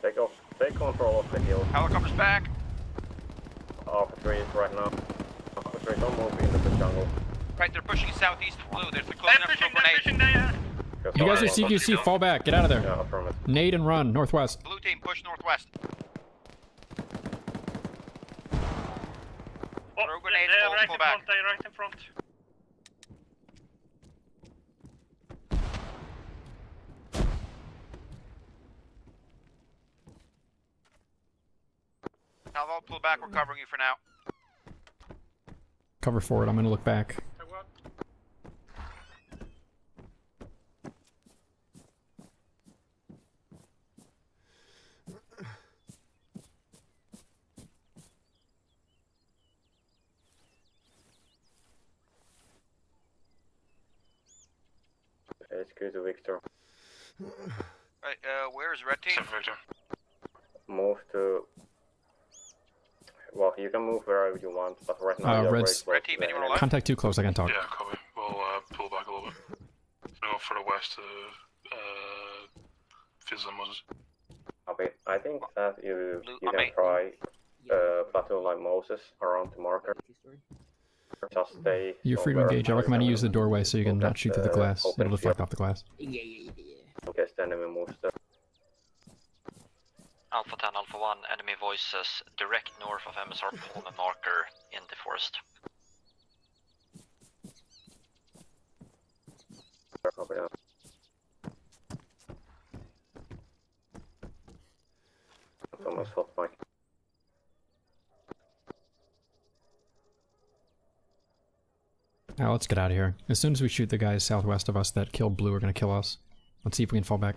Take control of the hill. Helicopter's back. Alpha 3 is right now. Alpha 3, don't move into the jungle. Right, they're pushing southeast of blue. There's the close enough to grenade. You guys are CQC, fall back, get out of there. Yeah, affirmative. Nade and run, northwest. Blue team, push northwest. Throw grenades, They're pull back. They're right in front. Calvo, pull back. We're covering you for now. Cover forward, I'm gonna look back. HQ to Victor. Right, where's red team? Move to... Well, you can move wherever you want, but right now you're very close. Red team, anyone alive? Contact too close, I can't talk. Yeah, copy. We'll pull back a little bit. Go for the west, Fizzamos. Copy. I think that you can try platoon like Moses around the marker. Just stay... You're free to engage. I recommend you use the doorway so you can not shoot through the glass. open It'll deflect off the glass. Yeah. In case the enemy moves there. Alpha 10, Alpha 1, enemy voices direct north of MSR Pullman marker in the forest. Copy that. That's almost hot mic. Now let's get out of here. As soon as we shoot the guys southwest of us that killed blue are gonna kill us. Let's see if we can fall back.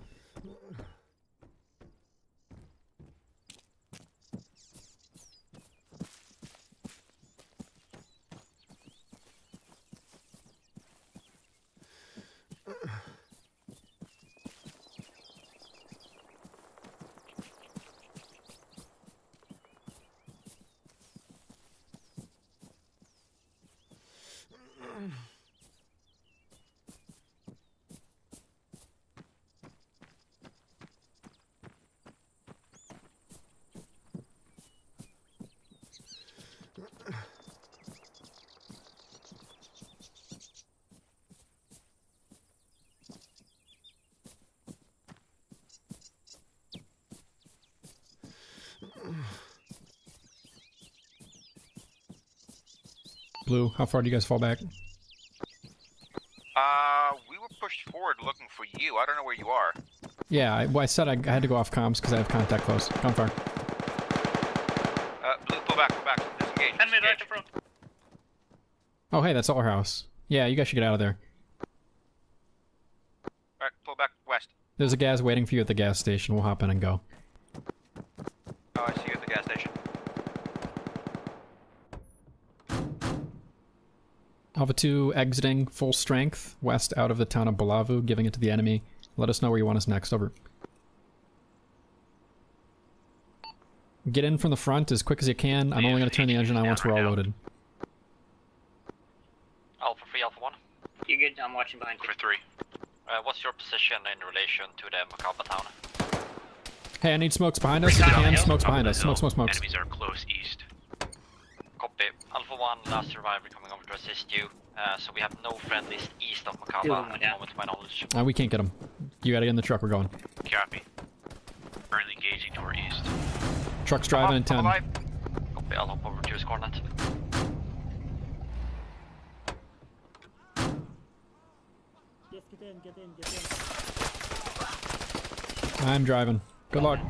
Blue, how far do you guys fall back? We were pushed forward looking for you. I don't know where you are. Yeah, I said I had to go off comms because I have contact close. Come far. Blue, pull back. Disengage. Enemy right in front. Oh, hey, that's our house. Yeah, you guys should get out of there. Alright, pull back west. There's a gas waiting for you at the gas station. We'll hop in and go. Oh, I see you at the gas station. Alpha 2 exiting full strength west out of the town of Balavu, giving it to the enemy. Let us know where you want us next. Over. Get in from the front as quick as you can. I'm only going to turn the engine on once we're all loaded. Alpha 3, Alpha 1. You're good, I'm watching behind you. For 3. What's your position in relation to the Makaba town? Hey, I need smokes behind us. If you can, smokes behind us. Smokes. Enemies are close east. Copy. Alpha Alpha 1, last survivor coming over to assist you. So we have no friendlies east of Makaba at the moment, to my knowledge. We can't get him. You gotta get in the truck, we're going. Copy. Currently engaging to our east. Truck's driving in 10. Copy, I'll hop over to his coordinate. Just get in. I'm driving. Good luck.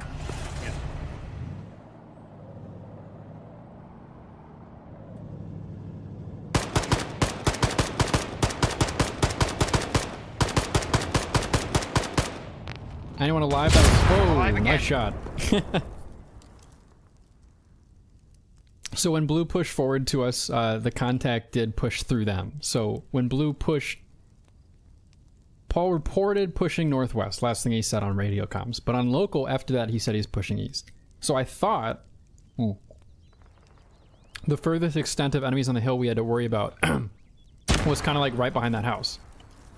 Anyone alive? Oh, nice shot. So when blue pushed forward to us, the contact did push through them. So when blue pushed, Paul reported pushing northwest, last thing he said on radio comms. But on local, after that, he said he's pushing east. So I thought the furthest extent of enemies on the hill we had to worry about was kind of like right behind that house.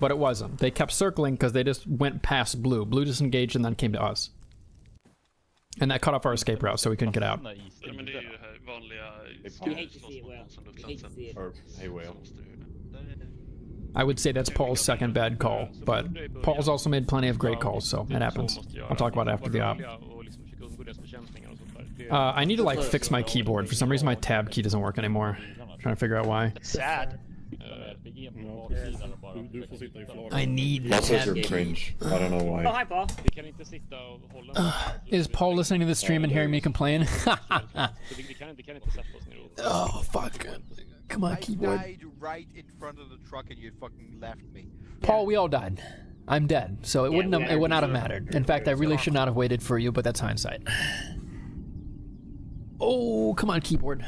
But it wasn't. They kept circling because they just went past blue. Blue disengaged and then came to us. And that cut off our escape route, so we couldn't get out. You hate to see it, Will. You hate to see it. Or, hey, Will. I would say that's Paul's second bad call, but Paul's also made plenty of great calls, so it happens. I'll talk about it after the op. I need to like fix my keyboard. For some reason my tab key doesn't work anymore. I'm trying to figure out why. That's sad. I need the That's tab your key. cringe. I don't know why. Oh, hi, Paul. Is Paul listening to the stream and hearing me complain? Oh, fuck. Come on, keyboard. I died right in front of the truck and you fucking left me. Paul, we all died. I'm dead, so it wouldn't have, it would not have mattered. In fact, I really should not have waited for you, but that's hindsight. Oh, come on, keyboard.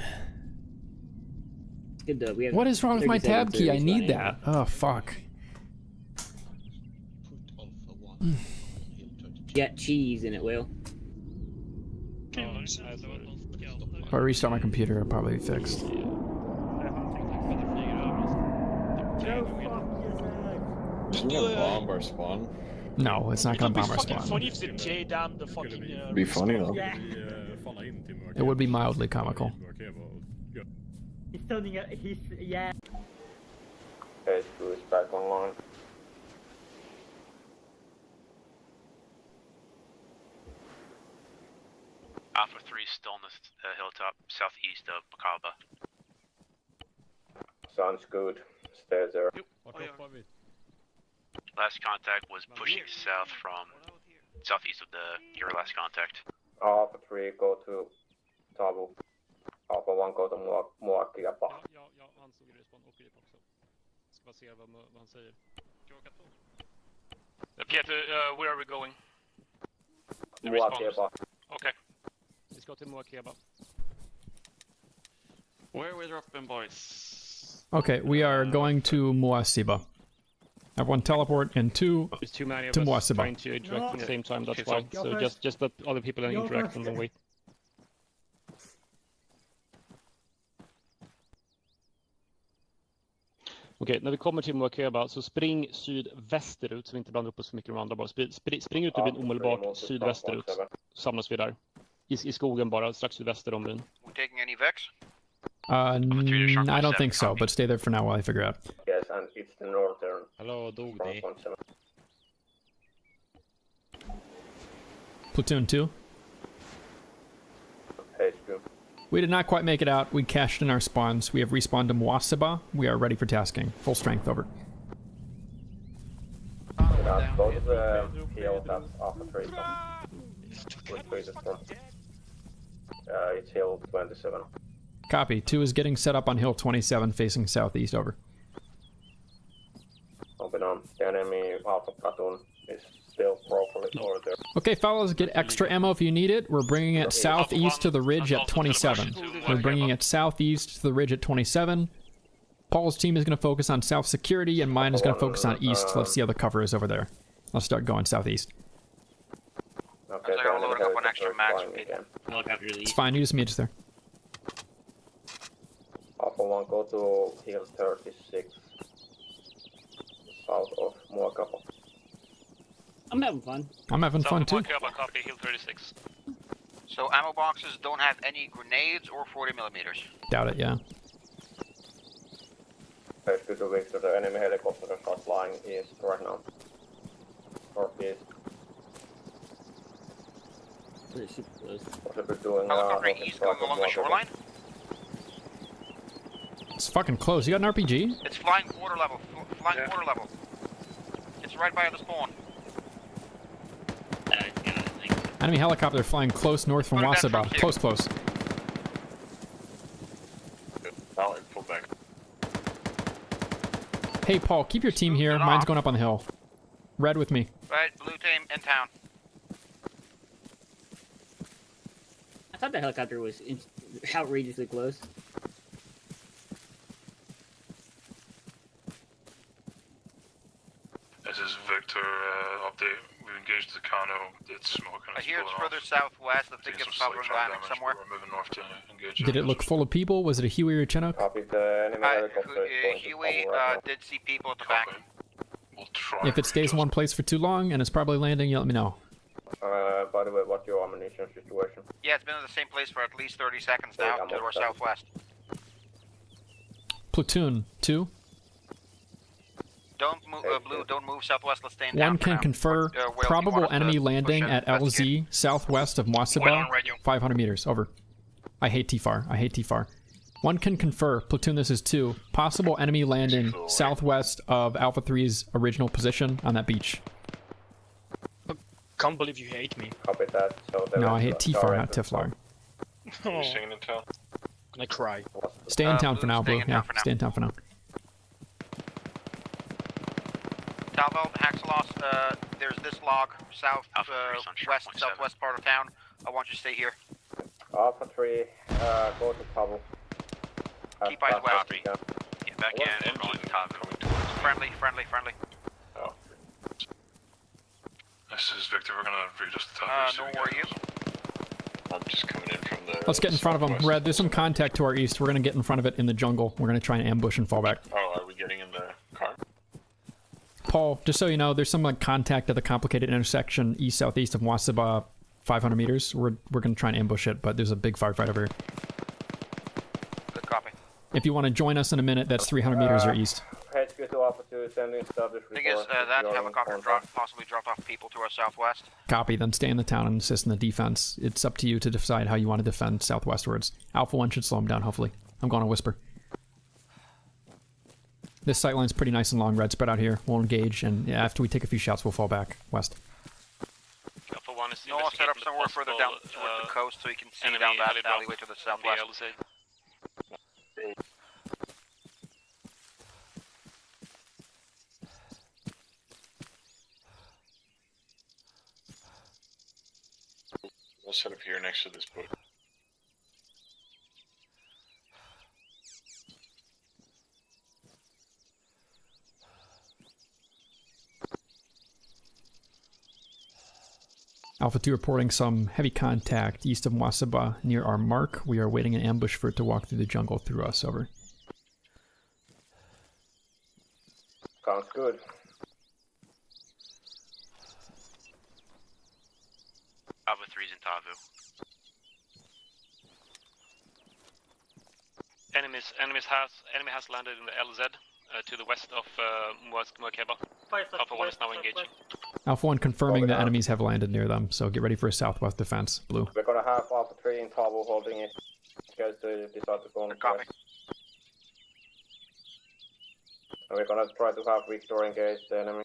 Good though. We have What is wrong with my tab key? I need that. Oh, fuck. Get cheese in it, Will. If I restart my computer, it'll probably be fixed. Isn't it bomb our spawn? No, it's not gonna bomb our Fucking spawn. funny if the J damn the fucking. Be funny though. Yeah. It would be mildly comical. He's turning a, he's, yeah. Okay, Screw is back online. Alpha 3 still on the hilltop southeast of Makaba. Sounds good. Stay there. Last contact was pushing south from southeast of your last contact. Alpha 3 go to Tavu. Alpha 1 go to Muakiapa. Peter, where are we going? Muakiapa. Okay. Let's go to Muakiaba. Where are we dropping, boys? Okay, we are going to Muasiba. I have one teleport and two There's too many of to us Muasiba. trying to interact at the same time, that's Okay, fine. so- So just let other people interact and then wait. Okej, när vi kommer till Muakiaba så spring sydvästerut så vi inte blandar upp oss för mycket med de andra bara. Spring ut ur byn omedelbart sydvästerut. Samlas vi där. I skogen bara, strax sydväster om byn. We taking any vex? I don't think so, but stay there for now while I figure out. Yes, and it's the northern. Hallå, dog ni? Platoon 2. Hey, Screw. We did not quite make it out. We cashed in our spawns. We have respawned to Muasiba. We are ready for tasking. Full strength, over. Go to the hill that's Alpha 3. It's hill 27. Copy. 2 is getting set up on hill 27 facing southeast, over. Open on. The enemy Alpha platoon is still properly over there. Okay, fellas, get extra ammo if you need it. We're bringing it southeast to the ridge at 27. We're bringing it southeast to the ridge at 27. Paul's team is going to focus on south security, and mine is going to focus on east. Let's see how the cover is over there. Let's start going southeast. Okay, I gotta load up an extra max. It's fine, you just meet us there. Alpha 1 go to hill 36. South of Muakapa. I'm having fun. I'm having fun too. Muakiaba, copy, hill 36. So ammo boxes don't have any grenades or 40 millimeters. Doubt it, yeah. Basically to Victor, the enemy helicopters are flying east right now. Northeast. Pretty super close. Possibly doing Helicopter rocket east strike going along with the shoreline. It's fucking close. You got an RPG? It's flying quarter level. Flying quarter level. It's right by the spawn. Enemy helicopter flying close north from Wasaba. Close, close. I'll pull back. Hey, Paul, keep your team here. Mine's going up on the hill. Red with me. Right, blue team in town. I thought the helicopter was outrageously close. This is Victor, update. We've engaged the Kano. It's smoking. I hear it's further southwest. I think it's hovering landing somewhere. We're moving north to engage. Did it look full of people? Was it a Huey or a Chinook? Copy, the enemy helicopter is going to Huey cover right now. did see people at the back. We'll try. If it stays in one place for too long and it's probably landing, you let me know. By the way, what's your ammunition situation? Yeah, it's been in the same place for at least 30 seconds now, to our southwest. Platoon 2. Don't move, blue. Don't move southwest. Let's stay in One town can for now. confer probable enemy landing at LZ southwest of Wasaba, 500 meters. Over. I hate T-FAR. I hate T-FAR. One can confer. Platoon, this is 2. Possible enemy landing southwest of Alpha 3's original position on that beach. Can't believe you hate me. Copy that. So No, I hate T-FAR, not Tiflar. Oh. Staying in town. Gonna cry. Stay in town for now, Blue. Yeah, stay in town for now. Talveld, Haxelos, there's this log west, southwest part of town. I want you to stay here. Alpha 3, go to Tavo. Keep eyes west. Get back in and rolling Friendly. Oh. This is Victor. We're gonna readjust the top. No, where are you? I'm just coming in from the. Let's get in front of them. Red, there's some contact to our east. We're going to get in front of it in the jungle. We're going to try and ambush and fall back. Oh, are we getting in the car? Paul, just so you know, there's some like contact at the complicated intersection east-southeast of Wasaba, 500 meters. We're going to try and ambush it, but there's a big firefight over here. Good copy. If you want to join us in a minute, that's 300 meters or east. HQ to Alpha 2, sending established Thing is, that helicopter possibly dropped off people to our southwest. Copy, then stay in the town and assist in the defense. It's up to you to decide how you want to defend southwestwards. Alpha 1 should slow them down, hopefully. I'm going to whisper. This sightline's pretty nice and long, Red. Spread out here. We'll engage, and after we take a few shots, we'll fall back west. Alpha 1 is I'll set up somewhere further down towards the coast so you can see down that alleyway to the southwest. We'll set up here next to this boat. Alpha 2 reporting some heavy contact east of Wasaba near our mark. We are waiting an ambush for it to walk through the jungle through us. Over. Sounds good. Alpha 3's in Tavu. Enemy has landed in the LZ to the west of Muakeba. Alpha 1 is now engaging. Alpha 1 confirming that enemies have landed near them, so get ready for a southwest defense. Blue. We're gonna have Alpha 3 in Tavo holding it. You guys decide to go on copy. And we're gonna try to have Victor engage the enemy.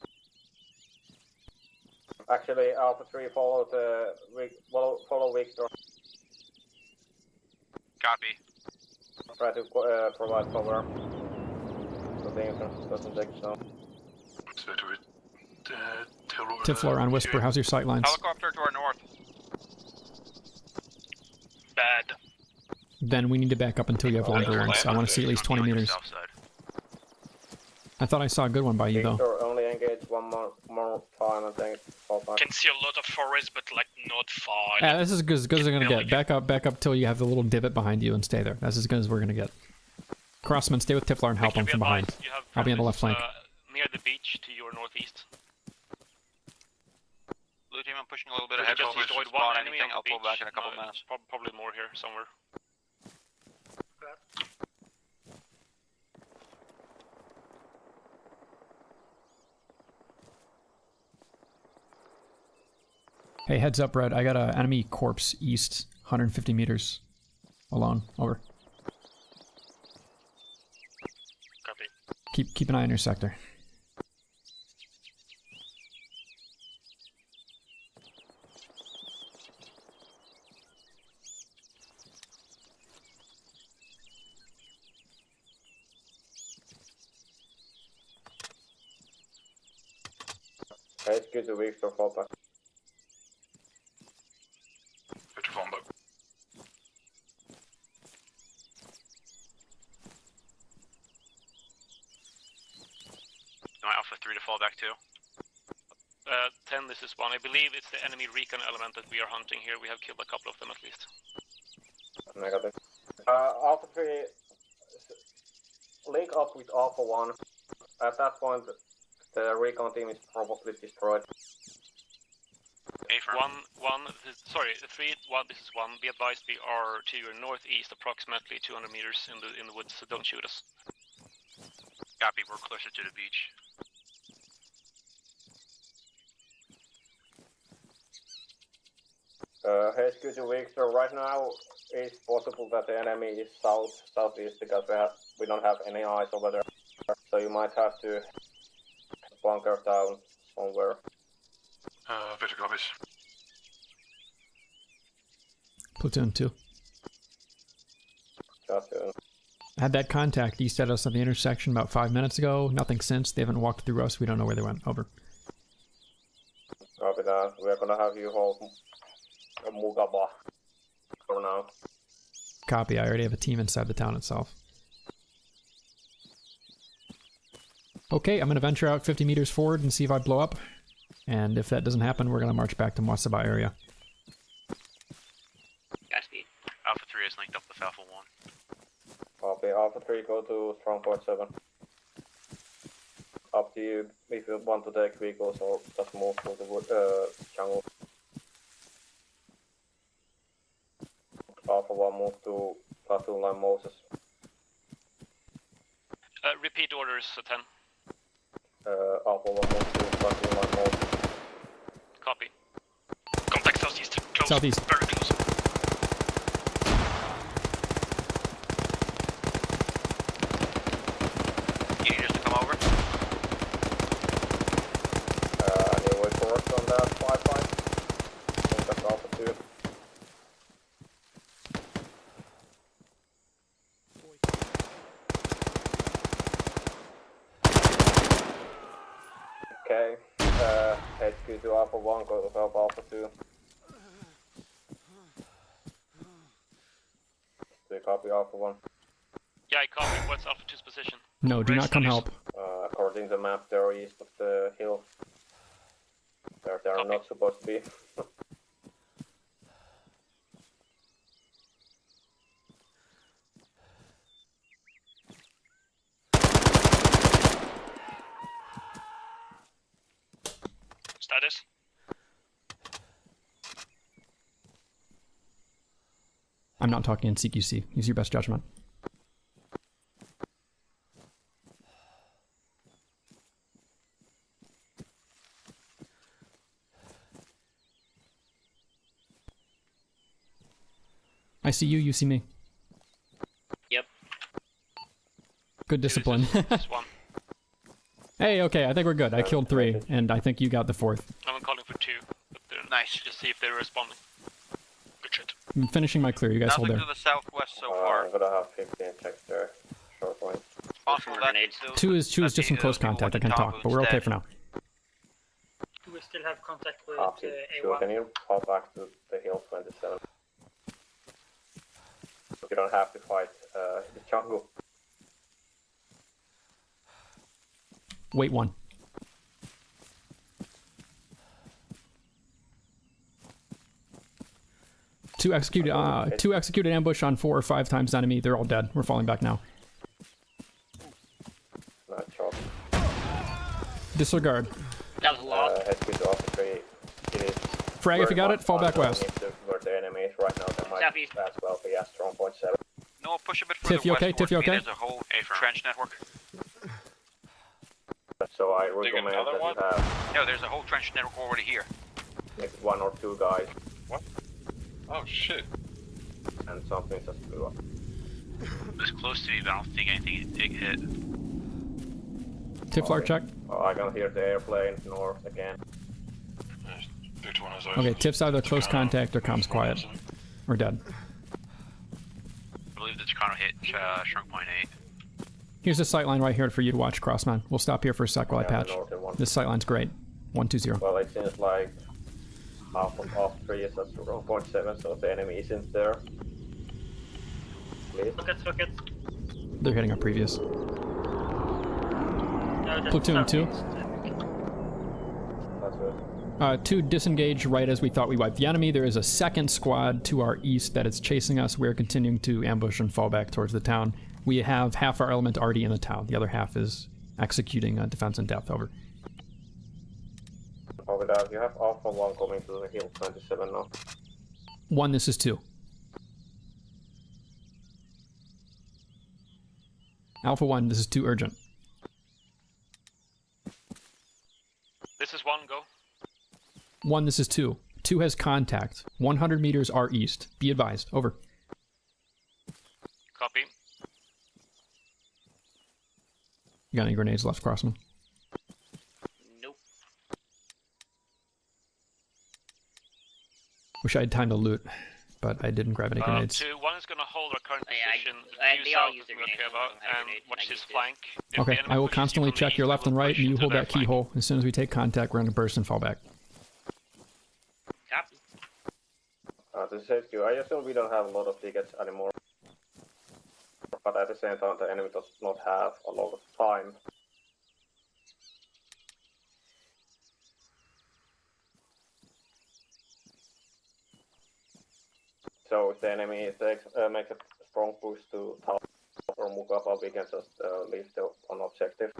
Actually, Alpha 3 follow Victor. Copy. Try to provide cover so the entrance doesn't take snow. Tiflar on whisper, how's your sight lines? Helicopter to our north. Bad. Then we need to back up until you have longer ones. I want to see at least 20 meters. I thought I saw a good one by you, though. Victor, only engage one more time, I think. Can see a lot of forest, but like not far. Yeah, this is as good as they're gonna get. Back up till you have the little divot behind you and stay there. That's as good as we're gonna get. Crossman, stay with Tiflar and help him from behind. I'll be on the left flank. Near the beach to your northeast. Blue team, I'm pushing a little bit ahead. Just destroyed one enemy on the I'll pull beach. back in a couple minutes. Probably more here somewhere. Hey, heads up, Red. I got an enemy corpse east, 150 meters. Alone. Over. Copy. Keep an eye on your sector. Hey, it's good to Victor fall back. Victor falling back. My Alpha 3 to fall back too. 10, this is 1. I believe it's the enemy recon element that we are hunting here. We have killed a couple of them at least. Negative. Alpha 3, link up with Alpha 1. At that point, the recon team is probably destroyed. Sorry, 3, 1, this is 1. Be advised we are to your northeast, approximately 200 meters in the woods, so don't shoot us. Copy, we're closer to the beach. HQ to Victor, right now it's possible that the enemy is southeast because we don't have any eyes over there. So you might have to bunker down somewhere. Victor copies. Platoon 2. Platoon. I had that contact east at us at the intersection about 5 minutes ago. Nothing since. They haven't walked through us. We don't know where they went. Over. Copy that. We're gonna have you hold Mugaba for now. Copy. I already have a team inside the town itself. Okay, I'm going to venture out 50 meters forward and see if I blow up. And if that doesn't happen, we're going to march back to Mwasaba area. Godspeed. Alpha 3 is linked up with Alpha 1. Copy. Alpha 3, go to stronghold 7. Up to you if you want to take vehicles or just move to the jungle. Alpha 1 move to platoon line Moses. Repeat orders, 10. Alpha 1 move to platoon line Moses. Copy. Contact southeast. Close. Southeast. Very close. You need us to come over? Any reports on that firefight? I think that's Alpha 2. Okay, HQ to Alpha 1, go to help Alpha 2. Do you copy Alpha 1? Yeah, I copy. What's Alpha 2's position? No, do not come help. According to the map, they're east of the hill. They're not supposed to be. Status? I'm not talking in CQC. Use your best judgment. I see you, you see me. Yep. Good discipline. Hey, okay, I think we're good. I killed 3, and I think you got the 4th. I'm calling for 2. But nice. Just see if they're responding. Good shit. I'm finishing my clear. You guys hold there. Nothing to the southwest so far. I'm gonna have 15 checks there. Short point. Possible that Two is just in close contact. I can talk, but we're okay for now. Do we still have contact with Sure, A1? can you pop back to the hill 27? You don't have to fight the jungle. Wait 1. Two executed ambush on 4 or 5 times enemy. They're all dead. We're falling back now. Nice job. Disregard. That was a lot. Frag, if you got it, fall back west. Where the enemy is right now, there might Southeast. as well be a strong point 7. No, push a bit further Tiff, you okay? westward. Tiff, you okay? There's a whole trench network. So I recommend that you have... No, there's a whole trench network already here. like 1 or 2 guys. What? Oh shit. And something just blew up. It was close to me, but I don't think anything did hit. Tiflar check. Oh, I can hear the airplane north again. Okay, Tif's either close contact or comms quiet. Or dead. I believe the Tucano hit shrunk point 8. Here's a sightline right here for you to watch, Crossman. We'll stop here for a sec while I patch. This sightline's great. 120. Well, it seems like half of off 3 is at 0.7, so the enemy isn't there. Please. Rockets. They're hitting our previous. No, Platoon 2. That's good. 2 disengage right as we thought we wiped the enemy. There is a second squad to our east that is chasing us. We're continuing to ambush and fall back towards the town. We have half our element already in the town. The other half is executing defense in depth. Over. Over there, you have Alpha 1 coming to the hill 27 now. 1, this is 2. Alpha 1, this is 2 urgent. This is 1, go. 1, this is 2. 2 has contact. 100 meters our east. Be advised. Over. Copy. You got any grenades left, Crossman? Nope. Wish I had time to loot, but I didn't grab any grenades. 2, 1 is gonna hold our current position. They all use their grenades. And watch his flank. If Okay, the enemy I will pushes constantly you from check the your east, left we and will right, push and you into hold their that flank. keyhole. As soon as we take contact, we're going to burst and fall back. Copy. This is HQ. I assume we don't have a lot of tickets anymore. But at the same time, the enemy does not have a lot of time. So if the enemy makes a strong push to Tal or Mukapa, we can just leave the on objective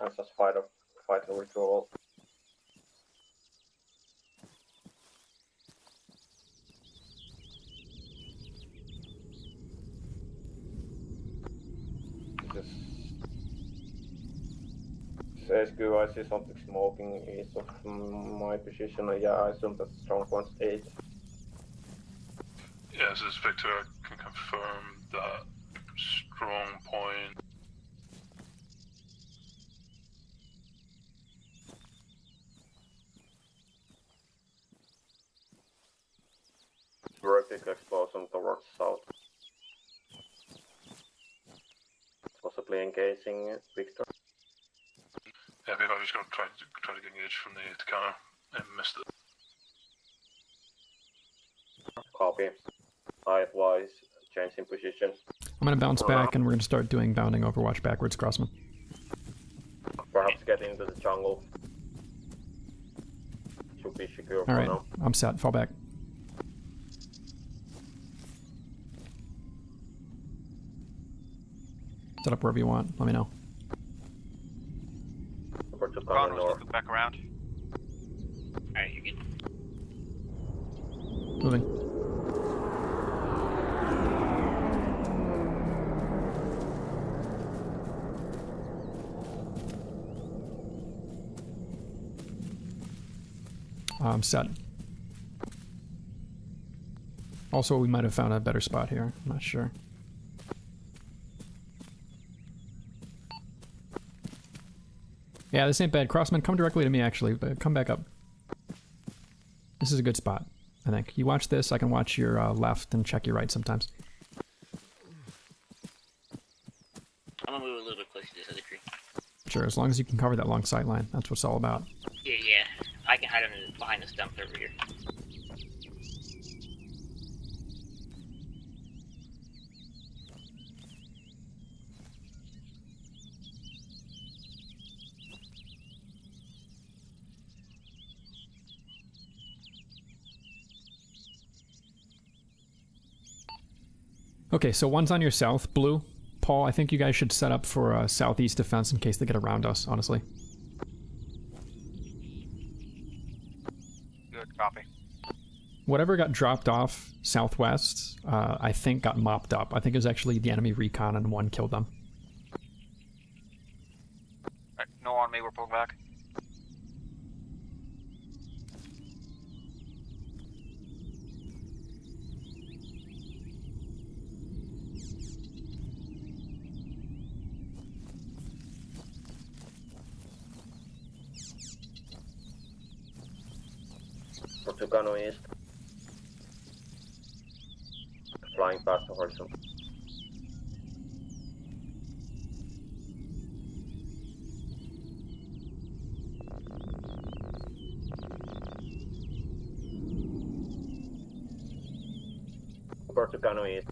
and just fight a withdrawal. Says good, I see something smoking east of my position. Yeah, I assume that's strong point 8. Yeah, this is Victor. I can confirm that strong point. Vertical explosion towards south. Possibly engaging Victor. Yeah, maybe I was going to try to get engaged from the Tucano and missed it. Copy. Sidewise, changing position. I'm going to bounce back, and we're going to start doing bounding overwatch backwards, Crossman. Perhaps get into the jungle. Should be secure for Alright, now. I'm set. Fall back. Set up wherever you want. Let me know. Conroe's looking back around. Alright, you're good. Moving. I'm set. Also, we might have found a better spot here. I'm not sure. Yeah, this ain't bad. Crossman, come directly to me, actually. But come back up. This is a good spot, I think. You watch this, I can watch your left and check your right sometimes. I'm gonna move a little bit closer to this other tree. Sure, as long as you can cover that long sight line. That's what it's all about. Yeah. I can hide behind the stumps over here. Okay, so one's on your south, blue. Paul, I think you guys should set up for a southeast defense in case they get around us, honestly. Good, copy. Whatever got dropped off southwest, I think got mopped up. I think it was actually the enemy recon and one killed them. Right, no on me, we're pulling back. For Tucano East. Flying past the horizon. For Tucano East.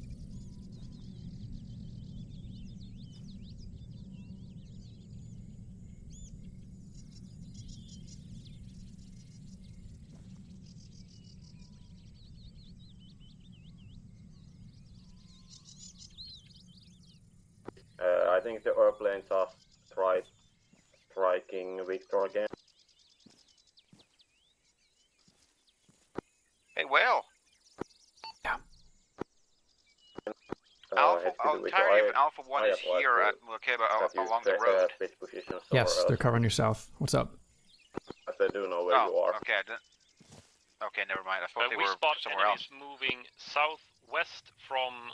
I think the airplanes are striking Victor again. Hey, well. Yeah. Alpha, entirely of Alpha 1 is here at Mukeba along the road. Yes, they're covering your south. What's up? As they do know where you are. Okay, okay, never mind. I thought they we were spot somewhere else. enemies moving southwest from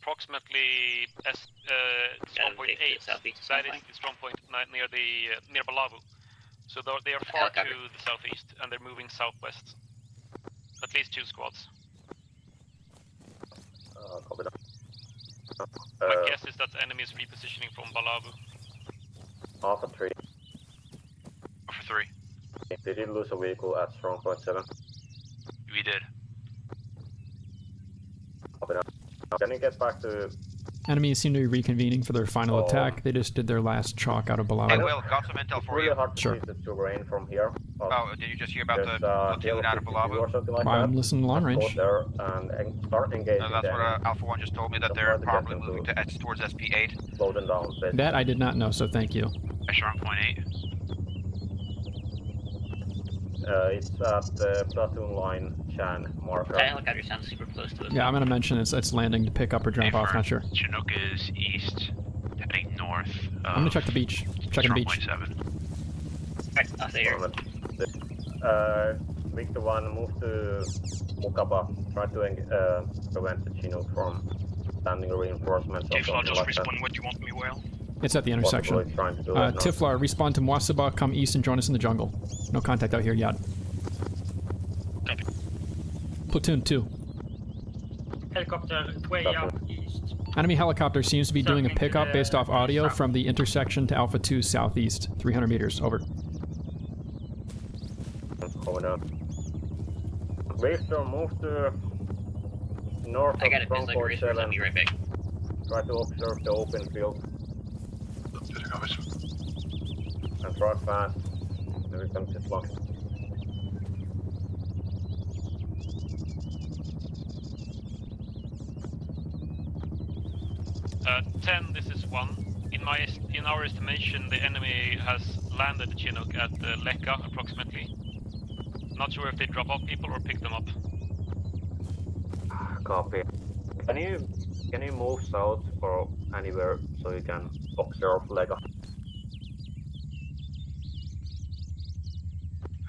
approximately strong point 8. That is the strong point near Balavu. So they are far to the southeast, and they're moving southwest. At least 2 squads. Copy that. My guess is that the enemy is repositioning from Balavu. Alpha 3. Alpha 3. Did you lose a vehicle at strong point 7? We did. Copy that. Can you get back to... Enemies seem to be reconvening for their final attack. They just did their last chalk out of Balavu. Hey, Will, got some intel for you. Really hard to see the terrain from here. Oh, did you just hear about the platoon out of Balavu? Like I'm listening long range. There and start engaging. That's what Alpha 1 just told me, that they're probably moving towards SP8. Slow them down. Basically. That I did not know, so thank you. Strong point 8. It's at the platoon line Chan marker. That helicopter sounds super close to us. Yeah, I'm gonna mention it's landing to pick up or drop off, not sure. Chinook is east, heading north. I'm gonna check the beach. Checking the beach. 7. Right, I'll stay here. Victor 1, move to Mukaba. Try to prevent the Chinook from standing reinforcements. Tiflar, just respond what you want me, well. It's at the intersection. Tiflar, respawn to Mwasaba, come east and join us in the jungle. No contact out here yet. Copy. Platoon 2. Helicopter way out east. Enemy helicopter seems to be doing a pickup based off audio from the intersection to Alpha 2 southeast, 300 meters. Over. Hold up. Victor, move to north I got of a strong pistol point 7. I'll be right back. Try to observe the open field. And try fast. Every time it's long. 10, this is 1. In our estimation, the enemy has landed the Chinook at Leka, approximately. Not sure if they drop off people or pick them up. Copy. Can you move south or anywhere so you can observe Lega?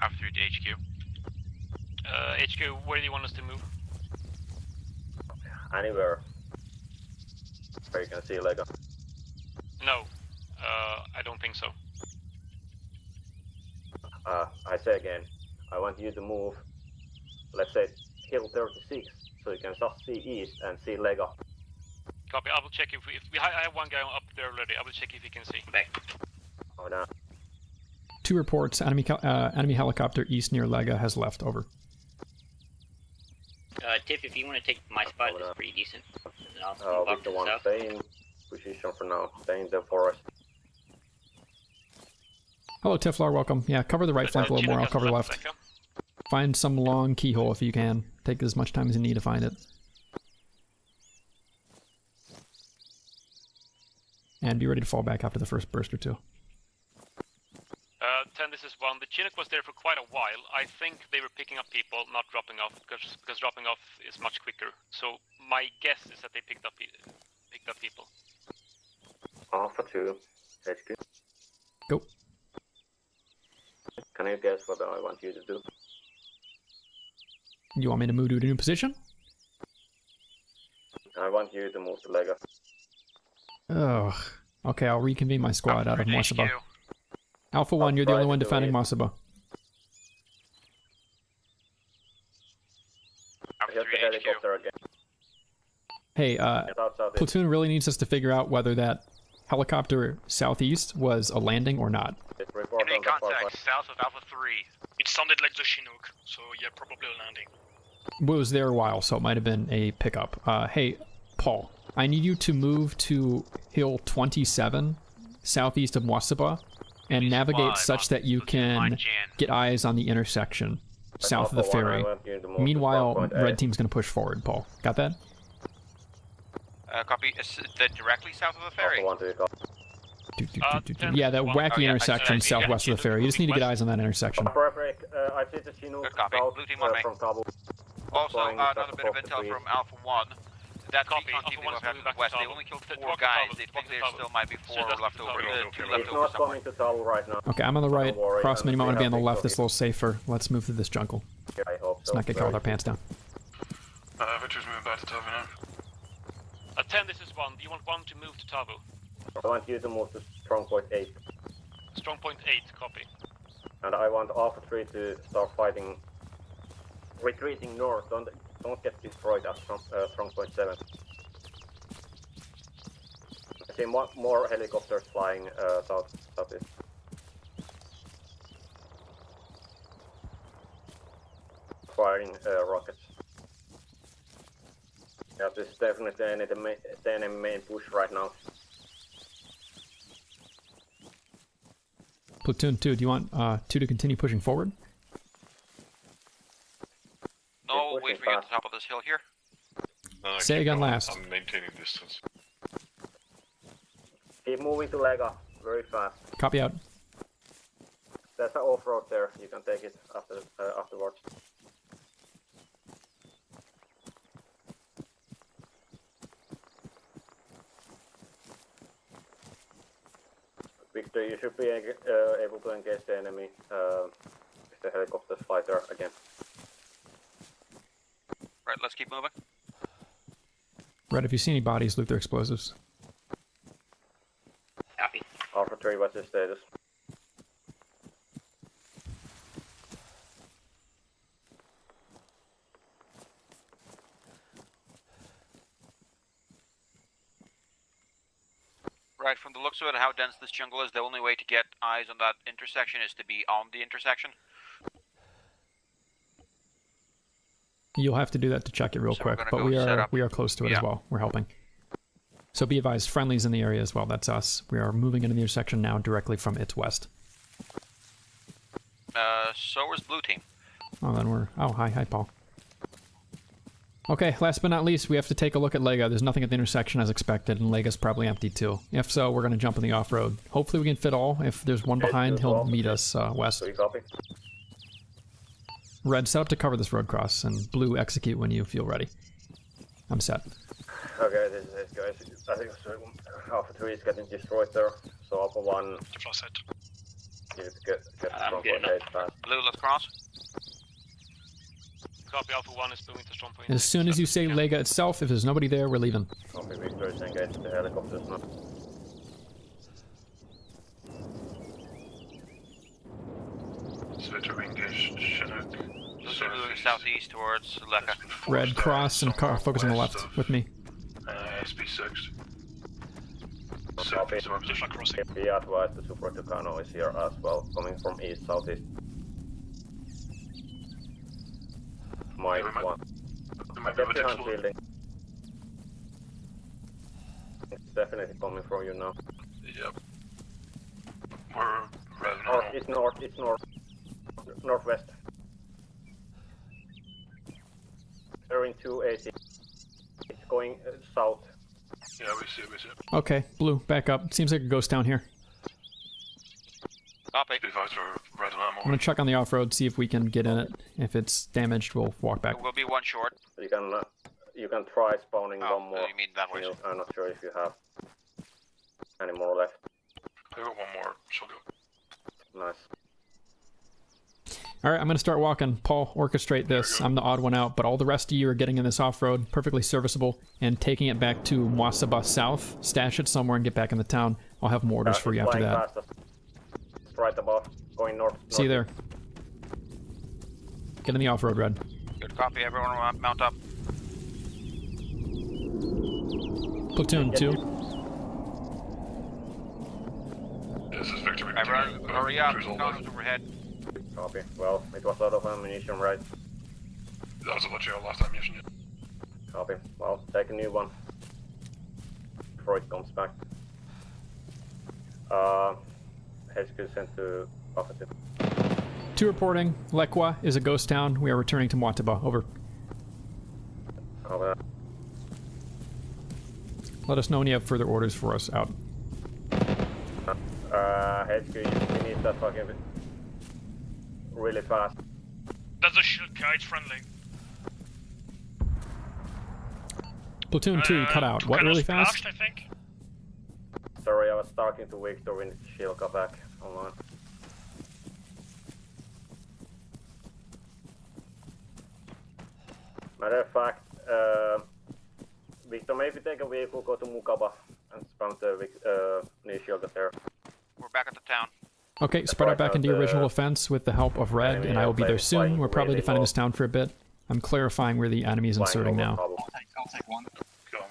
After the HQ. HQ, where do you want us to move? Anywhere where you can see Lega. No, I don't think so. I say again, I want you to move, let's say, Hill 36, so you can just see east and see Lega. Copy, I will check if I have one guy up there already. I will check if he can see. Back. Oh no. 2 reports, enemy helicopter east near Lega has left. Over. Tiff, if you want to take my spot, it's pretty decent. Victor 1, stay in position for now. Stay in the forest. Hello, Tiflar, welcome. Yeah, cover the right flank a little more, I'll cover left. Find some long keyhole if you can. Take as much time as you need to find it. And be ready to fall back after the first burst or 2. 10, this is 1. The Chinook was there for quite a while. I think they were picking up people, not dropping off, because dropping off is much quicker. So my guess is that they picked up people. Alpha 2, HQ. Go. Can you guess what I want you to do? You want me to move to a new position? I want you to move to Lega. Ugh. Okay, I'll reconvene my squad out of Mwasaba. Alpha 1, you're the only one defending Mwasaba. Hey, Platoon really needs us to figure out whether that helicopter southeast was a landing or not. Enemy contact south of Alpha 3. It sounded like the Chinook, so yeah, probably a landing. It was there a while, so it might have been a pickup. Hey, Paul, I need you to move to Hill 27, southeast of Mwasaba, and navigate such that you can get eyes on the intersection south of the ferry. Meanwhile, Red Team's going to push forward, Paul. Got that? Copy. Is that directly south of the ferry? Yeah, that wacky intersection southwest of the ferry. You just need to get eyes on that intersection. I see the Chinook south from Kabul. Also, another bit of intel from Alpha 1. That recon team they left to the west, they only killed 4 guys. They think there still might be 4 left over. 2 left It's over not somewhere. coming to Kabul right now. Okay, I'm on the right. Crossman, you might want to be on the left. It's a little safer. Let's move through this jungle. I hope Let's not get caught with our pants down. Victor's moving back to Tavu now. 10, this is 1. Do you want 1 to move to Tavu? I want you to move to strongpoint 8. Strongpoint 8, copy. And I want Alpha 3 to start fighting, retreating north. Don't get destroyed at strongpoint 7. I see more helicopters flying southeast. Firing rockets. Yeah, this is definitely the enemy main push right now. Platoon 2, do you want 2 to continue pushing forward? No, wait for you at the top of this hill here. No, Say again last. I'm maintaining distance. Keep moving to Lega, very fast. Copy out. There's an off-road there, you can take it afterwards. Victor, you should be able to engage the enemy if the helicopters fly there again. Right, let's keep moving. Red, if you see any bodies, loot their explosives. Copy. Alpha 3, what's your status? Right, from the looks of it, how dense this jungle is, the only way to get eyes on that intersection is to be on the intersection. You'll have to do that to check it real quick, but we are close to it as well. We're helping. So be advised, friendlies in the area as well. That's us. We are moving into the intersection now directly from its west. So is blue team. Oh, then we're... Oh, hi, Paul. Okay, last but not least, we have to take a look at Lega. There's nothing at the intersection as expected, and Lega's probably empty too. If so, we're going to jump in the off-road. Hopefully we can fit all. If there's one behind, he'll meet us west. Red, set up to cover this road cross, and Blue, execute when you feel ready. I'm set. Okay, this is it, guys. I think Alpha 3 is getting destroyed there, so Alpha 1... You need to get the strongpoint 8 fast. Blue, let's cross. Copy, Alpha 1 is moving to strongpoint. As soon as you say Lega itself, if there's nobody there, we're leaving. Copy, Victor is engaged the helicopters now. So to engage Chinook. Blue moving southeast towards Leka. Red, cross, and car, focus on the left with me. SP6. Copy. Be advised, the Super Tucano is here as well, coming from east, southeast. Mike 1. Get behind building. It's definitely coming from you now. Yep. We're red now. North, it's north. Northwest. Bearing 280. It's going south. Yeah, we see it. Okay, Blue, back up. Seems like a ghost town here. Copy. I'm gonna check on the off-road, see if we can get in it. If it's damaged, we'll walk back. We'll be one short. You can try spawning one more. You mean that way? I'm not sure if you have any more left. I got one more, she'll go. Nice. Alright, I'm gonna start walking. Paul, orchestrate this. I'm the odd one out, but all the rest of you are getting in this off-road, perfectly serviceable, and taking it back to Mwasaba South. Stash it somewhere and get back in the town. I'll have more orders for you after that. It's right above, going north. See you there. Get in the off-road, Red. Good copy, everyone mount up. Platoon 2. This is Victor. Everyone, hurry up. Connor's overhead. Copy. Well, it was out of ammunition, right? That was what you had last ammunition. Copy. Well, take a new one. Before it comes back. HQ sent to officer. 2 reporting. Lekwa is a ghost town. We are returning to Mwataba. Over. Copy. Let us know when you have further orders for us. Out. HQ, we need that fucking really fast. That's a shield car, it's friendly. Platoon 2, cut out. What, really fast? Blast, I think. Sorry, I was talking to Victor when she'll come back online. Matter of fact, Victor, maybe take a vehicle, go to Mukaba and spam the new shield there. We're back at the town. Okay, spread out back into your original offense with the help of Red, and I will be there soon. We're probably defending this town for a bit. I'm clarifying where the enemy is inserting now. I'll take one.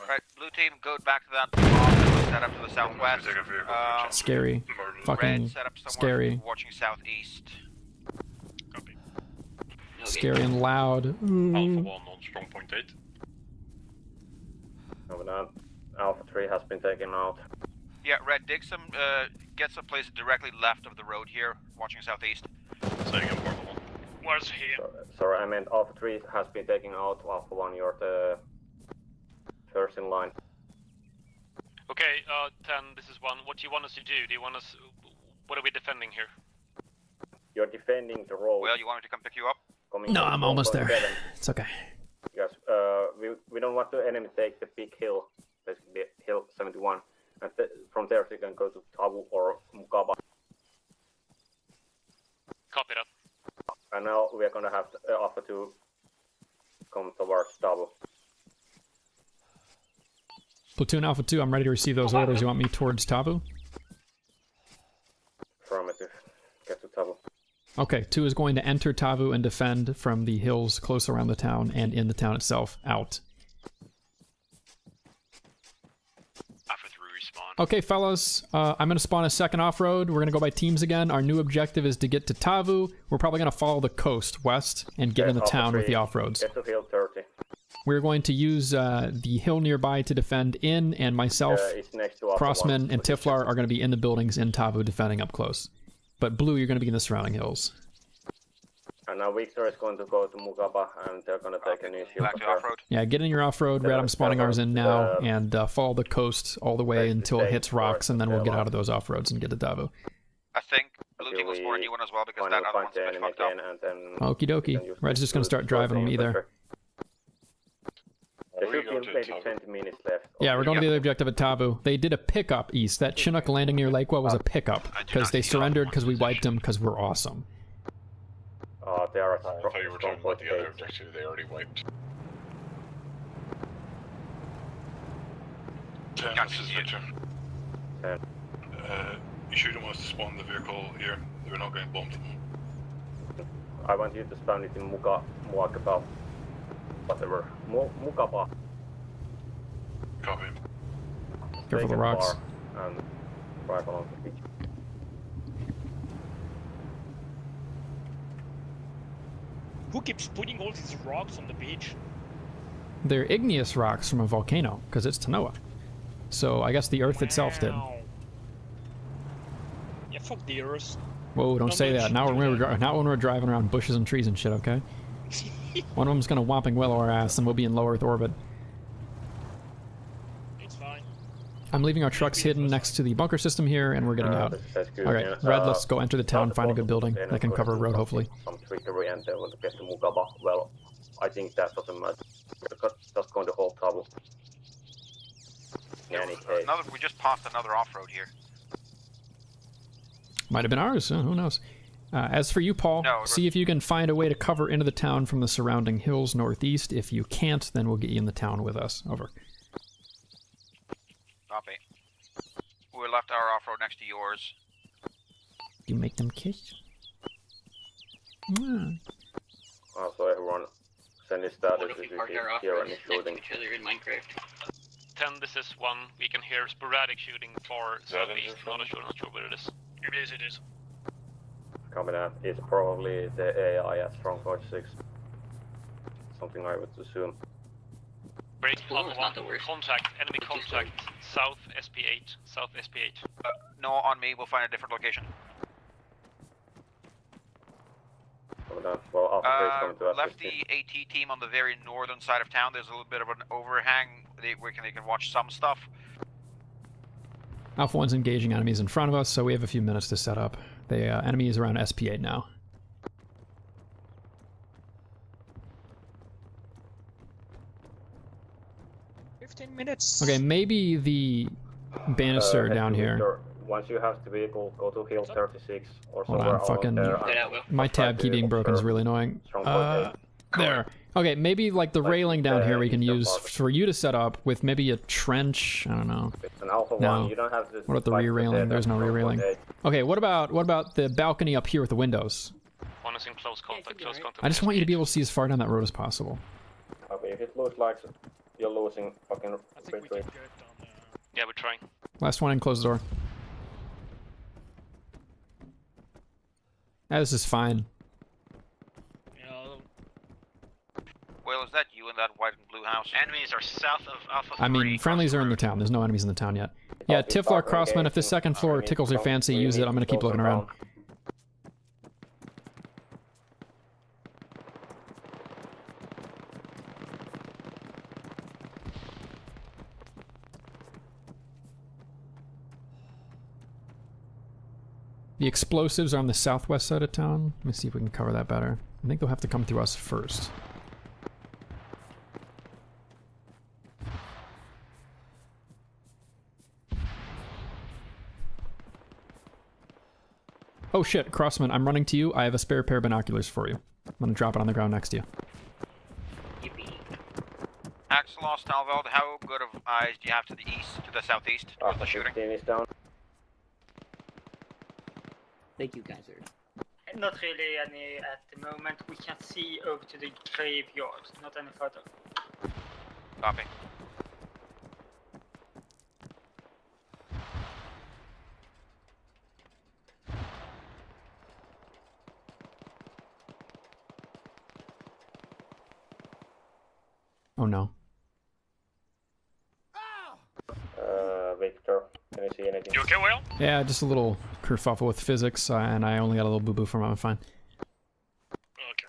Right, blue team, go back to that office set up to the southwest. Scary. Fucking Red, set up somewhere scary. watching southeast. Copy. Scary and loud. Alpha 1 on strong point 8. Over that. Alpha 3 has been taken out. Yeah, Red, dig some, get some place directly left of the road here, watching southeast. Saying in Alpha 1. Where's here? Sorry, I meant Alpha 3 has been taken out. Alpha 1, you're the first in line. Okay, 10, this is 1. What do you want us to do? Do you want us... What are we defending here? You're defending the road. Well, you want me to come pick you up? No, I'm almost there. It's okay. Because we don't want the enemy to take the big hill, basically hill 71. And from there they can go to Tavu or Mukaba. Copy that. And now we are gonna have Alpha 2 come towards Tavu. Platoon Alpha 2, I'm ready to receive those orders. You want me towards Tavu? Affirmative. Get to Tavu. Okay, 2 is going to enter Tavu and defend from the hills close around the town and in the town itself. Out. Alpha 3 respawn. Okay, fellas, I'm going to spawn a second off-road. We're going to go by teams again. Our new objective is to get to Tavu. We're probably going to follow the coast west and get in the town with the off-roads. Get to hill 30. We're going to use the hill nearby to defend in, and myself, Crossman, and Tiflar are going to be in the buildings in Tavu defending up close. But Blue, you're going to be in the surrounding hills. And now Victor is going to go to Mugaba, and they're going to take an issue. Back to off-road. Yeah, get in your off-road. Red, I'm spawning ours in now, and follow the coast all the way until it hits rocks, and then we'll get out of those off-roads and get to Tavu. I think blue team will spawn a new one as well, because that other one's a bit fucked up. Okie dokie. Red's just going to start driving them either. There should be maybe 20 minutes left. Yeah, we're going to the other objective at Tavu. They did a pickup east. That Chinook landing near Lakewell was a pickup, because they surrendered because we wiped them because we're awesome. They are. I thought you were talking about the other objective they already wiped. 10, this is Victor. You shouldn't want us to spawn the vehicle here. They're not getting bombed. I want you to spawn it in Mukaba. Whatever. Mukaba. Copy. Careful the rocks. And drive along the beach. Who keeps putting all these rocks on the beach? They're igneous rocks from a volcano, because it's Tanoa. So I guess the Earth itself did. Yeah, fuck the Earth. Whoa, don't say that. Not when we're driving around bushes and trees and shit, okay? One of them's gonna whopping willow our ass and we'll be in low Earth orbit. It's fine. I'm leaving our trucks hidden next to the bunker system here and we're getting out. Alright, Red, let's go enter the town, find a good building that can cover a road, hopefully. Some trickery and they will get to Mugaba. Well, I think that doesn't matter. We're just going to hold trouble. In any case. We just passed another off-road here. Might have been ours, who knows. As for you, Paul, see if you can find a way to cover into the town from the surrounding hills northeast. If you can't, then we'll get you in the town with us. Over. Copy. We left our off-road next to yours. You make them kiss? Also, everyone, send his status if you hear any shooting. Each other in Minecraft. 10, this is 1. We can hear sporadic shooting far southeast. Not sure where it is. It is. Coming out. It's probably the AI at stronghold 6. Something I would assume. Break contact, enemy contact, south SP8, south SP8. No, on me, we'll find a different location. Well, coming to us. Left the AT team on the very northern side of town. There's a little bit of an overhang where they can watch some stuff. Alpha 1's engaging enemies in front of us, so we have a few minutes to set up. The enemy is around SP8 now. Minutes. Okay, maybe the banister down here. Once you have the vehicle, go to hill 36 or Hold somewhere on, fucking... there. My tab keep being broken is really annoying. There. Okay, maybe like the railing down here we can use for you to set up with maybe a trench. I don't know. It's an Alpha 1. No. You don't have to. What about the rear railing? There's no rear railing. Okay, what about the balcony up here with the windows? One is in close contact. I just want you to be able to see as far down that road as possible. Okay, if it looks like you're losing fucking retreat. Yeah, we're trying. Last one in, close the door. This is fine. Well, is that you in that white and blue house? Enemies are south of Alpha 3. I mean, friendlies are in the town. There's no enemies in the town yet. Yeah, Tiflar Crossman, if the second floor tickles your fancy, use it. I'm gonna keep looking around. The explosives are on the southwest side of town. Let me see if we can cover that better. I think they'll have to come through us first. Oh shit, Crossman, I'm running to you. I have a spare pair of binoculars for you. I'm gonna drop it on the ground next to you. Axelos, Talveld, how good of eyes do you have to the east, to the southeast, towards the shooting? Is down. Thank you, Kaiser. Not really any at the moment. We can see over to the graveyard, not any further. Copy. Oh no. Victor, can you see anything? You okay, Will? Yeah, just a little kerfuffle with physics, and I only got a little boo-boo from it. I'm fine. Okay.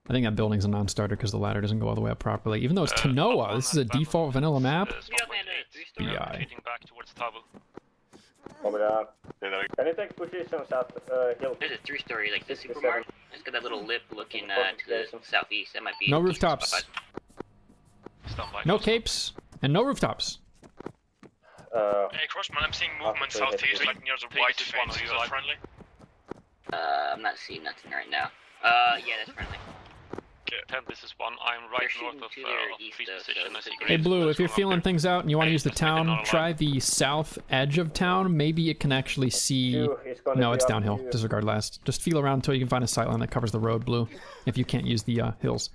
I think that building's a non-starter because the ladder doesn't go all the way up properly. Even though it's Tanoa, this is a default vanilla map. BI. Retreating back towards Tavu. Over there. Can you take positions at hill? There's a 3-story like the supermarket. It's got that little lip looking to the southeast. That might be no rooftops. No capes and no rooftops. Hey, Crossman, I'm seeing movement southeast, like near the white fence. Is that friendly? I'm not seeing nothing right now. Yeah, that's friendly. Okay, 10, this is 1. I'm right north of Freeze position. I see Hey Blue, if you're feeling things out and you want to use the town, try the south edge of town. Maybe it can actually see... No, it's downhill. Disregard last. Just feel around until you can find a sightline that covers the road, Blue, if you can't use the hills.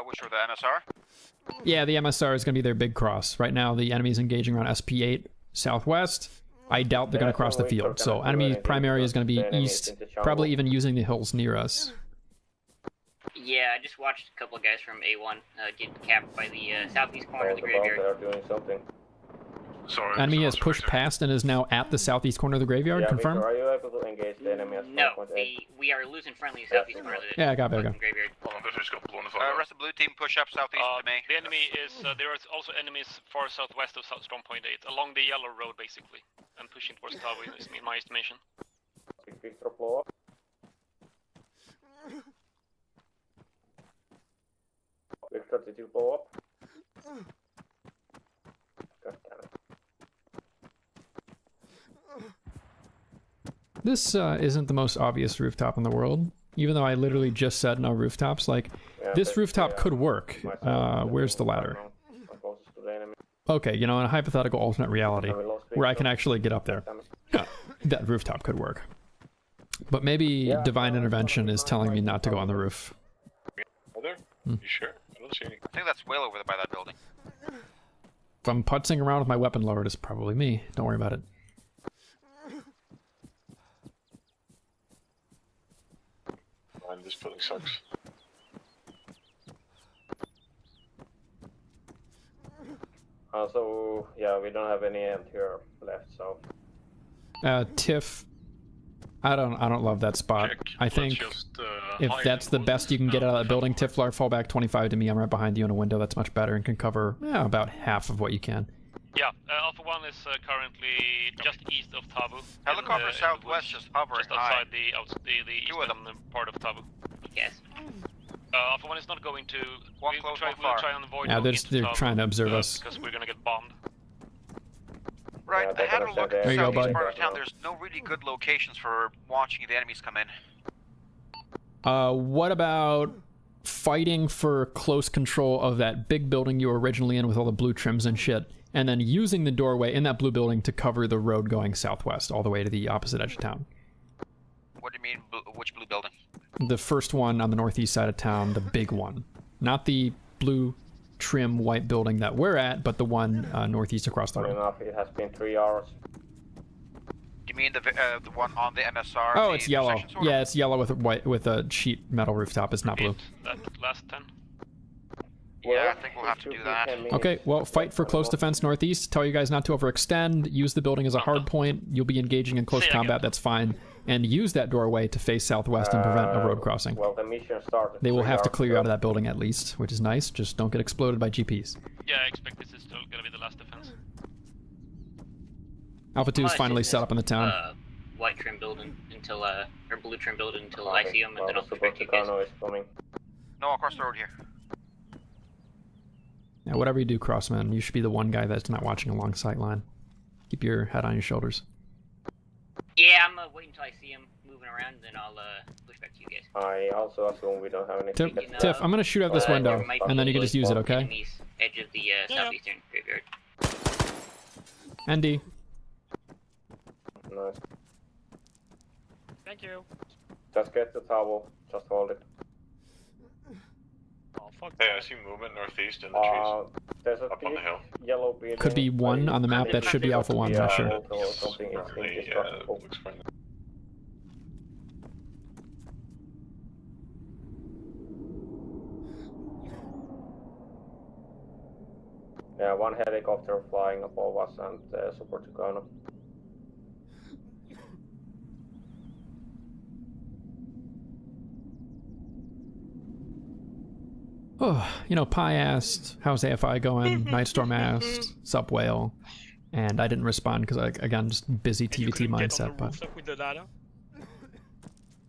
Which are the MSR? Yeah, the MSR is going to be their big cross. Right now, the enemy's engaging around SP8 southwest. I doubt they're going to cross the field, so enemy primary is going to be east, probably even using the hills near us. Yeah, I just watched a couple of guys from A1 get capped by the southeast corner of the graveyard. They're doing something. Sorry. Enemy has pushed past and is now at the southeast corner of the graveyard. Yeah, confirm? Victor, are you able to engage the enemy at No, we are losing friendly southeast corner of the Yeah, I got it. graveyard. Rest of blue team push up southeast to me. The enemy is, there are also enemies far southwest of Strong Point 8, along the yellow road basically, and pushing towards Tavu in my estimation. Victor, blow up. Victor, did you blow up? God damn it. This isn't the most obvious rooftop in the world, even though I literally just said no rooftops. Like, this rooftop could work. Where's the ladder? Okay, you know, in a hypothetical alternate reality, where I can actually get up there, that rooftop could work. But maybe divine intervention is telling me not to go on the roof. You sure? I don't see any. I think that's well over there by that building. If I'm putzing around with my weapon lowered, it's probably me. Don't worry about it. Man, this building sucks. So yeah, we don't have any MTR left, so. Tiff, I don't love that spot. I think if that's the best you can get out of that building, Tifflar, fall back 25 to me. I'm right behind you in a window. That's much better and can cover about half of what you can. Yeah, Alpha 1 is currently just east of Tavu. Helicopter southwest, just hovering just outside the eastern part of Tavu. Yes. Alpha 1 is not going to. We'll try and avoid. Yeah, they're trying to observe us. Because we're gonna get bombed. Right, I had a look at There the you go, southeast bud. part of town. There's no really good locations for watching the enemies come in. What about fighting for close control of that big building you were originally in with all the blue trims and shit, and then using the doorway in that blue building to cover the road going southwest all the way to the opposite edge of town? What do you mean, which blue building? The first one on the northeast side of town, the big one. Not the blue trim white building that we're at, but the one northeast across the road. Enough, it has been 3 hours. You mean the one on the MSR? Oh, it's yellow. Yeah, it's yellow with a white with a sheet metal rooftop. It's not blue. That last 10. Yeah, I think we'll have to do that. Okay, well, fight for close defense northeast. Tell you guys not to overextend. Use the building as a hard point. You'll be engaging in close combat. That's fine. And use that doorway to face southwest and prevent a road crossing. Well, the mission started. They will have to clear you out of that building at least, which is nice. Just don't get exploded by GPs. Yeah, I expect this is still gonna be the last defense. Alpha 2 is finally set up in the town. White trim building until or blue trim building until I see them, and then I'll protect you guys. No, across the road here. Now, whatever you do, Crossman, you should be the one guy that's not watching along sight line. Keep your head on your shoulders. Yeah, I'm waiting until I see him moving around, then I'll push back to you guys. I also assume we don't have any tickets. Tiff, I'm gonna shoot out this window, and then you can just use it, okay? Edge of the southeastern graveyard. Andy. Nice. Thank you. Just get the towel. Just hold it. Oh, fuck. Hey, I see movement northeast in the trees. There's a up on the hill. Yellow building. Could be one on the map. That should be Alpha 1, not sure. Looks fine. Yeah, one helicopter flying above us and support Tucano. Oh, you know, Pi asked, how's AFI going? Nightstorm asked, sup whale. And I didn't respond because, again, just busy TVT mindset. But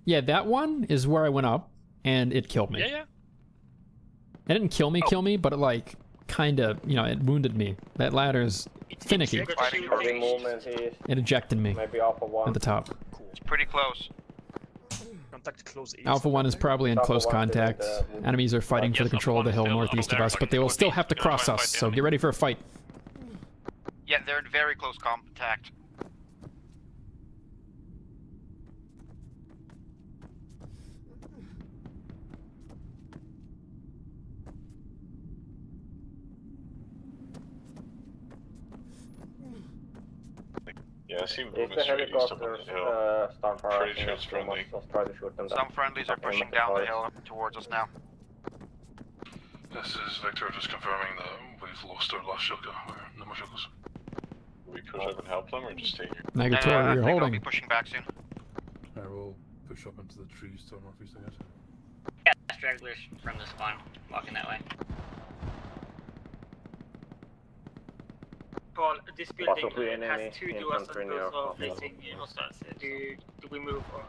yeah, that one is where I went up, and it killed me. Yeah. It didn't kill me, but it, like, kind of, you know, it wounded me. That ladder is finicky. It ejected me Maybe Alpha 1. at the top. It's pretty close. Alpha 1 is probably in close contact. Enemies are fighting for the control of the hill northeast of us, but they will still have to cross us, so get ready for a fight. Yeah, they're in very close contact. Yeah, I see If movement the straight east up on helicopters the hill. start Pretty firing, sure it's friendly. just try to shoot them down. Some friendlies are pushing down the hill towards us now. This is Victor, just confirming that we've lost our last shotgun. No more shotguns. Will we push up and help them, or just stay here? Negatory, I you're think I'll holding. be pushing back soon. I will push up into the trees to our northeast, I guess. Yeah, stragglers from the spawn walking that way. Paul, this building has 2 doors and those are facing us. Do we move or?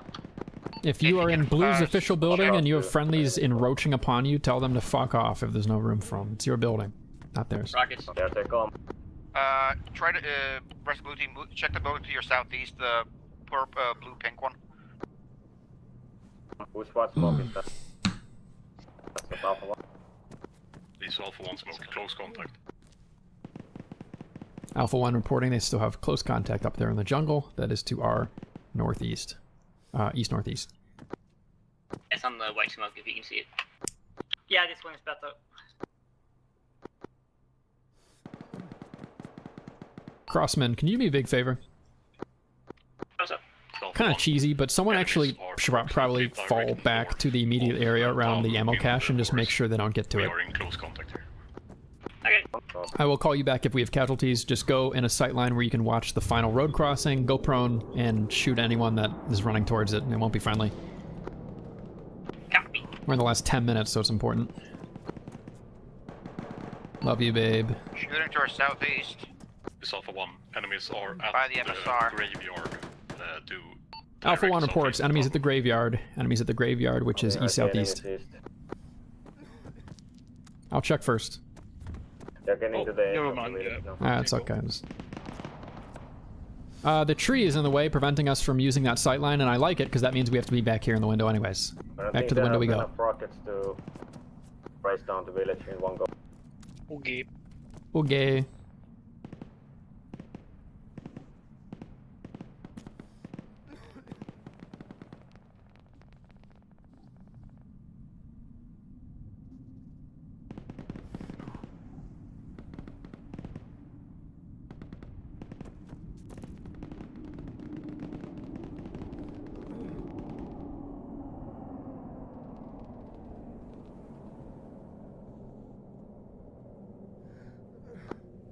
If you are in Blue's official building and you have friendlies encroaching upon you, tell them to fuck off if there's no room for them. It's your building, not theirs. Rockets. There they come. Try to, rest of the blue team, check the building to your southeast, the blue pink one. Which what smoke is that? That's Alpha 1. These Alpha 1 smoke, close contact. Alpha 1 reporting they still have close contact up there in the jungle. That is to our northeast. East-northeast. It's on the white smoke if you can see it. Yeah, this one is better. Crossman, can you do me a big favor? Kind of cheesy, but someone actually should probably fall back to the immediate area around the ammo cache and just make sure they don't get to it. We are in close contact here. Okay. I will call you back if we have casualties. Just go in a sight line where you can watch the final road crossing, go prone, and shoot anyone that is running towards it, and it won't be friendly. Copy. We're in the last 10 minutes, so it's important. Love you, babe. Shooting to our southeast. This Alpha 1. Enemies are at By the MSR. graveyard. Do Alpha 1 reports enemies at the graveyard. Enemies at the graveyard, which is east-southeast. I'll check first. They're getting to the never mind. It's okay. The tree is in the way, preventing us from using that sightline, and I like it because that means we have to be back here in the window anyways. Back to the window we go. Enough rockets to race down the village in one go. Okay. Okay.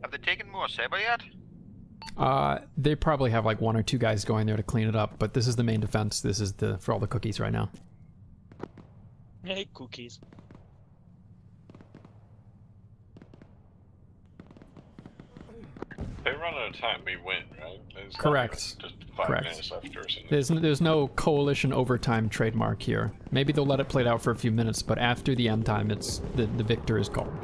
Have they taken Muaseba yet? They probably have like 1 or 2 guys going there to clean it up, but this is the main defense. This is for all the cookies right now. Hey, cookies. They run out of time, we win, right? Correct. Just 5 Correct. minutes left or something. There's no coalition overtime trademark here. Maybe they'll let it play out for a few minutes, but after the end time, it's the victor is called.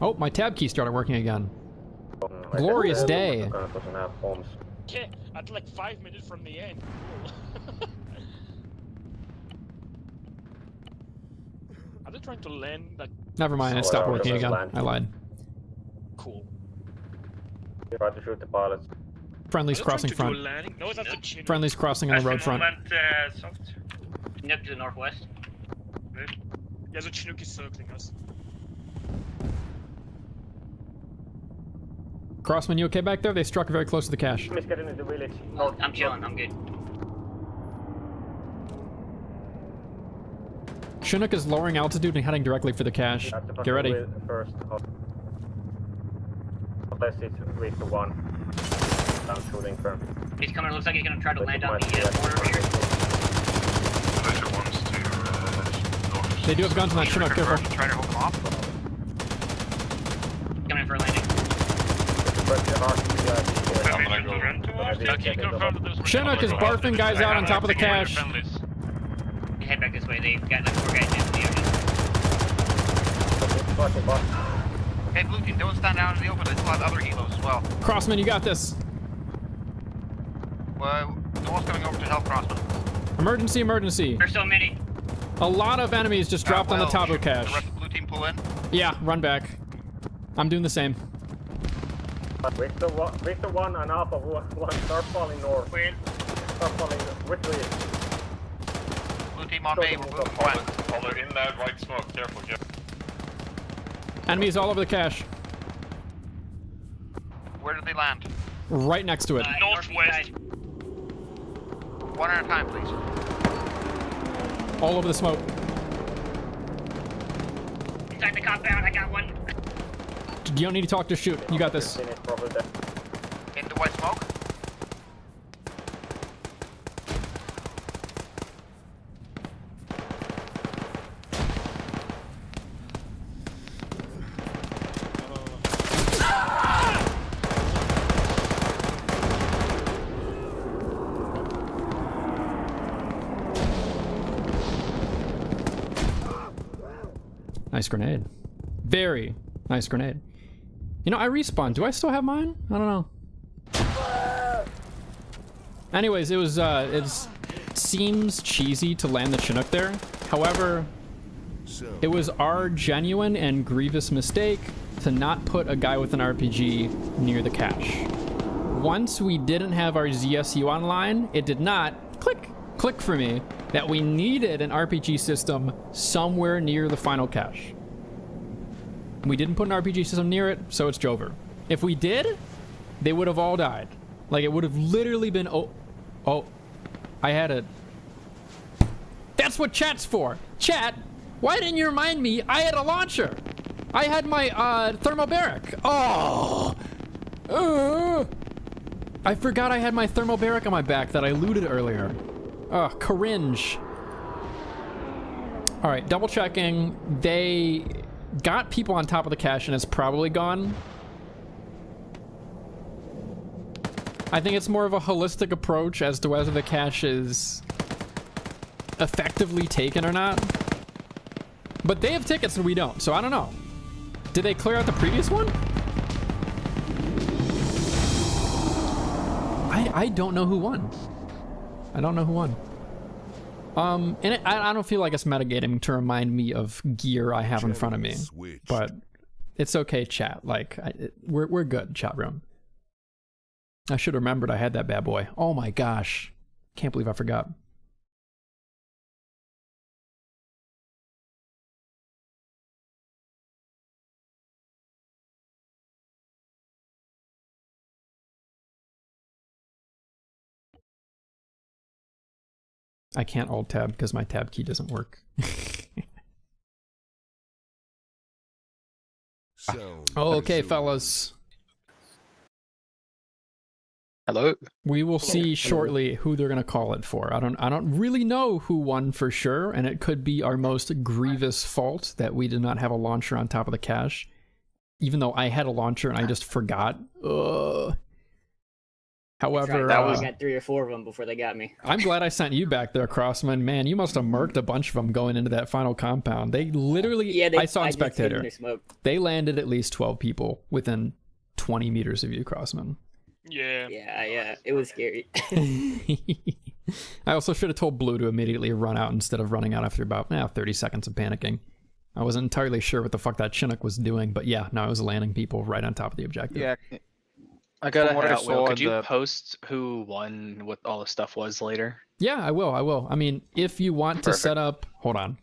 Oh, my tab key started working again. Glorious day. Yeah, at like 5 minutes from the end. Cool. Are they trying to land that? Never mind, it stopped working again. I lied. Cool. Try to shoot the pilots. Friendly's crossing front. No, that's a Chinook. Friendly's crossing on the road front. Soft. Chinook to the northwest. There's a Chinook is circling us. Crossman, you okay back there? They struck very close to the cache. Let's get into the village. Oh, I'm chilling, I'm good. Chinook is lowering altitude and heading directly for the cache. Get ready. First, unless it's reach the 1. I'm shooting firm. He's coming, looks like he's gonna try to land on the border here. They do have guns on that Chinook, careful. Try to hold them off. Coming in for a landing. Chinook is barfing guys out on top of the cache. Head back this way, they've got like 4 guys in the ocean. Hey, blue team, don't stand out in the open. There's a lot of other helos as well. Crossman, you got this. Well, no one's coming over to help Crossman. Emergency, emergency. There's so many. A lot of enemies just dropped on the Tabu cache. The rest of the blue team pull in. Yeah, run back. I'm doing the same. Victor 1 and Alpha 1 start falling north. Start falling retreat. Blue team on me, we're moving west. Oh, they're in that white smoke, careful, careful. Enemies all over the cache. Where did they land? Right next to it. Northwest. One at a time, please. All over the smoke. Inside the compound, I got one. You don't need to talk, just shoot. You got this. In the white smoke? Nice grenade. Very nice grenade. You know, I respawned. Do I still have mine? I don't know. Anyways, it seems cheesy to land the Chinook there. However, it was our genuine and grievous mistake to not put a guy with an RPG near the cache. Once we didn't have our ZSU online, it did not, click, click for me that we needed an RPG system somewhere near the final cache. We didn't put an RPG system near it, so it's Jover. If we did, they would have all died. Like, it would have literally been... Oh, I had a... That's what chat's for. Chat, why didn't you remind me I had a launcher? I had my thermobaric. Oh! I forgot I had my thermobaric on my back that I looted earlier. Oh, cringe. All right, double checking. They got people on top of the cache and it's probably gone. I think it's more of a holistic approach as to whether the cache is effectively taken or not. But they have tickets and we don't, so I don't know. Did they clear out the previous one? I don't know who won. I don't know who won. And I don't feel like it's metagaming to remind me of gear I have in front of me. But it's okay, chat. Like, we're good, chat room. I should have remembered I had that bad boy. Oh my gosh. Can't believe I forgot. I can't alt tab because my tab key doesn't work. Oh, okay, fellas. Hello. We will see shortly who they're gonna call it for. I don't really know who won for sure, and it could be our most grievous fault that we did not have a launcher on top of the cache, even though I had a launcher and I just forgot. However, right. I got 3 or 4 of them before they got me. I'm glad I sent you back there, Crossman. Man, you must have murked a bunch of them going into that final compound. They literally, I saw on Spectator, they landed at least 12 people within 20 meters of you, Crossman. Yeah, it was scary. I also should have told Blue to immediately run out instead of running out after about 30 seconds of panicking. I wasn't entirely sure what the fuck that Chinook was doing, but yeah, no, I was landing people right on top of the objective. Yeah. I got a hat, Will. Could you post who won, what all the stuff was later? Yeah, I will. I mean, if you want to set up... Hold on.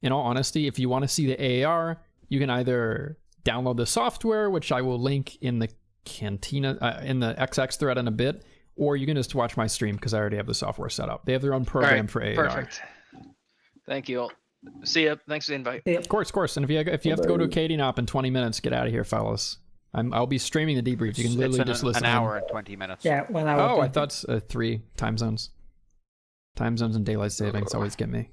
In all honesty, if you want to see the AAR, you can either download the software, which I will link in the Cantina, in the XX thread in a bit, or you can just watch my stream because I already have the software set up. They have their own program for AAR. Perfect. Thank you all. See ya. Thanks for the invite. Of course. And if you have to go to a Katie Op in 20 minutes, get out of here, fellas. I'll be streaming the debrief. You can literally just listen. An hour and 20 minutes. Yeah, 1 hour. Oh, I thought it's 3 time zones. Time zones and daylight savings always get me.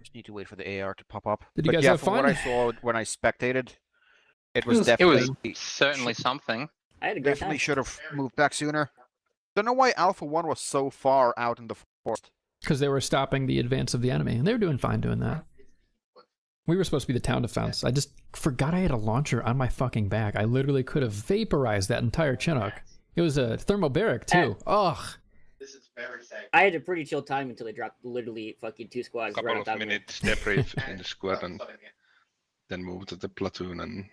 Just need to wait for the AR to pop up. Did you guys have fun? What I saw when I spectated, it was definitely... It was certainly something. I had a great definitely time. should have moved back sooner. Don't know why Alpha 1 was so far out in the forest. Because they were stopping the advance of the enemy, and they were doing fine doing that. We were supposed to be the town defense. I just forgot I had a launcher on my fucking back. I literally could have vaporized that entire Chinook. It was a thermobaric, too. Ugh. This is very safe. I had a pretty chill time until they dropped literally fucking 2 squads right on top Couple of minutes debrief in the squad and then move to the platoon and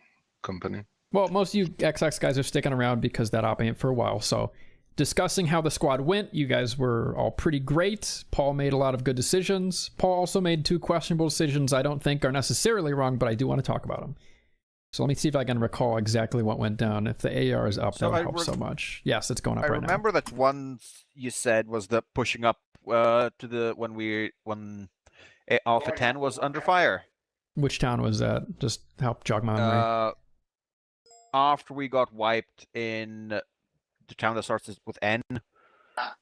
company. Well, most of you XX guys are sticking around because that op ain't for a while, so... Discussing how the squad went, you guys were all pretty great. Paul made a lot of good decisions. Paul also made 2 questionable decisions I don't think are necessarily wrong, but I do want to talk about them. So let me see if I can recall exactly what went down. If the AR is up, that would help so much. Yes, it's going up right now. I remember that one you said was the pushing up to the when Alpha 10 was under fire. Which town was that? Just help jog my memory. After we got wiped in... The town that starts with N.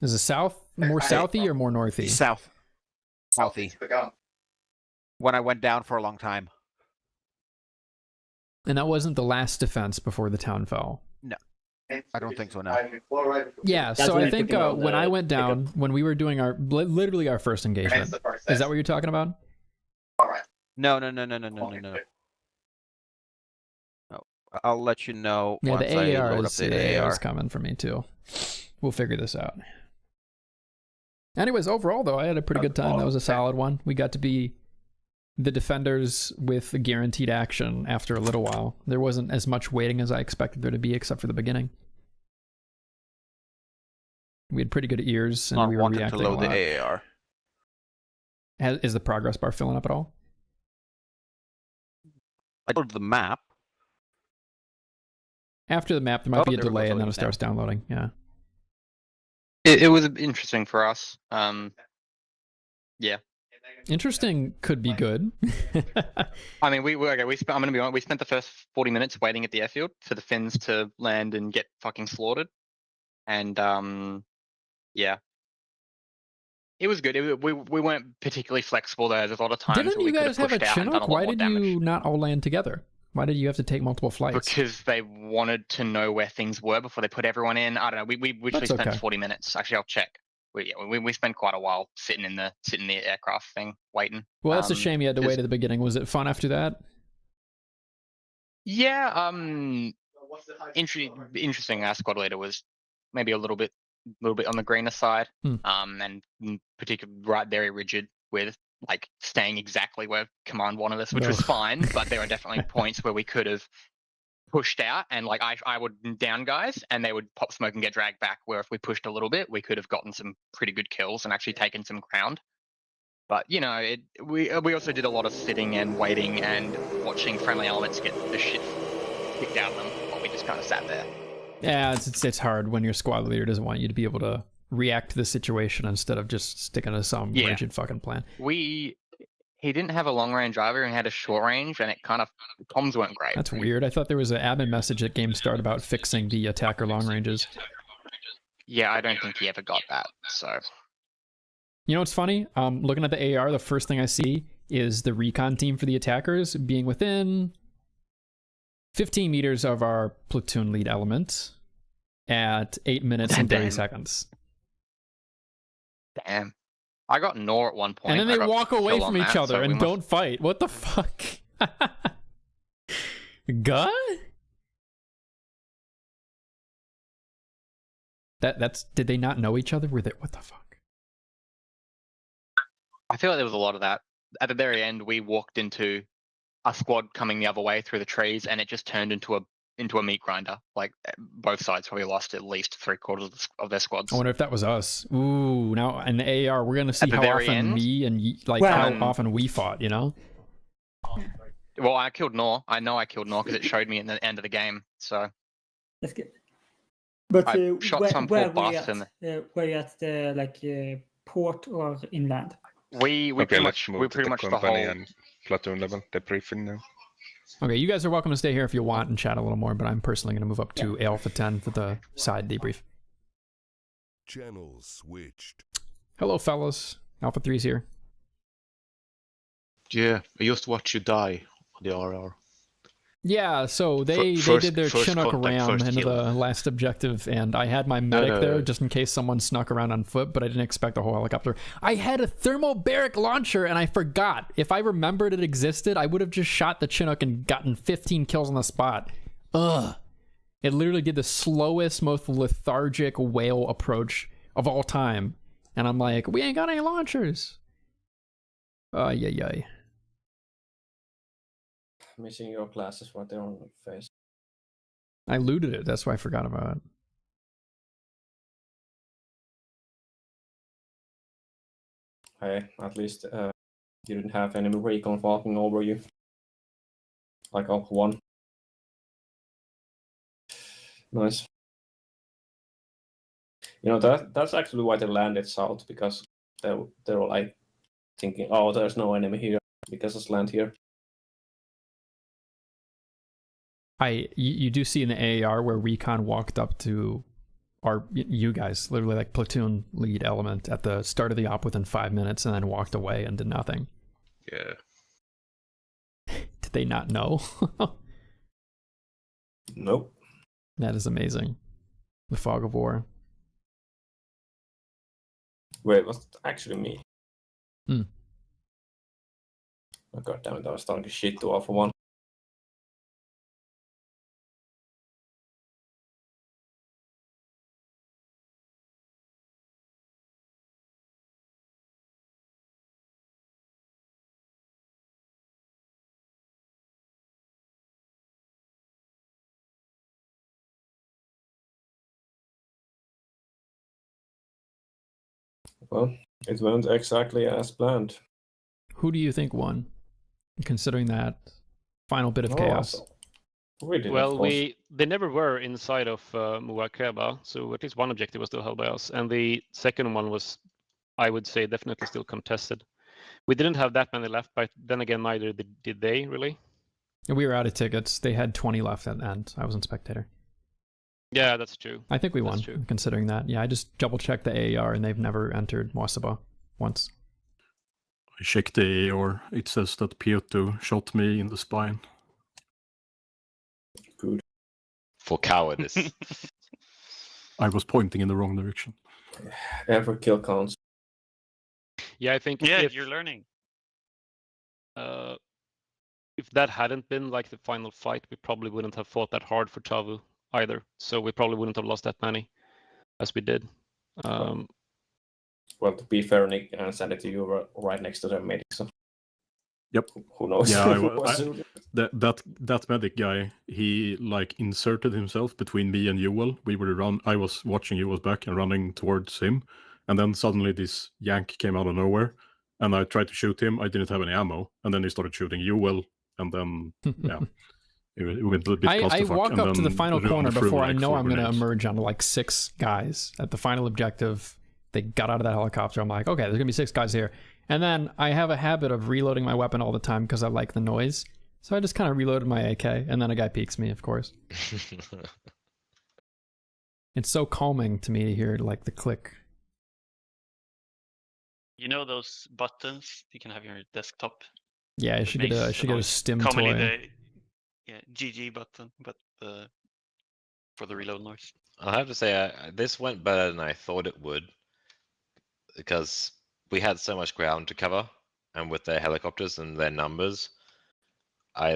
Is it south? More southy or more northy? Southy. When I went down for a long time. And that wasn't the last defense before the town fell? No. I don't think so, no. Yeah, so I think when I went down, when we were doing literally our first engagement, is that what you're talking about? No. I'll let you know once I load up the AR. is coming for me too. We'll figure this out. Anyways, overall though, I had a pretty good time. That was a solid one. We got to be the defenders with guaranteed action after a little while. There wasn't as much waiting as I expected there to be, except for the beginning. We had pretty good ears, and Not we were wanting to reacting load a lot. the AAR. Is the progress bar filling up at all? I loaded the map. After the map, there might be a there it delay, goes, and then it now. starts downloading. Yeah. It was interesting for us. Yeah. Interesting could be good. I mean, we spent. I'm gonna be honest. We spent the first 40 minutes waiting at the airfield for the Finns to land and get fucking slaughtered, and yeah, it was good. We weren't particularly flexible there. There's a lot of times Didn't where we you could guys have have a pushed out and done a Chinook? lot Why more did damage. you not all land together? Why did you have to take multiple flights? Because they wanted to know where things were before they put everyone in. I don't know. We literally That's spent okay. 40 minutes. Actually, I'll check. We spent quite a while sitting in the aircraft thing waiting. Well, that's a shame you had to wait at the beginning. Was it fun after that? Yeah. Interesting. Our squad leader was maybe a little bit on the greener side. And particularly very rigid with like staying exactly where command wanted us, which was fine. But there are definitely points where we could have pushed out, and like I would down guys, and they would pop smoke and get dragged back. Where if we pushed a little bit, we could have gotten some pretty good kills and actually taken some ground. But you know, we also did a lot of sitting and waiting and watching friendly elements get the shit kicked out of them while we just kind of sat there. Yeah, it's hard when your squad leader doesn't want you to be able to react to the situation instead of just sticking to some rigid fucking plan. He didn't have a long range either, and had a short range, and it kind of comms weren't great. That's weird. I thought there was an admin message at GameStart about fixing the attacker long ranges. Yeah, I don't think he ever got that. So, you know what's funny? Looking at the AR, the first thing I see is the recon team for the attackers being within 15 meters of our platoon lead element at 8 minutes and 30 seconds. Damn. I got Nor at one point. And then they walk away from each other and don't fight. What the fuck? God? That's did they not know each other? Were they what the fuck? I feel like there was a lot of that. At the very end, we walked into a squad coming the other way through the trees, and it just turned into a meat grinder. Like both sides probably lost at least 3/4 of their squads. I wonder if that was us. Ooh, now in the AR, we're gonna see how often me and how often we fought. You know. Well, I killed Nor. I know I killed Nor because it showed me in the end of the game. So. That's good. But I shot some poor were you bastard. were you at the port or inland? We pretty much the company whole. and platoon level debriefing now. Okay, you guys are welcome to stay here if you want and chat a little more, but I'm personally going to move up to Alpha 10 for the side debrief. Channels switched. Hello, fellas. Alpha 3's here. Yeah, I just watched you die on the RR. Yeah, so they did their Chinook ram into the last objective, and I had my medic there just in case someone snuck around on foot, but I didn't expect a whole helicopter. I had a thermobaric launcher, and I forgot. If I remembered it existed, I would have just shot the Chinook and gotten 15 kills on the spot. Ugh. It literally did the slowest, most lethargic whale approach of all time. And I'm like, we ain't got any launchers. Yay. Missing your glasses right there on your face. I looted it, that's why I forgot about it. Hey, at least you didn't have enemy recon walking over you. Like Alpha 1. Nice. You know, that's actually why they landed south, because they were like thinking, oh, there's no enemy here, because let's land here. You do see in the AAR where recon walked up to you guys, literally like platoon lead element at the start of the op within 5 minutes, and then walked away and did nothing. Yeah. Did they not know? Nope. That is amazing. The fog of war. Wait, was it actually me? Oh, God damn it, I was starting to shit to Alpha 1. Well, it went exactly as planned. Who do you think won, considering that final bit of chaos? They never were inside of Muakeba, so at least one objective was still held by us, and the second one was, I would say, definitely still contested. We didn't have that many left, but then again, neither did they really. We were out of tickets. They had 20 left at the end. I wasn't spectator. Yeah, that's true. I think we won, considering that. Yeah, I just double-checked the AAR, and they've never entered Wasaba once. I checked the AAR. It says that Piotr shot me in the spine. Good. For cowardice. I was pointing in the wrong direction. Every kill counts. Yeah, I think you're learning. If that hadn't been like the final fight, we probably wouldn't have fought that hard for Tavu either. So we probably wouldn't have lost that many as we did. Well, to be fair, Nick and Sanity, you were right next to the medic, so. Yep. Who knows? Yeah, that medic guy, he like inserted himself between me and Joel. I was watching Joel's back and running towards him, and then suddenly this yank came out of nowhere, and I tried to shoot him. I didn't have any ammo, and then he started shooting Joel, and then yeah. It went a bit I walk up to the final corner before I know I'm going to grenades. emerge on like 6 guys at the final objective. They got out of that helicopter. I'm like, okay, there's going to be 6 guys here. And then I have a habit of reloading my weapon all the time because I like the noise. So I just kind of reloaded my AK, and then a guy peeks me, of course. It's so calming to me to hear like the click. You know those buttons you can have on your desktop? Yeah, I should get a stim commonly toy. The GG button, but for the reload noise. I have to say, this went better than I thought it would, because we had so much ground to cover, and with their helicopters and their numbers, I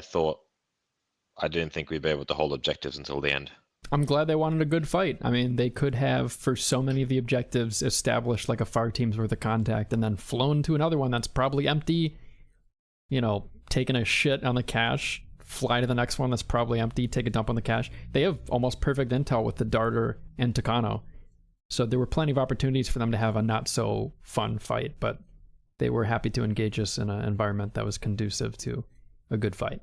didn't think we'd be able to hold objectives until the end. I'm glad they wanted a good fight. I mean, they could have, for so many of the objectives, established like a fire team's worth of contact and then flown to another one that's probably empty, you know, taking a shit on the cache, fly to the next one that's probably empty, take a dump on the cache. They have almost perfect intel with the Darter and Takano. So there were plenty of opportunities for them to have a not so fun fight, but they were happy to engage us in an environment that was conducive to a good fight.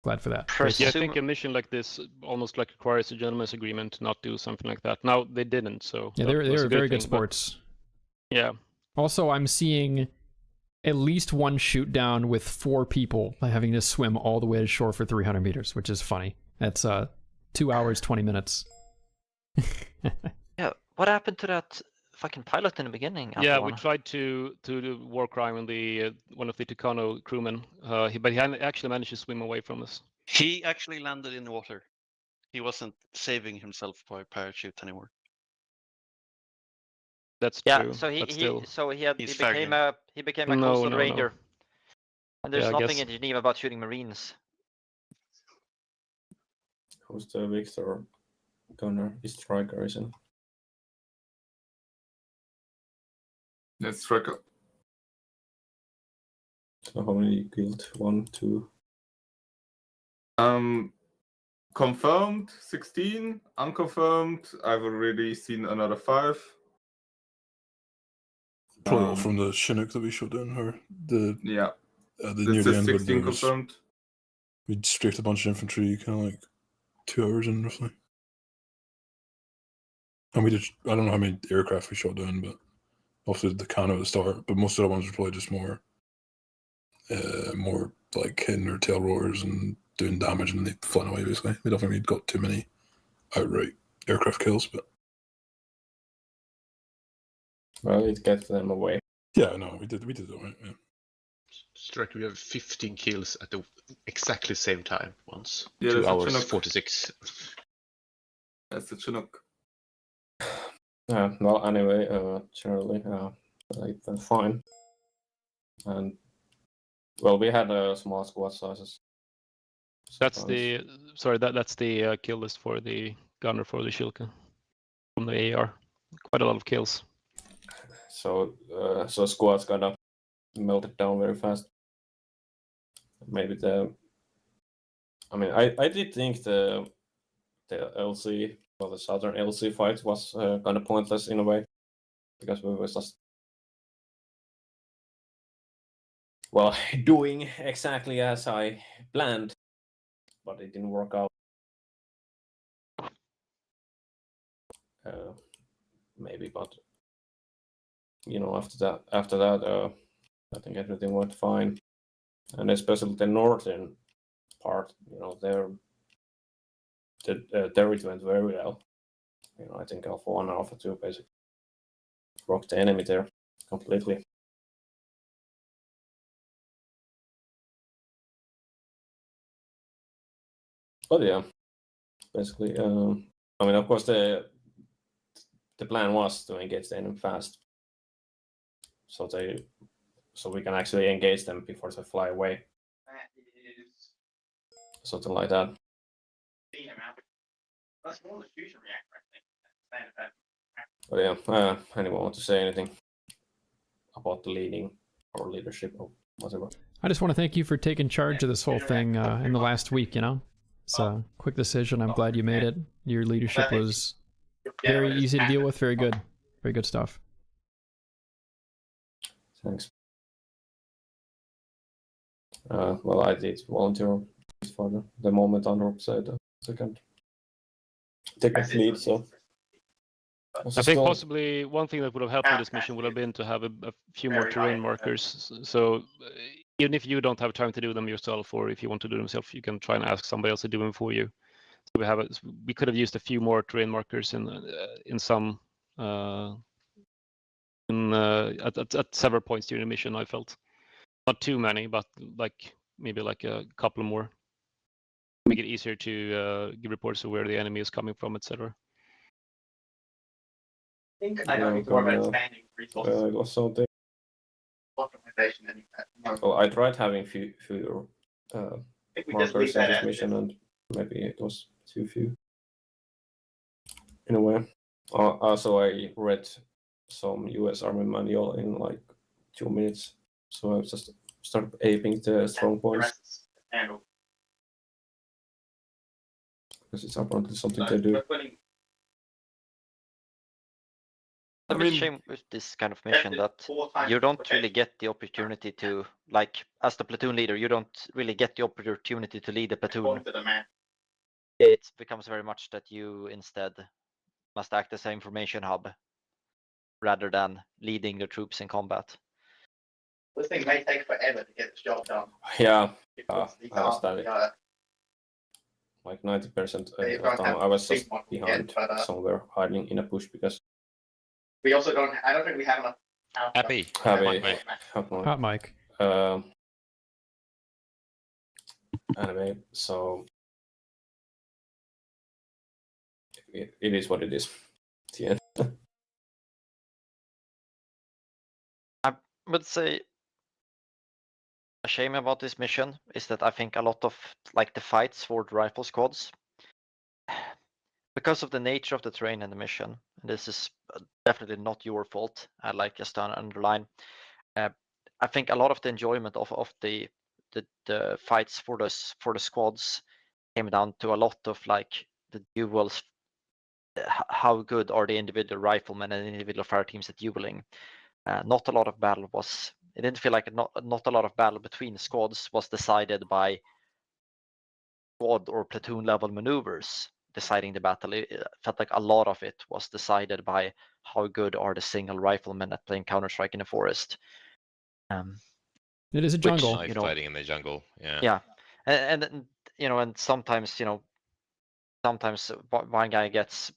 Glad for that. Yeah, I think a mission like this almost like requires a gentleman's agreement to not do something like that. Now they didn't, so yeah, they were very good sports. Yeah. Also, I'm seeing at least one shoot down with 4 people having to swim all the way to shore for 300 meters, which is funny. That's 2 hours 20 minutes. Yeah, what happened to that fucking pilot in the beginning? Yeah, we tried to do war crime on the one of the Tucano crewmen, but he actually managed to swim away from us. He actually landed in the water. He wasn't saving himself by parachute anymore. That's yeah, true. so he He's became a coastal ranger. And there's nothing in Geneva about shooting Marines. Who's the Victor gunner? Is Striker, isn't it? Let's Striker. So how many killed? 1, 2. Confirmed 16. Unconfirmed, I've already seen another 5. Probably all from the Chinook that we shot down, or the yeah. Near the end 16 confirmed. We strafed a bunch of infantry, kind of like 2 hours in, roughly. And we did, I don't know how many aircraft we shot down, but obviously the Kano at the start, but most of the ones were probably just more like hitting their tail rollers and doing damage, and they flying away, basically. We don't think we'd got too many outright aircraft kills, but... Well, it gets them away. Yeah, no, we did all right, yeah. Strike, we have 15 kills at the exactly same time once. Yeah, 2 that's a hours, Chinook. 46. That's the Chinook. Well, anyway, generally, that's fine. And, well, we had small squad sizes. That's that's the kill list for the gunner for the Shilka from the AR. Quite a lot of kills. So squads gotta melt it down very fast. Maybe I did think the LC, or the Southern LC fight was kind of pointless in a way, because we were just well, doing exactly as I planned, but it didn't work out. Maybe, but after that, I think everything went fine, and especially the northern part, the territory went very well. I think Alpha 1 and Alpha 2 basically rocked the enemy there completely. But yeah, basically, of course, the plan was to engage the enemy fast, so we can actually engage them before they fly away, something like that. But yeah, anyone want to say anything about the leading or leadership or whatever? I just want to thank you for taking charge of this whole thing in the last week. It's a quick decision. I'm glad you made it. Your leadership was very easy to deal with. Very good stuff. Thanks. Well, I did volunteer for the moment Androp said second take a lead, so I think possibly one thing that would have helped in this mission would have been to have a few more terrain markers. So even if you don't have time to do them yourself, or if you want to do them yourself, you can try and ask somebody else to do them for you. So we could have used a few more terrain markers in some at several points during the mission. I felt not too many, but maybe a couple more. Make it easier to give reports of where the enemy is coming from, etc. I know it's more about expanding resources. Well, I tried having fewer markers in this mission, and maybe it was too few. In a way. Also, I read some US Army manual in 2 minutes, so I just started aping the strong points. Because it's apparently something they do. A bit shame with this kind of mission that you don't really get the opportunity to, as the platoon leader, you don't really get the opportunity to lead a platoon. It becomes very much that you instead must act as an information hub rather than leading the troops in combat. This thing may take forever to get this job done. Yeah, I understand it. 90% of the time I was just behind somewhere hiding in a bush because we also don't. I don't think we have enough. Happy. Hot mic. Anyway, so it is what it is. The end. I would say a shame about this mission is that I think a lot of the fights for the rifle squads, because of the nature of the terrain and the mission, and this is definitely not your fault, I like just to underline, I think a lot of the enjoyment of the fights for the squads came down to a lot of the duels. How good are the individual riflemen and individual fire teams at dueling? Not a lot of battle was. It didn't feel like not a lot of battle between squads was decided by squad or platoon level maneuvers deciding the battle. It felt like a lot of it was decided by how good are the single riflemen at playing Counter-Strike in the forest. It is a jungle. Fighting in the jungle. Yeah. Yeah, and sometimes sometimes one guy gets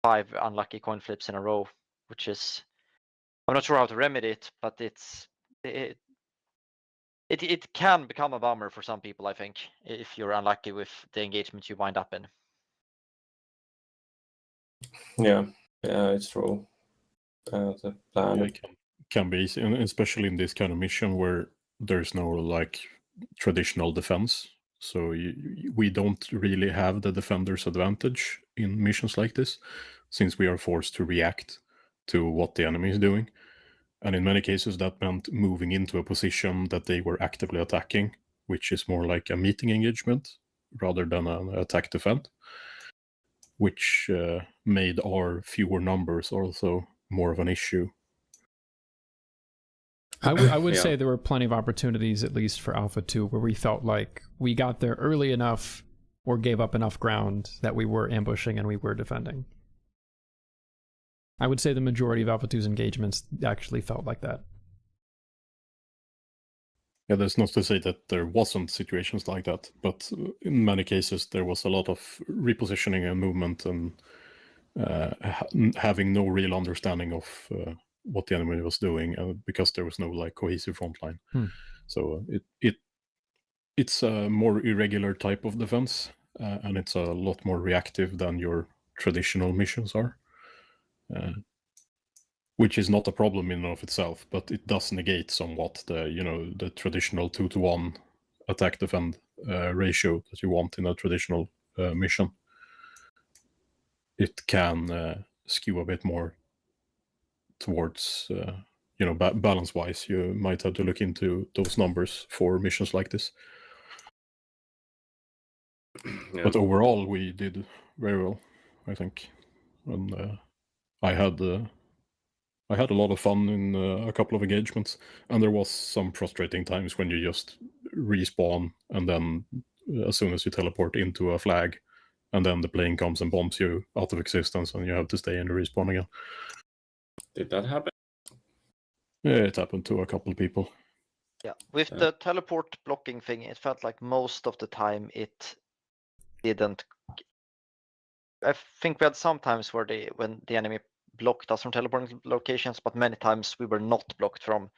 5 unlucky coin flips in a row, which is, I'm not sure how to remedy it, but it can become a bummer for some people, I think, if you're unlucky with the engagement you wind up in. Yeah, it's true. The plan can be easy, and especially in this kind of mission where there's no traditional defense. So we don't really have the defender's advantage in missions like this, since we are forced to react to what the enemy is doing. And in many cases, that meant moving into a position that they were actively attacking, which is more like a meeting engagement rather than an attack defend, which made our fewer numbers also more of an issue. I would Yeah. say there were plenty of opportunities, at least for Alpha 2, where we felt like we got there early enough or gave up enough ground that we were ambushing and we were defending. I would say the majority of Alpha 2's engagements actually felt like that. Yeah, that's not to say that there wasn't situations like that, but in many cases there was a lot of repositioning and movement and having no real understanding of what the enemy was doing because there was no like cohesive front line. So it's a more irregular type of defense, and it's a lot more reactive than your traditional missions are. Which is not a problem in and of itself, but it does negate somewhat the traditional 2-to-1 attack defend ratio that you want in a traditional mission. It can skew a bit more towards balance wise. You might have to look into those numbers for missions like this. Yeah. But overall we did very well, I think, and I had a lot of fun in a couple of engagements, and there was some frustrating times when you just respawn, and then as soon as you teleport into a flag, and then the plane comes and bombs you out of existence, and you have to stay in the respawn again. Did that happen? Yeah, it happened to a couple of people. Yeah, with the teleport blocking thing, it felt like most of the time it didn't. I think we had some times where when the enemy blocked us from teleporting locations, but many times we were not blocked from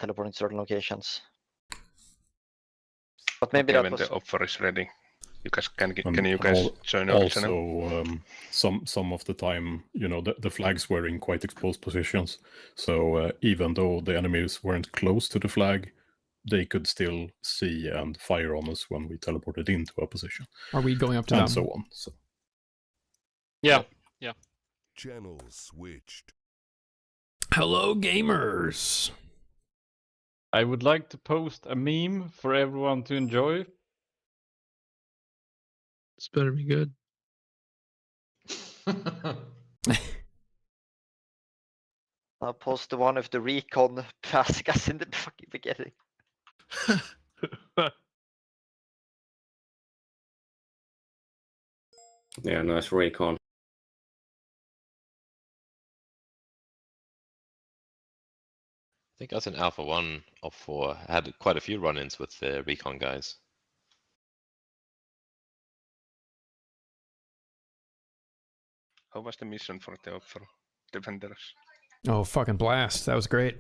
teleporting to certain locations. But maybe okay, that when was... the offer is ready, you guys can you guys join our channel? Also, some of the time, the flags were in quite exposed positions, so even though the enemies weren't close to the flag, they could still see and fire on us when we teleported into a position. Are we going up to and them? so on. So. Yeah. Channel switched. Hello, gamers. I would like to post a meme for everyone to enjoy. This better be good. I'll post the one of the recon passing us in the fucking beginning. Yeah, nice recon. I think I was in Alpha 1 of 4. I had quite a few run-ins with the recon guys. How was the mission for the offer defenders? Oh, fucking blast. That was great.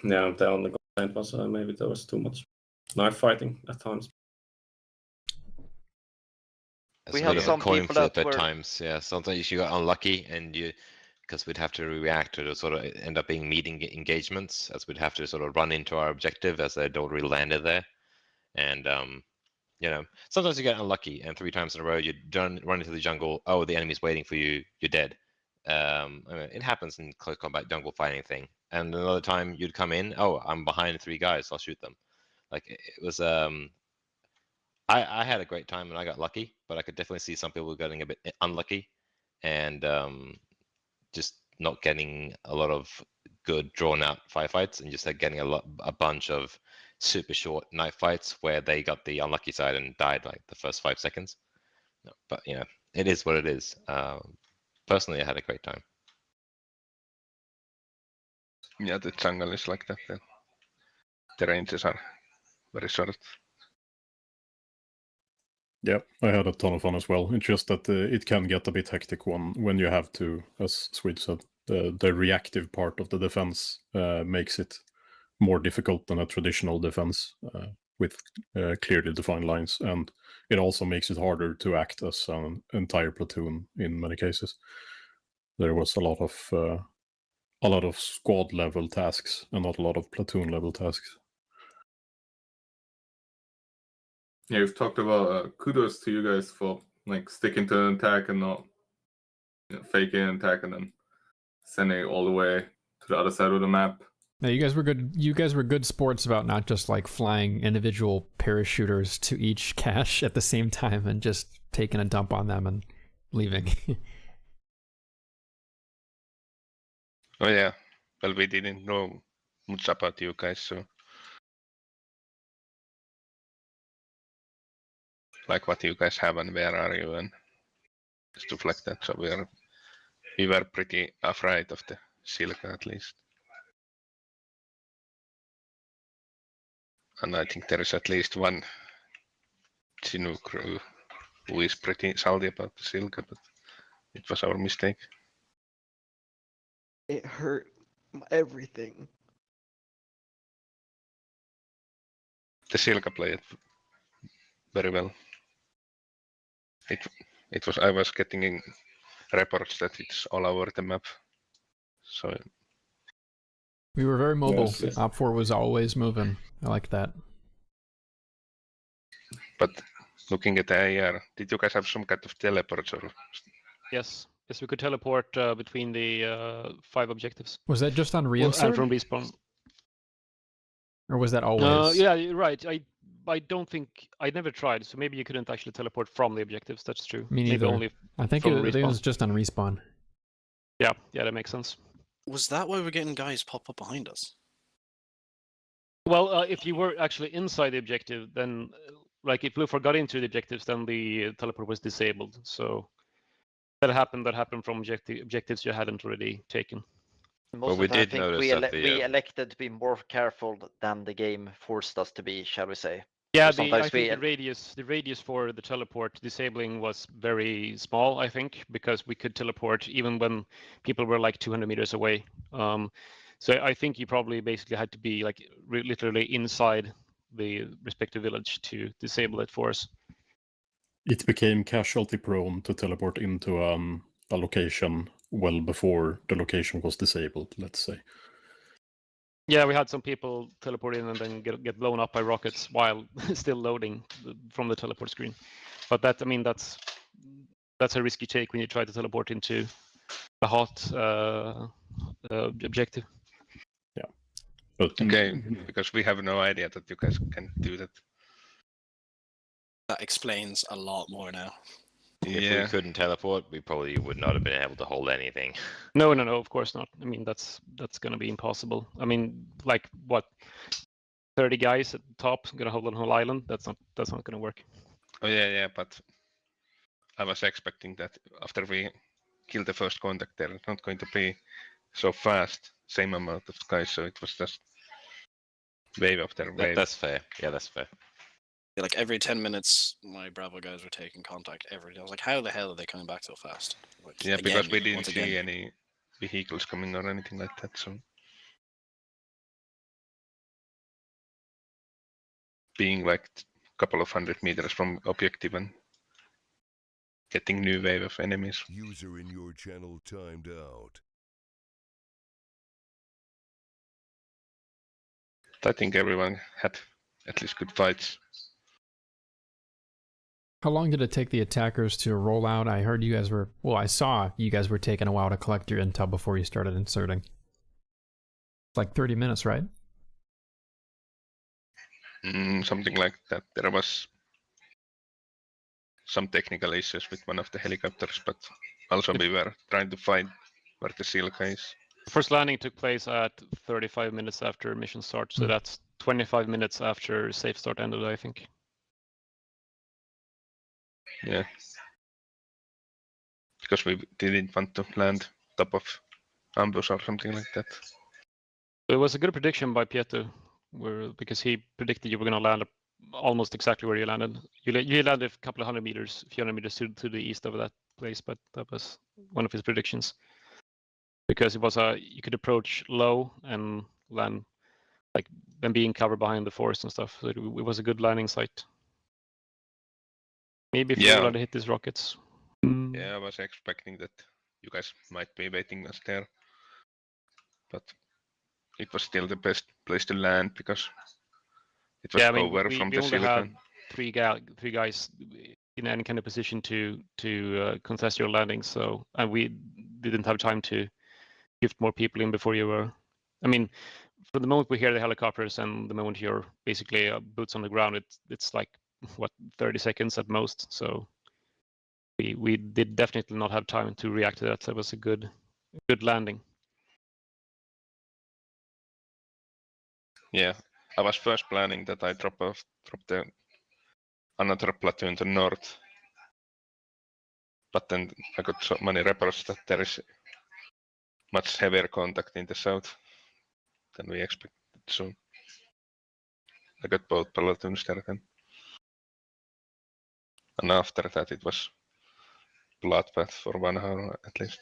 Yeah, the only complaint was maybe there was too much knife fighting at times. We had some coin people flip that at were... times. Yeah, sometimes you got unlucky, and because we'd have to react to the sort of end up being meeting engagements, as we'd have to sort of run into our objective as they don't really landed there, and sometimes you get unlucky, and 3 times in a row you run into the jungle. Oh, the enemy's waiting for you. You're dead. It happens in close combat jungle fighting thing. And another time you'd come in. Oh, I'm behind 3 guys. I'll shoot them. Like it was. I had a great time and I got lucky, but I could definitely see some people getting a bit unlucky, and just not getting a lot of good drawn out firefights, and just getting a bunch of super short knife fights where they got the unlucky side and died like the first 5 seconds. No, but it is what it is. Personally, I had a great time. Yeah, the jungle is like that. The ranges are very short. Yeah, I had a ton of fun as well. It's just that it can get a bit hectic when you have to, as Swede said, the reactive part of the defense makes it more difficult than a traditional defense with clearly defined lines, and it also makes it harder to act as an entire platoon in many cases. There was a lot of squad level tasks and not a lot of platoon level tasks. Yeah, you've talked about kudos to you guys for like sticking to an attack and not faking an attack and then sending it all the way to the other side of the map. No, you guys were good. You guys were good sports about not just like flying individual parachuters to each cache at the same time and just taking a dump on them and leaving. Oh yeah. Well, we didn't know much about you guys, so like what you guys have and where are you and stuff like that. So we were pretty afraid of the Silka at least. And I think there is at least one Chinook crew who is pretty salty about the Silka, but it was our mistake. It hurt everything. The Silka played very well. It was I was getting in reports that it's all over the map. So we were very mobile. Yes, yes. Op 4 was always moving. I like that. But looking at the AR, did you guys have some kind of teleports or? Yes, we could teleport between the 5 objectives. Was that just on And reinsert? from respawn. Or was that always? Yeah, you're right. I don't think I never tried, so maybe you couldn't actually teleport from the objectives. That's true. Me neither. Maybe only I think from it respawn. was just on respawn. Yeah, that makes sense. Was that why we're getting guys pop up behind us? Well, if you were actually inside the objective, then like if Luthor got into the objectives, then the teleport was disabled. So that happened from objectives you hadn't already taken. Most of the time, I think we elected to be more careful than the game forced us to be, shall we say? Yeah, So I sometimes think the radius for the teleport disabling was very small, I think, because we could teleport even when people were like 200 meters away. So I think you probably basically had to be like literally inside the respective village to disable it for us. It became casualty prone to teleport into a location well before the location was disabled, let's say. Yeah, we had some people teleport in and then get blown up by rockets while still loading from the teleport screen. But that, I mean, that's a risky take when you try to teleport into a hot objective. Yeah. But okay, because we have no idea that you guys can do that. That explains a lot more now. If we couldn't teleport, we probably would not have been able to hold anything. No, of course not. I mean, that's going to be impossible. I mean, like what, 30 guys at the top going to hold on whole island? That's not going to work. Oh yeah, but I was expecting that after we kill the first contact, they're not going to be so fast, same amount of guys. So it was just wave after wave. That's fair. Yeah, that's fair. Like every 10 minutes, my Bravo guys were taking contact every day. I was like, how the hell are they coming back so fast? Like, yeah, again, because we didn't once see again. any vehicles coming or anything like that. So being like a couple of 100 meters from objective and getting new wave of enemies. User in your channel timed out. I think everyone had at least good fights. How long did it take the attackers to roll out? I heard you guys were, well, I saw you guys were taking a while to collect your intel before you started inserting. Like 30 minutes, right? Something like that. There was some technical issues with one of the helicopters, but also we were trying to find where the Silka is. First landing took place at 35 minutes after mission start, so that's 25 minutes after safe start ended, I think. Yeah. Because we didn't want to land top of ambush or something like that. It was a good prediction by Pietro, because he predicted you were going to land almost exactly where you landed. You landed a couple of hundred meters, a few hundred meters to the east of that place, but that was one of his predictions. Because it was you could approach low and land, like then being covered behind the forest and stuff. So it was a good landing site. Maybe if you had hit these rockets. Yeah, I was expecting that you guys might be waiting us there, but it was still the best place to land because it was over from the Silicon. We only had three guys in any kind of position to contest your landing, so and we didn't have time to shift more people in before you were. I mean, from the moment we hear the helicopters and the moment you're basically boots on the ground, it's like what 30 seconds at most. So we did definitely not have time to react to that. So it was a good landing. Yeah, I was first planning that I drop the another platoon to north, but then I got so many reports that there is much heavier contact in the south than we expected. So I got both platoons there then, and after that it was bloodbath for 1 hour at least.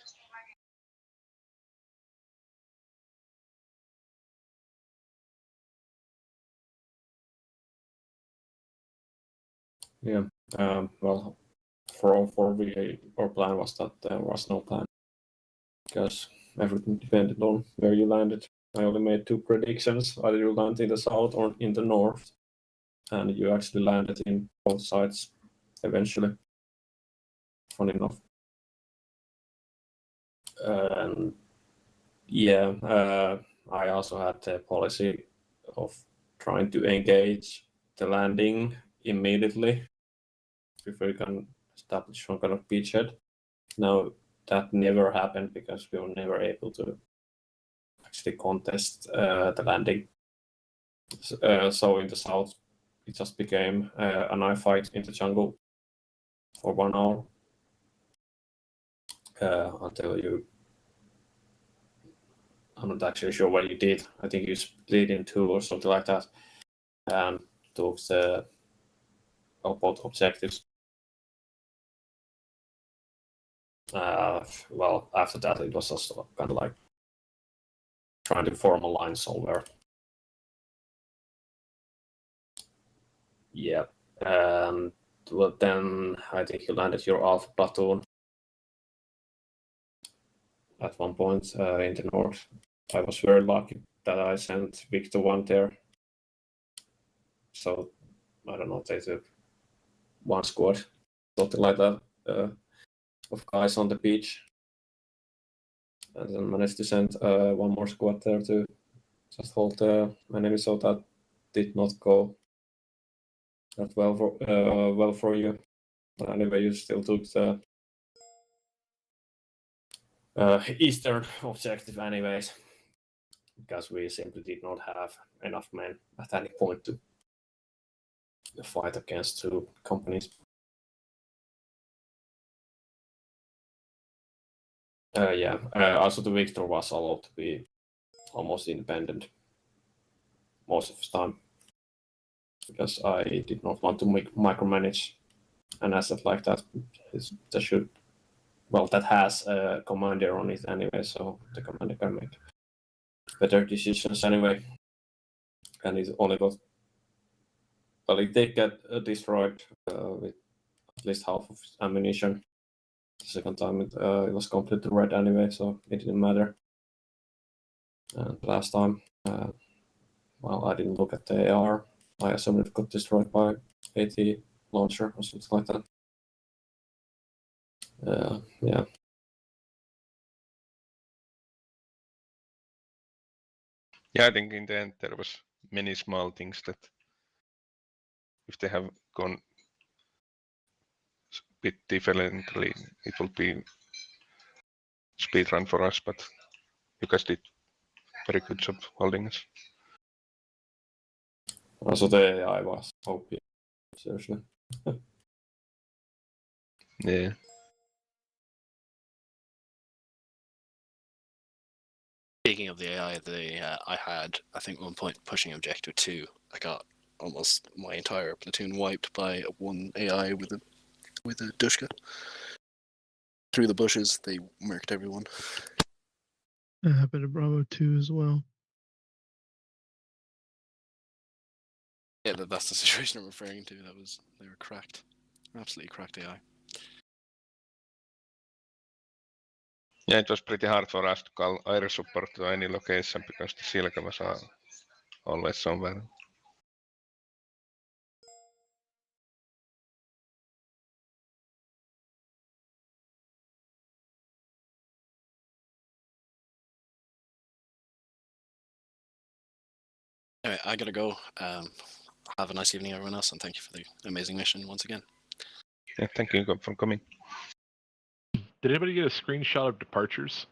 Yeah. Well, for all four, our plan was that there was no plan because everything depended on where you landed. I only made 2 predictions: either you land in the south or in the north, and you actually landed in both sides eventually. Funny enough. And yeah, I also had the policy of trying to engage the landing immediately before you can establish some kind of beachhead. Now that never happened because we were never able to actually contest the landing. So in the south, it just became a knife fight in the jungle for 1 hour until you. I'm not actually sure what you did. I think you split in 2 or something like that, and took the both objectives. Well, after that, it was just kind of like trying to form a line somewhere. Yeah, and well, then I think you landed your Alpha platoon at one point in the north. I was very lucky that I sent Victor 1 there. So I don't know, they took 1 squad, something like that, of guys on the beach, and then managed to send 1 more squad there to just hold the enemy. So that did not go that well for you. But anyway, you still took the eastern objective anyways, because we simply did not have enough men at any point to fight against 2 companies. Yeah, also the Victor was allowed to be almost independent most of the time, because I did not want to micromanage an asset like that. That has a commander on it anyway, so the commander can make better decisions anyway. And it only got, well, it did get destroyed with at least half of its ammunition. The second time it was completely red anyway, so it didn't matter. And last time, well, I didn't look at the AR. I assumed it got destroyed by AT launcher or something like that. Yeah. Yeah, I think in the end there was many small things that if they have gone a bit differently, it will be speed run for us, but you guys did very good job holding us. Also the AI was OP, seriously. Yeah. Speaking of the AI, I had, I think, 1 point pushing objective 2. I got almost my entire platoon wiped by 1 AI with a Dushka. Through the bushes, they murked everyone. That happened to Bravo 2 as well. Yeah, that's the situation I'm referring to. They were cracked, absolutely cracked AI. Yeah, it was pretty hard for us to call air support to any location because the Silka was always somewhere. Anyway, I gotta go. Have a nice evening, everyone else, and thank you for the amazing mission once again. Yeah, thank you for coming. Did anybody get a screenshot of departures?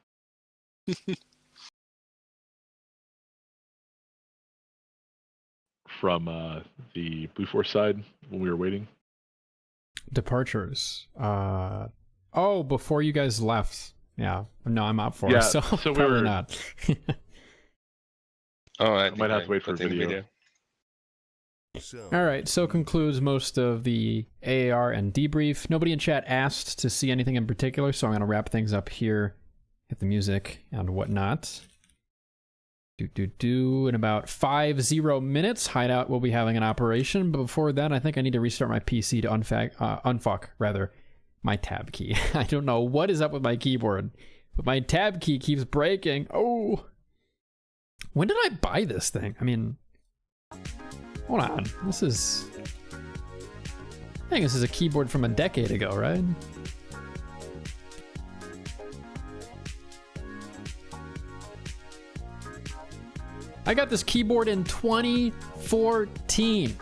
from the Blue Force side when we were waiting? Departures. Oh, before you guys left. Yeah. No, I'm up for Yeah, it, so, so we probably were- not. Oh, I might have to wait for a put in video. All right, so concludes most of the AAR and debrief. Nobody in chat asked to see anything in particular, so I'm going to wrap things up here, hit the music and whatnot. In about 50 minutes, Hideout will be having an operation, but before that, I think I need to restart my PC to unfuck my tab key. I don't know what is up with my keyboard, but my tab key keeps breaking. Oh, when did I buy this thing? I mean, hold on. I think this is a keyboard from a decade ago, right? I got this keyboard in 2014.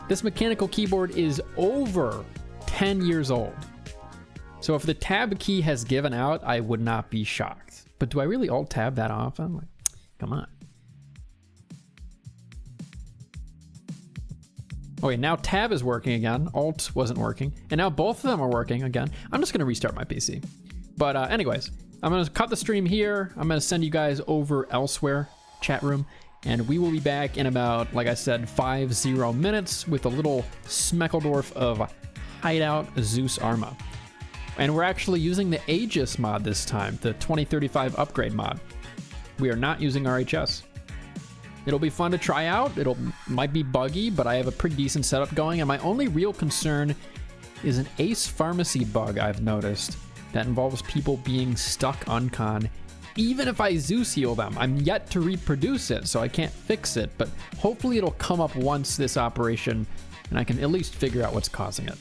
This mechanical keyboard is over 10 years old. So if the tab key has given out, I would not be shocked. But do I really alt-tab that often? Like, come on. Okay, now tab is working again. Alt wasn't working. And now both of them are working again. I'm just going to restart my PC. But anyways, I'm going to cut the stream here. I'm going to send you guys over elsewhere, chat room. And we will be back in about, like I said, 50 minutes with a little Smeckledorf of Hideout Zeus Arma. And we're actually using the Aegis mod this time, the 2035 upgrade mod. We are not using RHS. It'll be fun to try out. Might be buggy, but I have a pretty decent setup going. And my only real concern is an Ace Pharmacy bug I've noticed that involves people being stuck on con, even if I Zeus heal them. I'm yet to reproduce it, so I can't fix it, but hopefully it'll come up once this operation, and I can at least figure out what's causing it.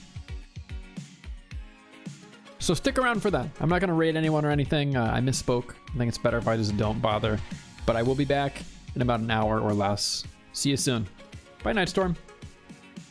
So stick around for that. I'm not going to raid anyone or anything. I misspoke. I think it's better if I just don't bother. But I will be back in about an hour or less. See you soon. Bye, Nightstorm.